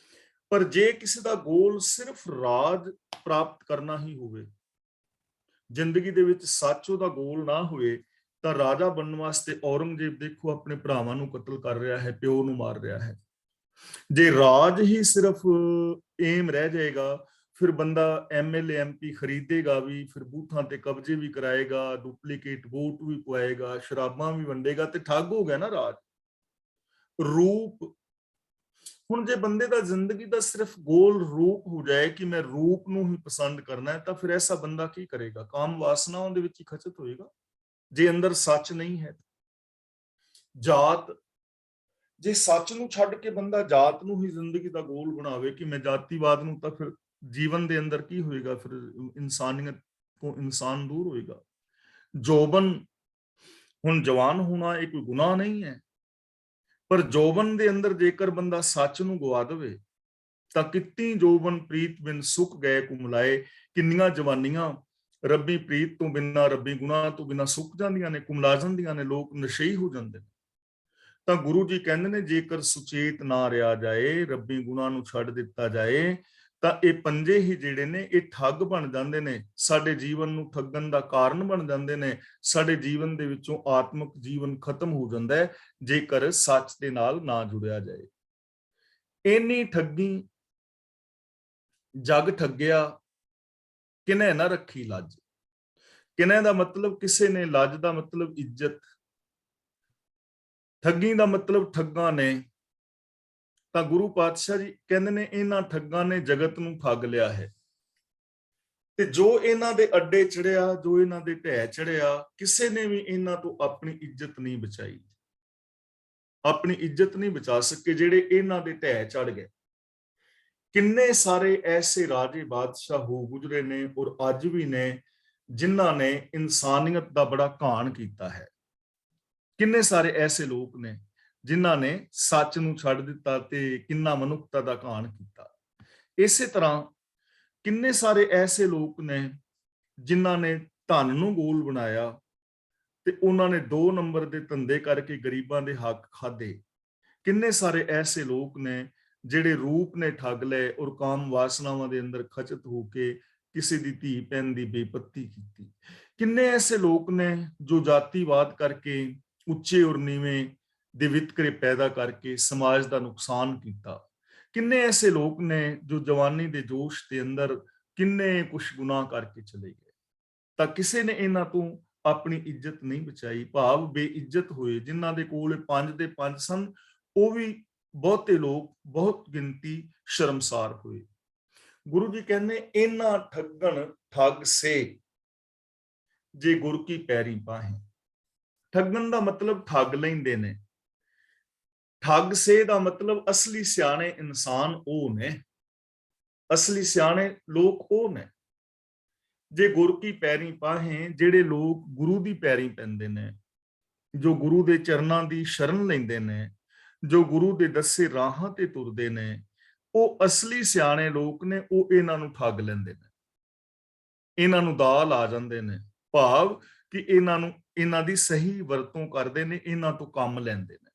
ਪਰ ਜੇ ਕਿਸੇ ਦਾ ਗੋਲ ਸਿਰਫ ਰਾਜ ਪ੍ਰਾਪਤ ਕਰਨਾ ਹੀ ਹੋਵੇ, ਜ਼ਿੰਦਗੀ ਦੇ ਵਿੱਚ ਸੱਚ ਉਹਦਾ ਗੋਲ ਨਾ ਹੋਵੇ, ਤਾਂ ਰਾਜਾ ਬਣਨ ਵਾਸਤੇ ਔਰੰਗਜ਼ੇਬ ਦੇਖੋ ਆਪਣੇ ਭਰਾਵਾਂ ਨੂੰ ਕਤਲ ਕਰ ਰਿਹਾ ਹੈ, ਪਿਓ ਨੂੰ ਮਾਰ ਰਿਹਾ ਹੈ। ਜੇ ਰਾਜ ਹੀ ਸਿਰਫ ਏਮ ਰਹਿ ਜਾਏਗਾ, ਫਿਰ ਬੰਦਾ ਐਮਐਲਏ ਐਮਪੀ ਖਰੀਦੇਗਾ ਵੀ, ਫਿਰ ਬੂਥਾਂ ਤੇ ਕਬਜ਼ੇ ਵੀ ਕਰਾਏਗਾ, ਡੁਪਲੀਕੇਟ ਵੋਟ ਵੀ ਪਵਾਏਗਾ, ਸ਼ਰਾਬਾਂ ਵੀ ਵੰਡੇਗਾ, ਤੇ ਠੱਗ ਹੋ ਗਿਆ ਨਾ ਰਾਜ। ਰੂਪ, ਹੁਣ ਜੇ ਬੰਦੇ ਦਾ ਜ਼ਿੰਦਗੀ ਦਾ ਸਿਰਫ ਗੋਲ ਰੂਪ ਹੋ ਜਾਏ ਕਿ ਮੈਂ ਰੂਪ ਨੂੰ ਹੀ ਪਸੰਦ ਕਰਨਾ ਹੈ, ਤਾਂ ਫਿਰ ਐਸਾ ਬੰਦਾ ਕੀ ਕਰੇਗਾ? ਕਾਮ ਵਾਸਨਾਵਾਂ ਦੇ ਵਿੱਚ ਹੀ ਖਚਤ ਹੋਏਗਾ, ਜੇ ਅੰਦਰ ਸੱਚ ਨਹੀਂ ਹੈ। ਜਾਤ, ਜੇ ਸੱਚ ਨੂੰ ਛੱਡ ਕੇ ਬੰਦਾ ਜਾਤ ਨੂੰ ਹੀ ਜ਼ਿੰਦਗੀ ਦਾ ਗੋਲ ਬਣਾਵੇ ਕਿ ਮੈਂ ਜਾਤੀਵਾਦ ਨੂੰ, ਤਾਂ ਫਿਰ ਜੀਵਨ ਦੇ ਅੰਦਰ ਕੀ ਹੋਏਗਾ? ਫਿਰ ਇਨਸਾਨੀਅਤ ਤੋਂ ਇਨਸਾਨ ਦੂਰ ਹੋਏਗਾ। ਜੋਬਨ, ਹੁਣ ਜਵਾਨ ਹੋਣਾ ਇਹ ਕੋਈ ਗੁਨਾਹ ਨਹੀਂ ਹੈ, ਪਰ ਜੋਬਨ ਦੇ ਅੰਦਰ ਜੇਕਰ ਬੰਦਾ ਸੱਚ ਨੂੰ ਗਵਾ ਦੇਵੇ ਤਾਂ ਕਿੰਨੀ ਜੋਬਨ ਪ੍ਰੀਤ ਬਿਨ ਸੁੱਕ ਗਏ ਕੁਮਲਾਏ। ਕਿੰਨੀਆਂ ਜਵਾਨੀਆਂ ਰੱਬੀ ਪ੍ਰੀਤ ਤੋਂ ਬਿਨਾਂ, ਰੱਬੀ ਗੁਨਾਹ ਤੋਂ ਬਿਨਾਂ ਸੁੱਕ ਜਾਂਦੀਆਂ ਨੇ, ਕੁਮਲਾ ਜਾਂਦੀਆਂ ਨੇ, ਲੋਕ ਨਸ਼ਈ ਹੋ ਜਾਂਦੇ ਨੇ। ਤਾਂ ਗੁਰੂ ਜੀ ਕਹਿੰਦੇ ਨੇ ਜੇਕਰ ਸੁਚੇਤ ਨਾ ਰਿਹਾ ਜਾਏ, ਰੱਬੀ ਗੁਨਾਹ ਨੂੰ ਛੱਡ ਦਿੱਤਾ ਜਾਏ, ਤਾਂ ਇਹ ਪੰਜੇ ਹੀ ਜਿਹੜੇ ਨੇ ਇਹ ਠੱਗ ਬਣ ਜਾਂਦੇ ਨੇ, ਸਾਡੇ ਜੀਵਨ ਨੂੰ ਠੱਗਣ ਦਾ ਕਾਰਨ ਬਣ ਜਾਂਦੇ ਨੇ। ਸਾਡੇ ਜੀਵਨ ਦੇ ਵਿੱਚੋਂ ਆਤਮਿਕ ਜੀਵਨ ਖਤਮ ਹੋ ਜਾਂਦਾ ਹੈ ਜੇਕਰ ਸੱਚ ਦੇ ਨਾਲ ਨਾ ਜੁੜਿਆ ਜਾਏ। ਇੰਨੀ ਠੱਗੀ ਜਗ ਠੱਗਿਆ, ਕਿਨੇ ਨਾ ਰੱਖੀ ਲੱਜ। ਕਿਨੇ ਦਾ ਮਤਲਬ ਕਿਸੇ ਨੇ, ਲੱਜ ਦਾ ਮਤਲਬ ਇੱਜ਼ਤ, ਠੱਗੀ ਦਾ ਮਤਲਬ ਠੱਗਾਂ ਨੇ। ਤਾਂ ਗੁਰੂ ਪਾਤਸ਼ਾਹ ਜੀ ਕਹਿੰਦੇ ਨੇ ਇਹਨਾਂ ਠੱਗਾਂ ਨੇ ਜਗਤ ਨੂੰ ਠੱਗ ਲਿਆ ਹੈ, ਤੇ ਜੋ ਇਹਨਾਂ ਦੇ ਅੱਡੇ ਚੜਿਆ, ਜੋ ਇਹਨਾਂ ਦੇ ਢਹਿ ਚੜਿਆ, ਕਿਸੇ ਨੇ ਵੀ ਇਹਨਾਂ ਤੋਂ ਆਪਣੀ ਇੱਜ਼ਤ ਨਹੀਂ ਬਚਾਈ, ਆਪਣੀ ਇੱਜ਼ਤ ਨਹੀਂ ਬਚਾ ਸਕੇ ਜਿਹੜੇ ਇਹਨਾਂ ਦੇ ਢਹਿ ਚੜ ਗਏ। ਕਿੰਨੇ ਸਾਰੇ ਐਸੇ ਰਾਜੇ ਬਾਦਸ਼ਾਹ ਹੋ ਗੁਜਰੇ ਨੇ ਔਰ ਅੱਜ ਵੀ ਨੇ ਜਿਨ੍ਹਾਂ ਨੇ ਇਨਸਾਨੀਅਤ ਦਾ ਬੜਾ ਘਾਣ ਕੀਤਾ ਹੈ। ਕਿੰਨੇ ਸਾਰੇ ਐਸੇ ਲੋਕ ਨੇ ਜਿਨ੍ਹਾਂ ਨੇ ਸੱਚ ਨੂੰ ਛੱਡ ਦਿੱਤਾ ਤੇ ਕਿੰਨਾ ਮਨੁੱਖਤਾ ਦਾ ਘਾਣ ਕੀਤਾ। ਇਸੇ ਤਰ੍ਹਾਂ ਕਿੰਨੇ ਸਾਰੇ ਐਸੇ ਲੋਕ ਨੇ ਜਿਨ੍ਹਾਂ ਨੇ ਧਨ ਨੂੰ ਗੋਲ ਬਣਾਇਆ ਤੇ ਉਹਨਾਂ ਨੇ 2 ਨੰਬਰ ਦੇ ਧੰਦੇ ਕਰਕੇ ਗਰੀਬਾਂ ਦੇ ਹੱਕ ਖਾਦੇ। ਕਿੰਨੇ ਸਾਰੇ ਐਸੇ ਲੋਕ ਨੇ ਜਿਹੜੇ ਰੂਪ ਨੇ ਠੱਗ ਲਏ ਔਰ ਕਾਮ ਵਾਸਨਾਵਾਂ ਦੇ ਅੰਦਰ ਖਚਤ ਹੋ ਕੇ ਕਿਸੇ ਦੀ ਧੀ ਭੈਣ ਦੀ ਬੇਪੱਤੀ ਕੀਤੀ। ਕਿੰਨੇ ਐਸੇ ਲੋਕ ਨੇ ਜੋ ਜਾਤੀਵਾਦ ਕਰਕੇ, ਉੱਚੇ ਔਰ ਨੀਵੇਂ ਦੇ ਵਿਤਕਰੇ ਪੈਦਾ ਕਰਕੇ ਸਮਾਜ ਦਾ ਨੁਕਸਾਨ ਕੀਤਾ। ਕਿੰਨੇ ਐਸੇ ਲੋਕ ਨੇ ਜੋ ਜਵਾਨੀ ਦੇ ਜੋਸ਼ ਦੇ ਅੰਦਰ ਕਿੰਨੇ ਕੁਛ ਗੁਨਾਹ ਕਰਕੇ ਚਲੇ ਗਏ, ਤਾਂ ਕਿਸੇ ਨੇ ਇਹਨਾਂ ਤੋਂ ਆਪਣੀ ਇੱਜ਼ਤ ਨਹੀਂ ਬਚਾਈ, ਭਾਵ ਬੇਇੱਜ਼ਤ ਹੋਏ। ਜਿਨ੍ਹਾਂ ਦੇ ਕੋਲ 5 ਦੇ 5 ਸਨ, ਉਹ ਵੀ ਬਹੁਤੇ ਲੋਕ, ਬਹੁਤ ਗਿਣਤੀ ਸ਼ਰਮਸਾਰ ਹੋਏ। ਗੁਰੂ ਜੀ ਕਹਿੰਦੇ ਇਹਨਾਂ ਠੱਗਣ ਠੱਗ ਸੇ ਜੇ ਗੁਰ ਕੀ ਪੈਰੀ ਪਾਹੇ। ਠੱਗਣ ਦਾ ਮਤਲਬ ਠੱਗ ਲੈਂਦੇ ਨੇ, ਠੱਗ ਸੇ ਦਾ ਮਤਲਬ ਅਸਲੀ ਸਿਆਣੇ ਇਨਸਾਨ ਉਹ ਨੇ, ਅਸਲੀ ਸਿਆਣੇ ਲੋਕ ਉਹ ਨੇ ਜੇ ਗੁਰ ਕੀ ਪੈਰੀ ਪਾਹੇ, ਜਿਹੜੇ ਲੋਕ ਗੁਰੂ ਦੀ ਪੈਰੀ ਪੈਂਦੇ ਨੇ, ਜੋ ਗੁਰੂ ਦੇ ਚਰਨਾਂ ਦੀ ਸ਼ਰਨ ਲੈਂਦੇ ਨੇ, ਜੋ ਗੁਰੂ ਦੇ ਦੱਸੇ ਰਾਹਾਂ ਤੇ ਤੁਰਦੇ ਨੇ, ਉਹ ਅਸਲੀ ਸਿਆਣੇ ਲੋਕ ਨੇ। ਉਹ ਇਹਨਾਂ ਨੂੰ ਠੱਗ ਲੈਂਦੇ ਨੇ, ਇਹਨਾਂ ਨੂੰ ਦਾਲ ਆ ਜਾਂਦੇ ਨੇ, ਭਾਵ ਕਿ ਇਹਨਾਂ ਦੀ ਸਹੀ ਵਰਤੋਂ ਕਰਦੇ ਨੇ, ਇਹਨਾਂ ਤੋਂ ਕੰਮ ਲੈਂਦੇ ਨੇ।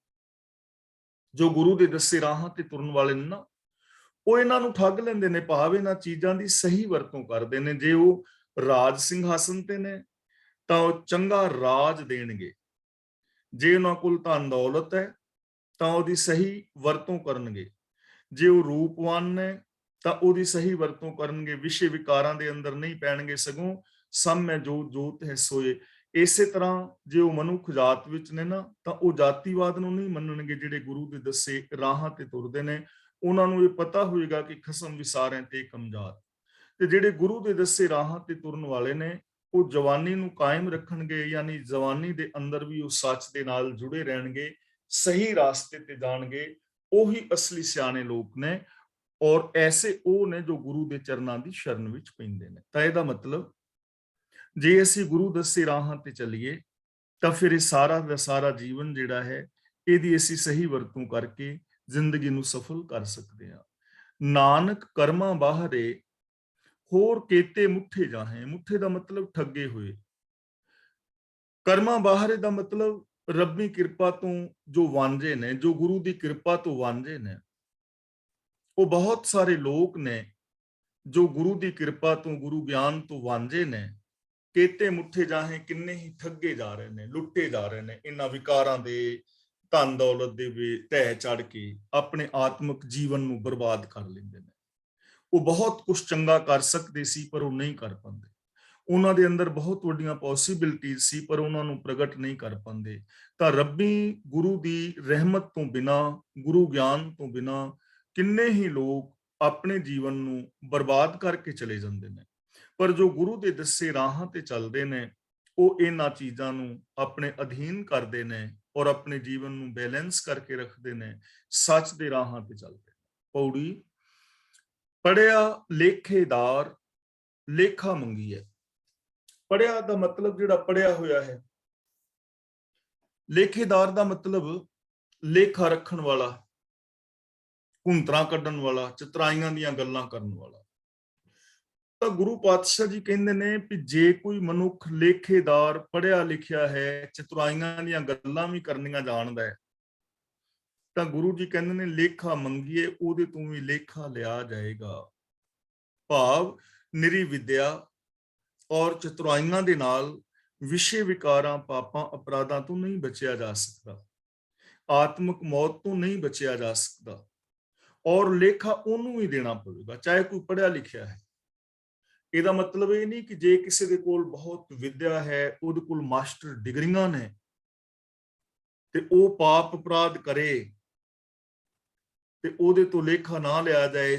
ਜੋ ਗੁਰੂ ਦੇ ਦੱਸੇ ਰਾਹਾਂ ਤੇ ਤੁਰਨ ਵਾਲੇ ਨੇ ਨਾ, ਉਹ ਇਹਨਾਂ ਨੂੰ ਠੱਗ ਲੈਂਦੇ ਨੇ, ਭਾਵ ਇਹਨਾਂ ਚੀਜ਼ਾਂ ਦੀ ਸਹੀ ਵਰਤੋਂ ਕਰਦੇ ਨੇ। ਜੇ ਉਹ ਰਾਜ ਸਿੰਘਾਸਨ ਤੇ ਨੇ ਤਾਂ ਉਹ ਚੰਗਾ ਰਾਜ ਦੇਣਗੇ, ਜੇ ਉਹਨਾਂ ਕੋਲ ਧਨ ਦੌਲਤ ਹੈ ਤਾਂ ਉਹਦੀ ਸਹੀ ਵਰਤੋਂ ਕਰਨਗੇ, ਜੇ ਉਹ ਰੂਪਵਾਨ ਨੇ ਤਾਂ ਉਹਦੀ ਸਹੀ ਵਰਤੋਂ ਕਰਨਗੇ, ਵਿਸ਼ੇ ਵਿਕਾਰਾਂ ਦੇ ਅੰਦਰ ਨਹੀਂ ਪੈਣਗੇ, ਸਗੋਂ ਸਮ ਹੈ ਜੋਤ ਜੋਤ ਹੈ ਸੋਏ। ਇਸੇ ਤਰ੍ਹਾਂ ਜੇ ਉਹ ਮਨੁੱਖ ਜਾਤ ਵਿੱਚ ਨੇ ਨਾ, ਤਾਂ ਉਹ ਜਾਤੀਵਾਦ ਨੂੰ ਨਹੀਂ ਮੰਨਣਗੇ। ਜਿਹੜੇ ਗੁਰੂ ਦੇ ਦੱਸੇ ਰਾਹਾਂ ਤੇ ਤੁਰਦੇ ਨੇ, ਉਹਨਾਂ ਨੂੰ ਇਹ ਪਤਾ ਹੋਏਗਾ ਕਿ ਖਸਮ ਵਿਸਾਰੇ ਤੇ ਕਮਜ਼ਾਤ। ਤੇ ਜਿਹੜੇ ਗੁਰੂ ਦੇ ਦੱਸੇ ਰਾਹਾਂ ਤੇ ਤੁਰਨ ਵਾਲੇ ਨੇ, ਉਹ ਜਵਾਨੀ ਨੂੰ ਕਾਇਮ ਰੱਖਣਗੇ, ਯਾਨੀ ਜਵਾਨੀ ਦੇ ਅੰਦਰ ਵੀ ਉਹ ਸੱਚ ਦੇ ਨਾਲ ਜੁੜੇ ਰਹਿਣਗੇ, ਸਹੀ ਰਾਸਤੇ ਤੇ ਜਾਣਗੇ। ਉਹੀ ਅਸਲੀ ਸਿਆਣੇ ਲੋਕ ਨੇ, ਔਰ ਐਸੇ ਉਹ ਨੇ ਜੋ ਗੁਰੂ ਦੇ ਚਰਨਾਂ ਦੀ ਸ਼ਰਨ ਵਿੱਚ ਪੈਂਦੇ ਨੇ। ਤਾਂ ਇਹਦਾ ਮਤਲਬ ਜੇ ਅਸੀਂ ਗੁਰੂ ਦੱਸੇ ਰਾਹਾਂ ਤੇ ਚੱਲੀਏ ਤਾਂ ਫਿਰ ਇਹ ਸਾਰਾ ਦਾ ਸਾਰਾ ਜੀਵਨ ਜਿਹੜਾ ਹੈ, ਇਹਦੀ ਅਸੀਂ ਸਹੀ ਵਰਤੋਂ ਕਰਕੇ ਜ਼ਿੰਦਗੀ ਨੂੰ ਸਫਲ ਕਰ ਸਕਦੇ ਹਾਂ। ਨਾਨਕ ਕਰਮਾਂ ਬਾਹਰੇ ਹੋਰ ਕੇਤੇ ਮੁੱਠੇ ਜਾਹੇ। ਮੁੱਠੇ ਦਾ ਮਤਲਬ ਠੱਗੇ ਹੋਏ। ਕਰਮਾਂ ਬਾਹਰੇ ਦਾ ਮਤਲਬ ਰੱਬੀ ਕਿਰਪਾ ਤੋਂ ਜੋ ਵਾਂਝੇ ਨੇ, ਜੋ ਗੁਰੂ ਦੀ ਕਿਰਪਾ ਤੋਂ ਵਾਂਝੇ ਨੇ। ਉਹ ਬਹੁਤ ਸਾਰੇ ਲੋਕ ਨੇ ਜੋ ਗੁਰੂ ਦੀ ਕਿਰਪਾ ਤੋਂ, ਗੁਰੂ ਗਿਆਨ ਤੋਂ ਵਾਂਝੇ ਨੇ। ਕੇਤੇ ਮੁੱਠੇ ਜਾਹੇ, ਕਿੰਨੇ ਹੀ ਠੱਗੇ ਜਾ ਰਹੇ ਨੇ, ਲੁੱਟੇ ਜਾ ਰਹੇ ਨੇ ਇਹਨਾਂ ਵਿਕਾਰਾਂ ਦੇ, ਧਨ ਦੌਲਤ ਦੇ ਢਹਿ ਚੜ ਕੇ ਆਪਣੇ ਆਤਮਿਕ ਜੀਵਨ ਨੂੰ ਬਰਬਾਦ ਕਰ ਲੈਂਦੇ ਨੇ। ਉਹ ਬਹੁਤ ਕੁਝ ਚੰਗਾ ਕਰ ਸਕਦੇ ਸੀ ਪਰ ਉਹ ਨਹੀਂ ਕਰ ਪਾਉਂਦੇ। ਉਹਨਾਂ ਦੇ ਅੰਦਰ ਬਹੁਤ ਵੱਡੀਆਂ ਪੋਸੀਬਿਲਿਟੀਜ਼ ਸੀ ਪਰ ਉਹਨਾਂ ਨੂੰ ਪ੍ਰਗਟ ਨਹੀਂ ਕਰ ਪਾਉਂਦੇ। ਤਾਂ ਰੱਬੀ ਗੁਰੂ ਦੀ ਰਹਿਮਤ ਤੋਂ ਬਿਨਾ, ਗੁਰੂ ਗਿਆਨ ਤੋਂ ਬਿਨਾ ਕਿੰਨੇ ਹੀ ਲੋਕ ਆਪਣੇ ਜੀਵਨ ਨੂੰ ਬਰਬਾਦ ਕਰਕੇ ਚਲੇ ਜਾਂਦੇ ਨੇ। ਪਰ ਜੋ ਗੁਰੂ ਦੇ ਦੱਸੇ ਰਾਹਾਂ ਤੇ ਚੱਲਦੇ ਨੇ, ਉਹ ਇਹਨਾਂ ਚੀਜ਼ਾਂ ਨੂੰ ਆਪਣੇ ਅਧੀਨ ਕਰਦੇ ਨੇ ਔਰ ਆਪਣੇ ਜੀਵਨ ਨੂੰ ਬੈਲੈਂਸ ਕਰਕੇ ਰੱਖਦੇ ਨੇ, ਸੱਚ ਦੇ ਰਾਹਾਂ ਤੇ ਚੱਲਦੇ ਨੇ। ਪੌੜੀ ਪੜਿਆ ਲੇਖੇਦਾਰ ਲੇਖਾ ਮੰਗੀਏ। ਪੜਿਆ ਦਾ ਮਤਲਬ ਜਿਹੜਾ ਪੜਿਆ ਹੋਇਆ ਹੈ, ਲੇਖੇਦਾਰ ਦਾ ਮਤਲਬ ਲੇਖਾ ਰੱਖਣ ਵਾਲਾ, ਘੁੰਤਰਾਂ ਕੱਢਣ ਵਾਲਾ, ਚਤਰਾਈਆਂ ਦੀਆਂ ਗੱਲਾਂ ਕਰਨ ਵਾਲਾ। ਤਾਂ ਗੁਰੂ ਪਾਤਸ਼ਾਹ ਜੀ ਕਹਿੰਦੇ ਨੇ ਕਿ ਜੇ ਕੋਈ ਮਨੁੱਖ ਲੇਖੇਦਾਰ ਪੜਿਆ ਲਿਖਿਆ ਹੈ, ਚਤੁਰਾਈਆਂ ਦੀਆਂ ਗੱਲਾਂ ਵੀ ਕਰਨੀਆਂ ਜਾਣਦਾ ਹੈ, ਤਾਂ ਗੁਰੂ ਜੀ ਕਹਿੰਦੇ ਨੇ ਲੇਖਾ ਮੰਗੀਏ, ਉਹਦੇ ਤੋਂ ਵੀ ਲੇਖਾ ਲਿਆ ਜਾਏਗਾ। ਭਾਵ ਨਿਰੀ ਵਿਦਿਆ ਔਰ ਚਤੁਰਾਈਆਂ ਦੇ ਨਾਲ ਵਿਸ਼ੇ ਵਿਕਾਰਾਂ, ਪਾਪਾਂ, ਅਪਰਾਧਾਂ ਤੋਂ ਨਹੀਂ ਬਚਿਆ ਜਾ ਸਕਦਾ, ਆਤਮਿਕ ਮੌਤ ਤੋਂ ਨਹੀਂ ਬਚਿਆ ਜਾ ਸਕਦਾ, ਔਰ ਲੇਖਾ ਉਹਨੂੰ ਹੀ ਦੇਣਾ ਪਵੇਗਾ ਚਾਹੇ ਕੋਈ ਪੜਿਆ ਲਿਖਿਆ ਹੈ। ਇਹਦਾ ਮਤਲਬ ਇਹ ਨਹੀਂ ਕਿ ਜੇ ਕਿਸੇ ਦੇ ਕੋਲ ਬਹੁਤ ਵਿਦਿਆ ਹੈ, ਉਹਦੇ ਕੋਲ ਮਾਸਟਰ ਡਿਗਰੀਆਂ ਨੇ, ਤੇ ਉਹ ਪਾਪ ਅਪਰਾਧ ਕਰੇ ਤੇ ਉਹਦੇ ਤੋਂ ਲੇਖਾ ਨਾ ਲਿਆ ਜਾਏ।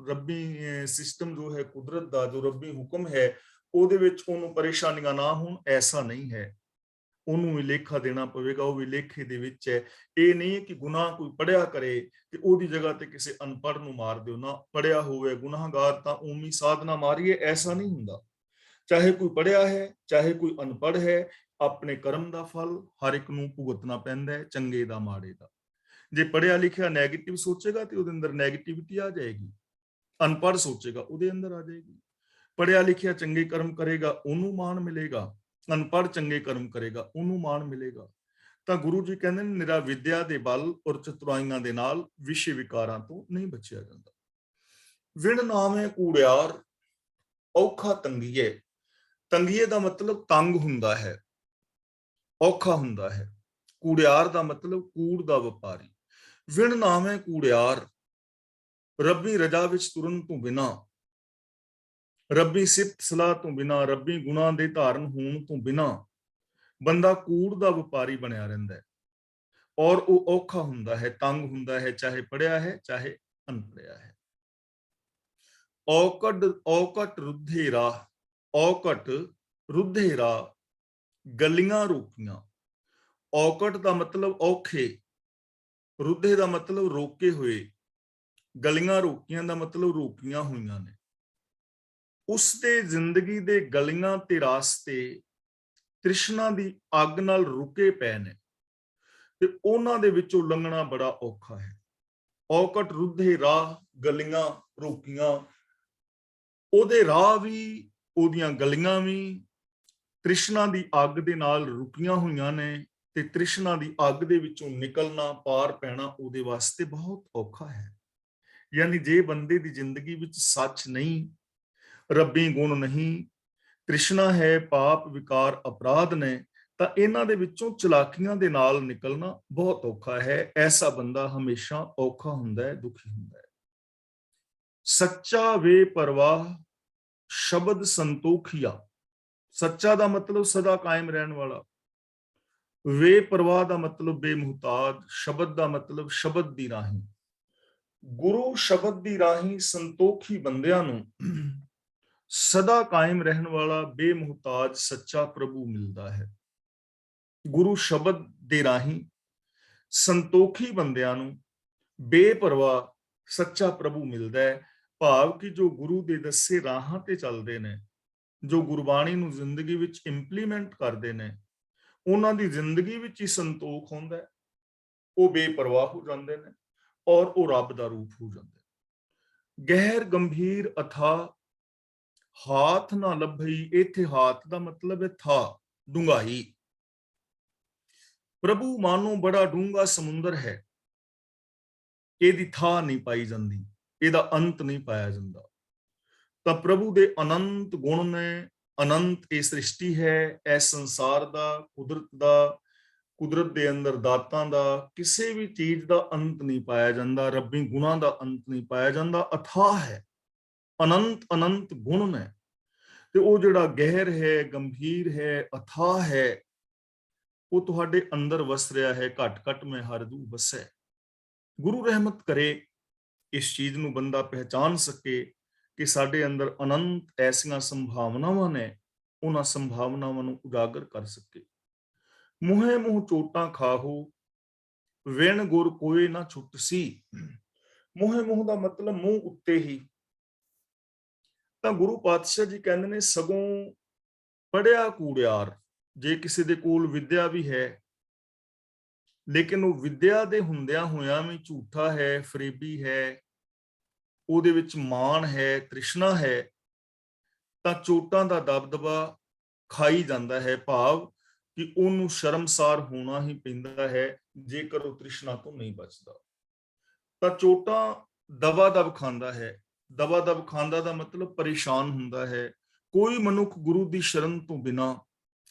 ਰੱਬੀ ਸਿਸਟਮ ਜੋ ਹੈ ਕੁਦਰਤ ਦਾ, ਜੋ ਰੱਬੀ ਹੁਕਮ ਹੈ, ਉਹਦੇ ਵਿੱਚ ਉਹਨੂੰ ਪਰੇਸ਼ਾਨੀਆਂ ਨਾ ਹੋਣ, ਐਸਾ ਨਹੀਂ ਹੈ। ਉਹਨੂੰ ਵੀ ਲੇਖਾ ਦੇਣਾ ਪਵੇਗਾ, ਉਹ ਵੀ ਲੇਖੇ ਦੇ ਵਿੱਚ ਹੈ। ਇਹ ਨਹੀਂ ਕਿ ਗੁਨਾਹ ਕੋਈ ਪੜਿਆ ਕਰੇ ਤੇ ਉਹਦੀ ਜਗ੍ਹਾ ਤੇ ਕਿਸੇ ਅਨਪੜ੍ਹ ਨੂੰ ਮਾਰ ਦਿਓ। ਨਾ, ਪੜਿਆ ਹੋਵੇ ਗੁਨਾਹਗਾਰ ਤਾਂ ਉਮੀ ਸਾਧਨਾ ਮਾਰੀਏ, ਐਸਾ ਨਹੀਂ ਹੁੰਦਾ। ਚਾਹੇ ਕੋਈ ਪੜਿਆ ਹੈ, ਚਾਹੇ ਕੋਈ ਅਨਪੜ੍ਹ ਹੈ, ਆਪਣੇ ਕਰਮ ਦਾ ਫਲ ਹਰ ਇੱਕ ਨੂੰ ਭੁਗਤਣਾ ਪੈਂਦਾ ਹੈ, ਚੰਗੇ ਦਾ ਮਾੜੇ ਦਾ। ਜੇ ਪੜਿਆ ਲਿਖਿਆ ਨੈਗੇਟਿਵ ਸੋਚੇਗਾ ਤੇ ਉਹਦੇ ਅੰਦਰ ਨੈਗੇਟਿਵਿਟੀ ਆ ਜਾਏਗੀ, ਅਨਪੜ੍ਹ ਸੋਚੇਗਾ ਉਹਦੇ ਅੰਦਰ ਆ ਜਾਏਗੀ। ਪੜਿਆ ਲਿਖਿਆ ਚੰਗੇ ਕਰਮ ਕਰੇਗਾ, ਉਹਨੂੰ ਮਾਣ ਮਿਲੇਗਾ, ਅਨਪੜ੍ਹ ਚੰਗੇ ਕਰਮ ਕਰੇਗਾ, ਉਹਨੂੰ ਮਾਣ ਮਿਲੇਗਾ। ਤਾਂ ਗੁਰੂ ਜੀ ਕਹਿੰਦੇ ਨੇ ਨਿਰਾ ਵਿਦਿਆ ਦੇ ਬਲ ਔਰ ਚਤੁਰਾਈਆਂ ਦੇ ਨਾਲ ਵਿਸ਼ੇ ਵਿਕਾਰਾਂ ਤੋਂ ਨਹੀਂ ਬਚਿਆ ਜਾਂਦਾ। ਵਿਣ ਨਾਮੇ ਕੂੜਿਆਰ ਔਖਾ ਤੰਗੀਏ। ਤੰਗੀਏ ਦਾ ਮਤਲਬ ਤੰਗ ਹੁੰਦਾ ਹੈ, ਔਖਾ ਹੁੰਦਾ ਹੈ। ਕੂੜਿਆਰ ਦਾ ਮਤਲਬ ਕੂੜ ਦਾ ਵਪਾਰੀ। ਵਿਣ ਨਾਮੇ ਕੂੜਿਆਰ, ਰੱਬੀ ਰਜਾ ਵਿੱਚ ਤੁਰਨ ਤੋਂ ਬਿਨਾ, ਰੱਬੀ ਸਿਫਤ ਸਲਾਹ ਤੋਂ ਬਿਨਾ, ਰੱਬੀ ਗੁਣਾਂ ਦੇ ਧਾਰਨ ਹੋਣ ਤੋਂ ਬਿਨਾ ਬੰਦਾ ਕੂੜ ਦਾ ਵਪਾਰੀ ਬਣਿਆ ਰਹਿੰਦਾ ਹੈ, ਔਰ ਉਹ ਔਖਾ ਹੁੰਦਾ ਹੈ, ਤੰਗ ਹੁੰਦਾ ਹੈ, ਚਾਹੇ ਪੜਿਆ ਹੈ ਚਾਹੇ ਅਨਪੜਿਆ ਹੈ। ਔਕਟ ਰੁੱਧੇ ਰਾਹ, ਔਕਟ ਰੁੱਧੇ ਰਾਹ, ਗਲੀਆਂ ਰੋਕੀਆਂ। ਔਕਟ ਦਾ ਮਤਲਬ ਔਖੇ, ਰੁੱਧੇ ਦਾ ਮਤਲਬ ਰੋਕੇ ਹੋਏ, ਗਲੀਆਂ ਰੋਕੀਆਂ ਦਾ ਮਤਲਬ ਰੋਕੀਆਂ ਹੋਈਆਂ ਨੇ। ਉਸਦੇ ਜ਼ਿੰਦਗੀ ਦੇ ਗਲੀਆਂ ਤੇ ਰਾਸਤੇ ਤ੍ਰਿਸ਼ਨਾ ਦੀ ਅੱਗ ਨਾਲ ਰੁਕੇ ਪਏ ਨੇ ਤੇ ਉਹਨਾਂ ਦੇ ਵਿੱਚੋਂ ਲੰਘਣਾ ਬੜਾ ਔਖਾ ਹੈ। ਔਕਟ ਰੁੱਧੇ ਰਾਹ, ਗਲੀਆਂ ਰੋਕੀਆਂ, ਉਹਦੇ ਰਾਹ ਵੀ, ਉਹਦੀਆਂ ਗਲੀਆਂ ਵੀ ਤ੍ਰਿਸ਼ਨਾ ਦੀ ਅੱਗ ਦੇ ਨਾਲ ਰੁਕੀਆਂ ਹੋਈਆਂ ਨੇ, ਤੇ ਤ੍ਰਿਸ਼ਨਾ ਦੀ ਅੱਗ ਦੇ ਵਿੱਚੋਂ ਨਿਕਲਣਾ, ਪਾਰ ਪੈਣਾ ਉਹਦੇ ਵਾਸਤੇ ਬਹੁਤ ਔਖਾ ਹੈ। ਯਾਨੀ ਜੇ ਬੰਦੇ ਦੀ ਜ਼ਿੰਦਗੀ ਵਿੱਚ ਸੱਚ ਨਹੀਂ, ਰੱਬੀ ਗੁਣ ਨਹੀਂ, ਤ੍ਰਿਸ਼ਨਾ ਹੈ, ਪਾਪ ਵਿਕਾਰ ਅਪਰਾਧ ਨੇ, ਤਾਂ ਇਹਨਾਂ ਦੇ ਵਿੱਚੋਂ ਚਲਾਕੀਆਂ ਦੇ ਨਾਲ ਨਿਕਲਣਾ ਬਹੁਤ ਔਖਾ ਹੈ। ਐਸਾ ਬੰਦਾ ਹਮੇਸ਼ਾ ਔਖਾ ਹੁੰਦਾ ਹੈ, ਦੁਖੀ ਹੁੰਦਾ ਹੈ। ਸੱਚਾ ਵੇ ਪਰਵਾਹ ਸ਼ਬਦ ਸੰਤੋਖੀਆ। ਸੱਚਾ ਦਾ ਮਤਲਬ ਸਦਾ ਕਾਇਮ ਰਹਿਣ ਵਾਲਾ, ਵੇ ਪਰਵਾਹ ਦਾ ਮਤਲਬ ਬੇਮੁਹਤਾਜ, ਸ਼ਬਦ ਦਾ ਮਤਲਬ ਸ਼ਬਦ ਦੀ ਰਾਹੀਂ। ਗੁਰੂ ਸ਼ਬਦ ਦੀ ਰਾਹੀਂ ਸੰਤੋਖੀ ਬੰਦਿਆਂ ਨੂੰ ਸਦਾ ਕਾਇਮ ਰਹਿਣ ਵਾਲਾ ਬੇਮੁਹਤਾਜ ਸੱਚਾ ਪ੍ਰਭੂ ਮਿਲਦਾ ਹੈ। ਗੁਰੂ ਸ਼ਬਦ ਦੇ ਰਾਹੀਂ ਸੰਤੋਖੀ ਬੰਦਿਆਂ ਨੂੰ ਬੇਪਰਵਾਹ ਸੱਚਾ ਪ੍ਰਭੂ ਮਿਲਦਾ ਹੈ। ਭਾਵ ਕਿ ਜੋ ਗੁਰੂ ਦੇ ਦੱਸੇ ਰਾਹਾਂ ਤੇ ਚੱਲਦੇ ਨੇ, ਜੋ ਗੁਰਬਾਣੀ ਨੂੰ ਜ਼ਿੰਦਗੀ ਵਿੱਚ ਇੰਪਲੀਮੈਂਟ ਕਰਦੇ ਨੇ, ਉਹਨਾਂ ਦੀ ਜ਼ਿੰਦਗੀ ਵਿੱਚ ਹੀ ਸੰਤੋਖ ਹੁੰਦਾ ਹੈ। ਉਹ ਬੇਪਰਵਾਹ ਹੋ ਜਾਂਦੇ ਨੇ ਔਰ ਉਹ ਰੱਬ ਦਾ ਰੂਪ ਹੋ ਜਾਂਦੇ। ਗਹਿਰ ਗੰਭੀਰ ਅਥਾ ਹਾਥ ਨਾ ਲੱਭਈ। ਇੱਥੇ ਹਾਥ ਦਾ ਮਤਲਬ ਹੈ ਥਾ, ਡੂੰਘਾਈ। ਪ੍ਰਭੂ ਮਾਨੋ ਬੜਾ ਡੂੰਘਾ ਸਮੁੰਦਰ ਹੈ, ਇਹਦੀ ਥਾਂ ਨਹੀਂ ਪਾਈ ਜਾਂਦੀ, ਇਹਦਾ ਅੰਤ ਨਹੀਂ ਪਾਇਆ ਜਾਂਦਾ। ਤਾਂ ਪ੍ਰਭੂ ਦੇ ਅਨੰਤ ਗੁਣ ਨੇ, ਅਨੰਤ ਇਹ ਸ੍ਰਿਸ਼ਟੀ ਹੈ, ਇਸ ਸੰਸਾਰ ਦਾ, ਕੁਦਰਤ ਦਾ, ਕੁਦਰਤ ਦੇ ਅੰਦਰ ਦਾਤਾਂ ਦਾ, ਕਿਸੇ ਵੀ ਚੀਜ਼ ਦਾ ਅੰਤ ਨਹੀਂ ਪਾਇਆ ਜਾਂਦਾ, ਰੱਬੀ ਗੁਣਾਂ ਦਾ ਅੰਤ ਨਹੀਂ ਪਾਇਆ ਜਾਂਦਾ। ਅਥਾਹ ਹੈ, ਅਨੰਤ ਅਨੰਤ ਗੁਣ ਨੇ, ਤੇ ਉਹ ਜਿਹੜਾ ਗਹਿਰ ਹੈ, ਗੰਭੀਰ ਹੈ, ਅਥਾਹ ਹੈ, ਉਹ ਤੁਹਾਡੇ ਅੰਦਰ ਵਸ ਰਿਹਾ ਹੈ। ਘਟ ਘਟ ਮੈਂ ਹਰ ਦੂ ਵਸੈ। ਗੁਰੂ ਰਹਿਮਤ ਕਰੇ ਇਸ ਚੀਜ਼ ਨੂੰ ਬੰਦਾ ਪਹਿਚਾਨ ਸਕੇ ਕਿ ਸਾਡੇ ਅੰਦਰ ਅਨੰਤ ਐਸੀਆਂ ਸੰਭਾਵਨਾਵਾਂ ਨੇ ਉਹਨਾਂ ਸੰਭਾਵਨਾਵਾਂ ਨੂੰ ਉਜਾਗਰ ਕਰ ਸਕੇ। ਮੂੰਹੇ ਮੂੰਹ ਚੋਟਾਂ ਖਾਹੋ, ਵਿਣ ਗੁਰ ਕੋਏ ਨਾ ਛੁਟਸੀ। ਮੂੰਹੇ ਮੂੰਹ ਦਾ ਮਤਲਬ ਮੂੰਹ ਉੱਤੇ ਹੀ। ਤਾਂ ਗੁਰੂ ਪਾਤਸ਼ਾਹ ਜੀ ਕਹਿੰਦੇ ਨੇ ਸਗੋਂ ਪੜਿਆ ਕੂੜਿਆਰ, ਜੇ ਕਿਸੇ ਦੇ ਕੋਲ ਵਿਦਿਆ ਵੀ ਹੈ ਲੇਕਿਨ ਉਹ ਵਿਦਿਆ ਦੇ ਹੁੰਦਿਆਂ ਹੋਇਆਂ ਵੀ ਝੂਠਾ ਹੈ, ਫਰੇਬੀ ਹੈ, ਉਹਦੇ ਵਿੱਚ ਮਾਣ ਹੈ, ਤ੍ਰਿਸ਼ਨਾ ਹੈ, ਤਾਂ ਚੋਟਾਂ ਦਾ ਦਬਦਬਾ ਖਾਈ ਜਾਂਦਾ ਹੈ। ਭਾਵ ਕਿ ਉਹਨੂੰ ਸ਼ਰਮਸਾਰ ਹੋਣਾ ਹੀ ਪੈਂਦਾ ਹੈ ਜੇਕਰ ਉਹ ਤ੍ਰਿਸ਼ਨਾ ਤੋਂ ਨਹੀਂ ਬਚਦਾ। ਤਾਂ ਚੋਟਾਂ ਦਬਾ ਦਬ ਖਾਂਦਾ ਹੈ। ਦਬਾ ਦਬ ਖਾਂਦਾ ਦਾ ਮਤਲਬ ਪਰੇਸ਼ਾਨ ਹੁੰਦਾ ਹੈ। ਕੋਈ ਮਨੁੱਖ ਗੁਰੂ ਦੀ ਸ਼ਰਨ ਤੋਂ ਬਿਨਾਂ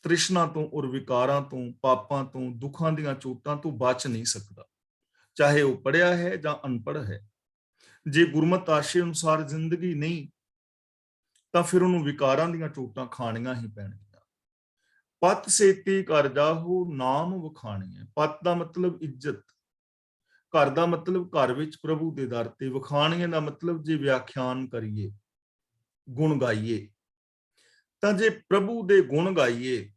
ਤ੍ਰਿਸ਼ਨਾ ਤੋਂ ਔਰ ਵਿਕਾਰਾਂ ਤੋਂ, ਪਾਪਾਂ ਤੋਂ, ਦੁੱਖਾਂ ਦੀਆਂ ਚੋਟਾਂ ਤੋਂ ਬਚ ਨਹੀਂ ਸਕਦਾ, ਚਾਹੇ ਉਹ ਪੜ੍ਹਿਆ ਹੈ ਜਾਂ ਅਨਪੜ੍ਹ ਹੈ। ਜੇ ਗੁਰਮਤਿ ਆਸ਼ੇ ਅਨੁਸਾਰ ਜ਼ਿੰਦਗੀ ਨਹੀਂ ਤਾਂ ਫਿਰ ਉਹਨੂੰ ਵਿਕਾਰਾਂ ਦੀਆਂ ਚੋਟਾਂ ਖਾਣੀਆਂ ਹੀ ਪੈਣਗੀਆਂ। ਪਤ ਸੇਤੀ ਘਰ ਜਾਹੋ, ਨਾਮ ਵਖਾਣੀਐ। ਪਤ ਦਾ ਮਤਲਬ ਇੱਜ਼ਤ, ਘਰ ਦਾ ਮਤਲਬ ਘਰ ਵਿੱਚ ਪ੍ਰਭੂ ਦੇ ਦਰ ਤੇ, ਵਖਾਣੀਏ ਦਾ ਮਤਲਬ ਜੇ ਵਿਆਖਿਆਨ ਕਰੀਏ, ਗੁਣ ਗਾਈਏ। ਤਾਂ ਜੇ ਪ੍ਰਭੂ ਦੇ ਗੁਣ ਗਾਈਏ,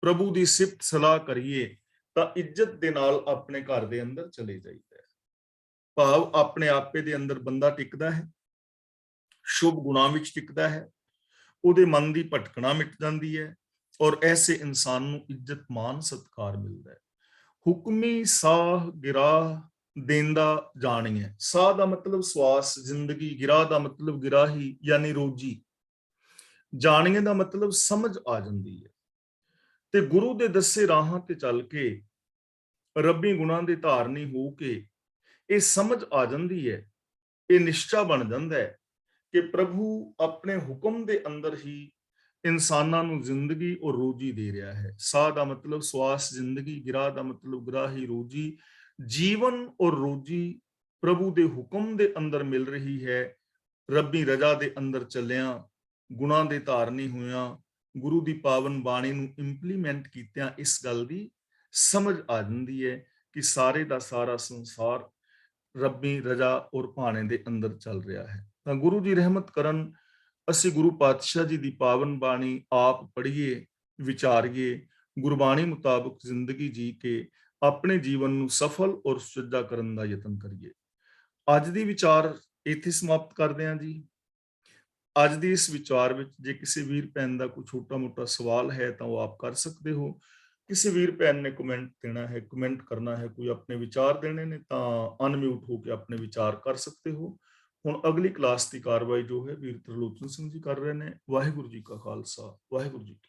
ਪ੍ਰਭੂ ਦੀ ਸਿਫਤ ਸਲਾਹ ਕਰੀਏ ਤਾਂ ਇੱਜ਼ਤ ਦੇ ਨਾਲ ਆਪਣੇ ਘਰ ਦੇ ਅੰਦਰ ਚਲੇ ਜਾਈਦਾ ਹੈ। ਭਾਵ ਆਪਣੇ ਆਪੇ ਦੇ ਅੰਦਰ ਬੰਦਾ ਟਿਕਦਾ ਹੈ, ਸ਼ੁਭ ਗੁਣਾਂ ਵਿੱਚ ਟਿਕਦਾ ਹੈ, ਉਹਦੇ ਮਨ ਦੀ ਭਟਕਣਾ ਮਿਟ ਜਾਂਦੀ ਹੈ ਔਰ ਐਸੇ ਇਨਸਾਨ ਨੂੰ ਇੱਜ਼ਤ ਮਾਨ ਸਤਿਕਾਰ ਮਿਲਦਾ ਹੈ। ਹੁਕਮੀ ਸਾਹ ਗਿਰਾਹ ਦੇਂਦਾ ਜਾਣੀਐ। ਸਾਹ ਦਾ ਮਤਲਬ ਸਵਾਸ, ਜ਼ਿੰਦਗੀ। ਗਿਰਾਹ ਦਾ ਮਤਲਬ ਗਿਰਾਹੀ ਯਾਨੀ ਰੋਜੀ। ਜਾਣੀਏ ਦਾ ਮਤਲਬ ਸਮਝ ਆ ਜਾਂਦੀ ਹੈ। ਤੇ ਗੁਰੂ ਦੇ ਦੱਸੇ ਰਾਹਾਂ ਤੇ ਚੱਲ ਕੇ, ਰੱਬੀ ਗੁਣਾਂ ਦੇ ਧਾਰਨੀ ਹੋ ਕੇ ਇਹ ਸਮਝ ਆ ਜਾਂਦੀ ਹੈ, ਇਹ ਨਿਸ਼ਚਾ ਬਣ ਜਾਂਦਾ ਹੈ ਕਿ ਪ੍ਰਭੂ ਆਪਣੇ ਹੁਕਮ ਦੇ ਅੰਦਰ ਹੀ ਇਨਸਾਨਾਂ ਨੂੰ ਜ਼ਿੰਦਗੀ ਔਰ ਰੋਜੀ ਦੇ ਰਿਹਾ ਹੈ। ਸਾਹ ਦਾ ਮਤਲਬ ਸਵਾਸ, ਜ਼ਿੰਦਗੀ। ਗਿਰਾਹ ਦਾ ਮਤਲਬ ਗਿਰਾਹੀ, ਰੋਜੀ। ਜੀਵਨ ਔਰ ਰੋਜੀ ਪ੍ਰਭੂ ਦੇ ਹੁਕਮ ਦੇ ਅੰਦਰ ਮਿਲ ਰਹੀ ਹੈ। ਰੱਬੀ ਰਜਾ ਦੇ ਅੰਦਰ ਚੱਲਿਆਂ, ਗੁਣਾਂ ਦੇ ਧਾਰਨੀ ਹੋਇਆਂ, ਗੁਰੂ ਦੀ ਪਾਵਨ ਬਾਣੀ ਨੂੰ ਇੰਪਲੀਮੈਂਟ ਕੀਤਿਆਂ ਇਸ ਗੱਲ ਦੀ ਸਮਝ ਆ ਜਾਂਦੀ ਹੈ ਕਿ ਸਾਰੇ ਦਾ ਸਾਰਾ ਸੰਸਾਰ ਰੱਬੀ ਰਜਾ ਔਰ ਭਾਣੇ ਦੇ ਅੰਦਰ ਚੱਲ ਰਿਹਾ ਹੈ। ਤਾਂ ਗੁਰੂ ਜੀ ਰਹਿਮਤ ਕਰਨ, ਅਸੀਂ ਗੁਰੂ ਪਾਤਸ਼ਾਹ ਜੀ ਦੀ ਪਾਵਨ ਬਾਣੀ ਆਪ ਪੜ੍ਹੀਏ, ਵਿਚਾਰੀਏ, ਗੁਰਬਾਣੀ ਮੁਤਾਬਕ ਜ਼ਿੰਦਗੀ ਜੀ ਕੇ ਆਪਣੇ ਜੀਵਨ ਨੂੰ ਸਫਲ ਔਰ ਸੁਚੱਜਾ ਕਰਨ ਦਾ ਯਤਨ ਕਰੀਏ। ਅੱਜ ਦੀ ਵਿਚਾਰ ਇੱਥੇ ਸਮਾਪਤ ਕਰਦੇ ਹਾਂ ਜੀ। ਅੱਜ ਦੀ ਇਸ ਵਿਚਾਰ ਵਿੱਚ ਜੇ ਕਿਸੇ ਵੀਰ ਭੈਣ ਦਾ ਕੋਈ ਛੋਟਾ ਮੋਟਾ ਸਵਾਲ ਹੈ ਤਾਂ ਉਹ ਆਪ ਕਰ ਸਕਦੇ ਹੋ। ਕਿਸੇ ਵੀਰ ਭੈਣ ਨੇ ਕਮੈਂਟ ਦੇਣਾ ਹੈ, ਕਮੈਂਟ ਕਰਨਾ ਹੈ, ਕੋਈ ਆਪਣੇ ਵਿਚਾਰ ਦੇਣੇ ਨੇ ਤਾਂ ਅਨਮਿਊਟ ਹੋ ਕੇ ਆਪਣੇ ਵਿਚਾਰ ਕਰ ਸਕਦੇ ਹੋ। ਹੁਣ ਅਗਲੀ ਕਲਾਸ ਦੀ ਕਾਰਵਾਈ ਜੋ ਹੈ ਵੀਰ ਤਰਲੋਚਨ ਸਿੰਘ ਜੀ ਕਰ ਰਹੇ ਨੇ। ਵਾਹਿਗੁਰੂ ਜੀ ਕਾ ਖਾਲਸਾ, ਵਾਹਿਗੁਰੂ ਜੀ ਕੀ